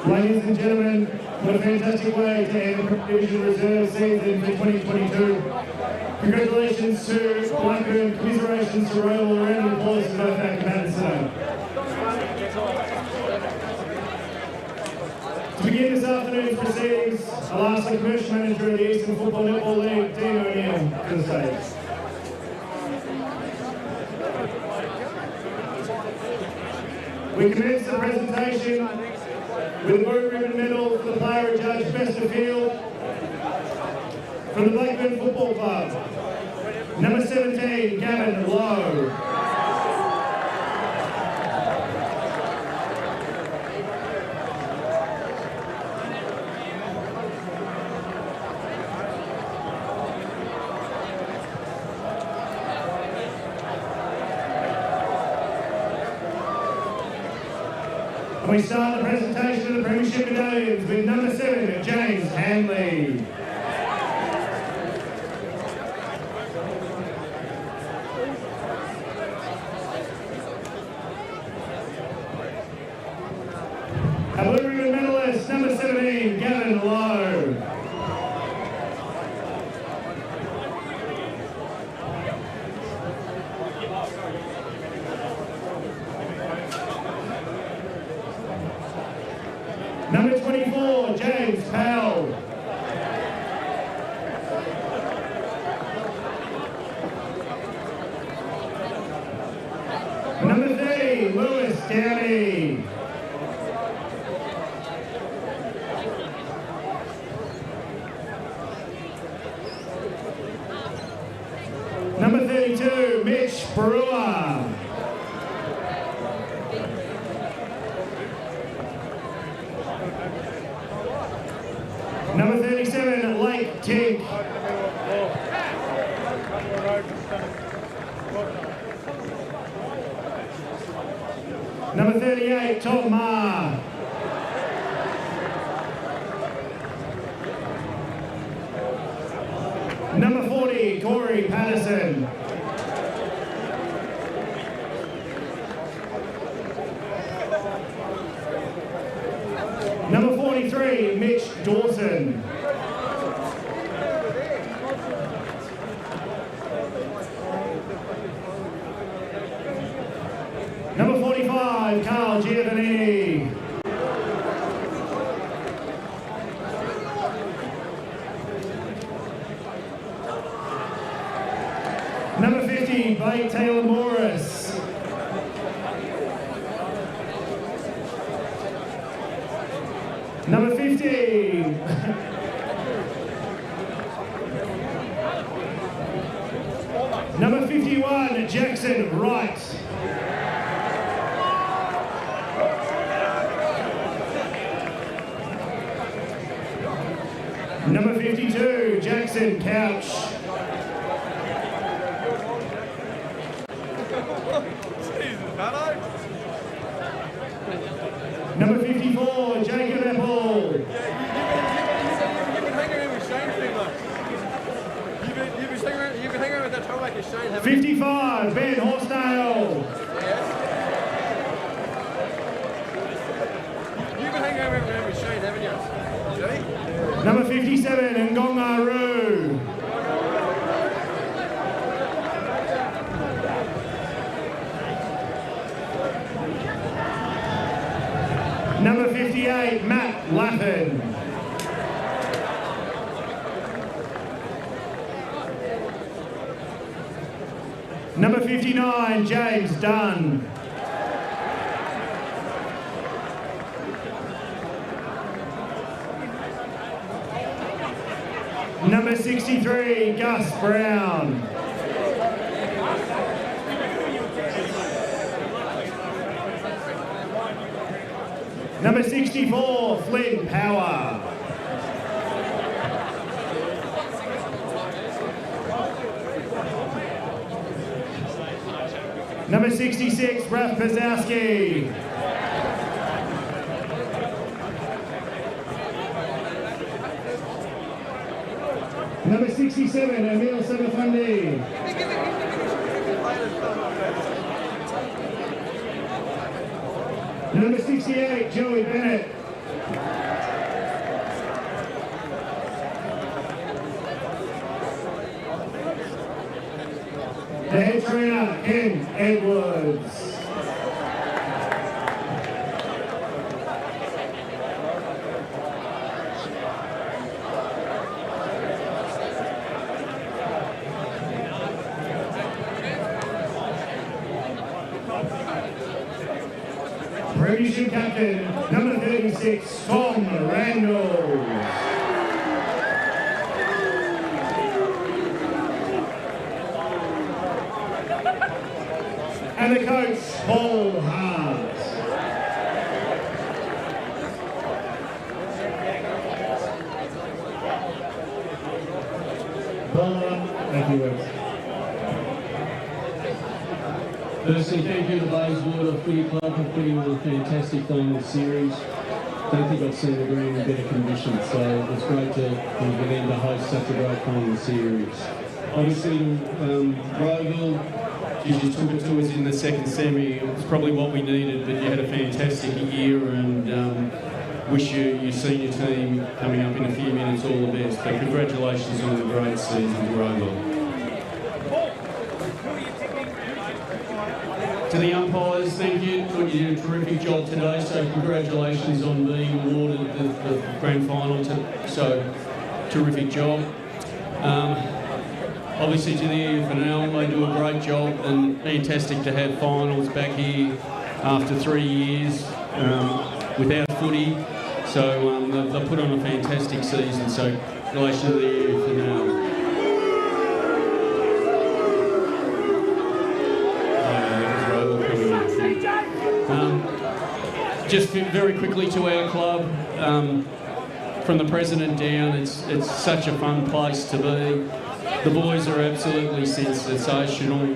Ladies and gentlemen, what a fantastic way to end the Division Reserve season for 2022. Congratulations to Blackburn, commiserations to Rowville, a round of applause to both our Patterson. To begin this afternoon's proceedings, I'll ask the commercial manager of the Eastern Football Netball League, Dean O'Neill, to the stage. We commence the presentation with a blue ribbon medal for the player adjudged best of field from the Blackburn Football Club. Number 17, Gavin Lowe. We start the presentation of the Premiership medallions with number 7, James Hanley. A blue ribbon medalist, number 17, Gavin Lowe. Number 24, James Powell. Number 30, Lewis Downey. Number 32, Mitch Brewer. Number 37, Lake Tink. Number 38, Tom Ma. Number 40, Corey Patterson. Number 43, Mitch Dawson. Number 45, Carl Giovanni. Number 50, Blake Taylor Morris. Number 50. Number 51, Jackson Wright. Number 52, Jackson Couch. Number 54, Jacob Apple. You've been hanging around with Shane too much. You've been hanging around with that troublemaker Shane, haven't you? 55, Ben Horsdale. You've been hanging around with Shane, haven't you? See? Number 57, Ngongaru. Number 58, Matt Lappin. Number 59, James Dunn. Number 63, Gus Brown. Number 64, Flynn Power. Number 66, Ralph Pazowski. Number 67, Emil Sabafundi. Number 68, Joey Bennett. The head trainer, Ken Edwards. Premiership captain, number 36, Tom Randall. And the coach, Paul Hart. Thank you, Wes. Firstly, thank you to the Bayswater Footy Club for putting on a fantastic final series. Don't think I've seen the green in better condition, so it's great to for them to host such a great final series. Obviously, Rowville, you just took it to us in the second semi. It was probably what we needed, but you had a fantastic year, and wish your senior team coming up in a few minutes all the best. But congratulations on the great season to Rowville. To the umpires, thank you. You did a terrific job today, so congratulations on being awarded the grand final. So, terrific job. Obviously to the EFNL, they do a great job, and fantastic to have finals back here after 3 years without footy. So they've put on a fantastic season, so congratulations to the EFNL. Just very quickly to our club, from the president down, it's such a fun place to be. The boys are absolutely sensational.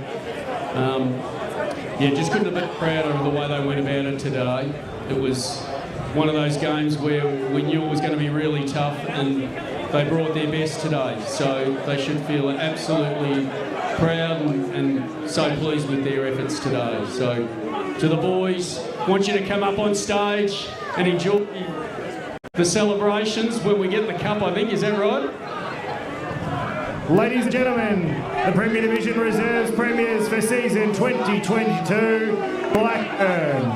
Yeah, just couldn't have been prouder of the way they went about it today. It was one of those games where we knew it was going to be really tough, and they brought their best today. So they should feel absolutely proud and so pleased with their efforts today. So to the boys, I want you to come up on stage and enjoy the celebrations when we get the cup, I think. Is that right? Ladies and gentlemen, the Premier Division Reserves Premiers for season 2022, Blackburn.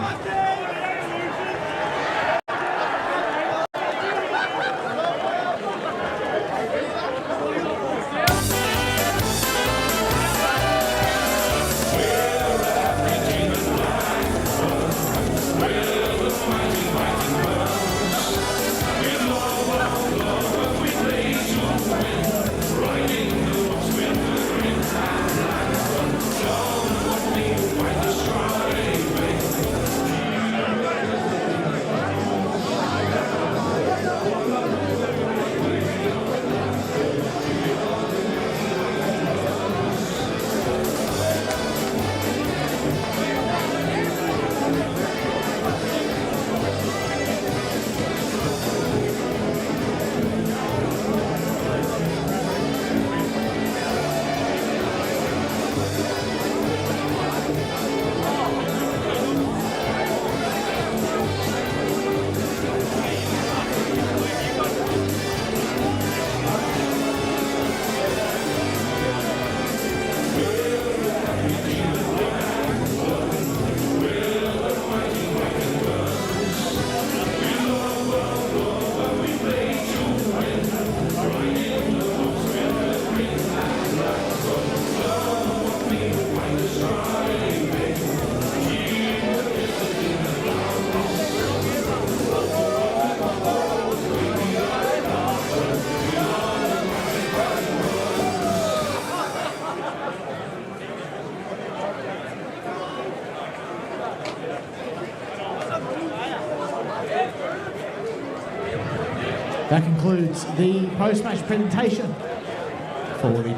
That concludes the post-match presentation for the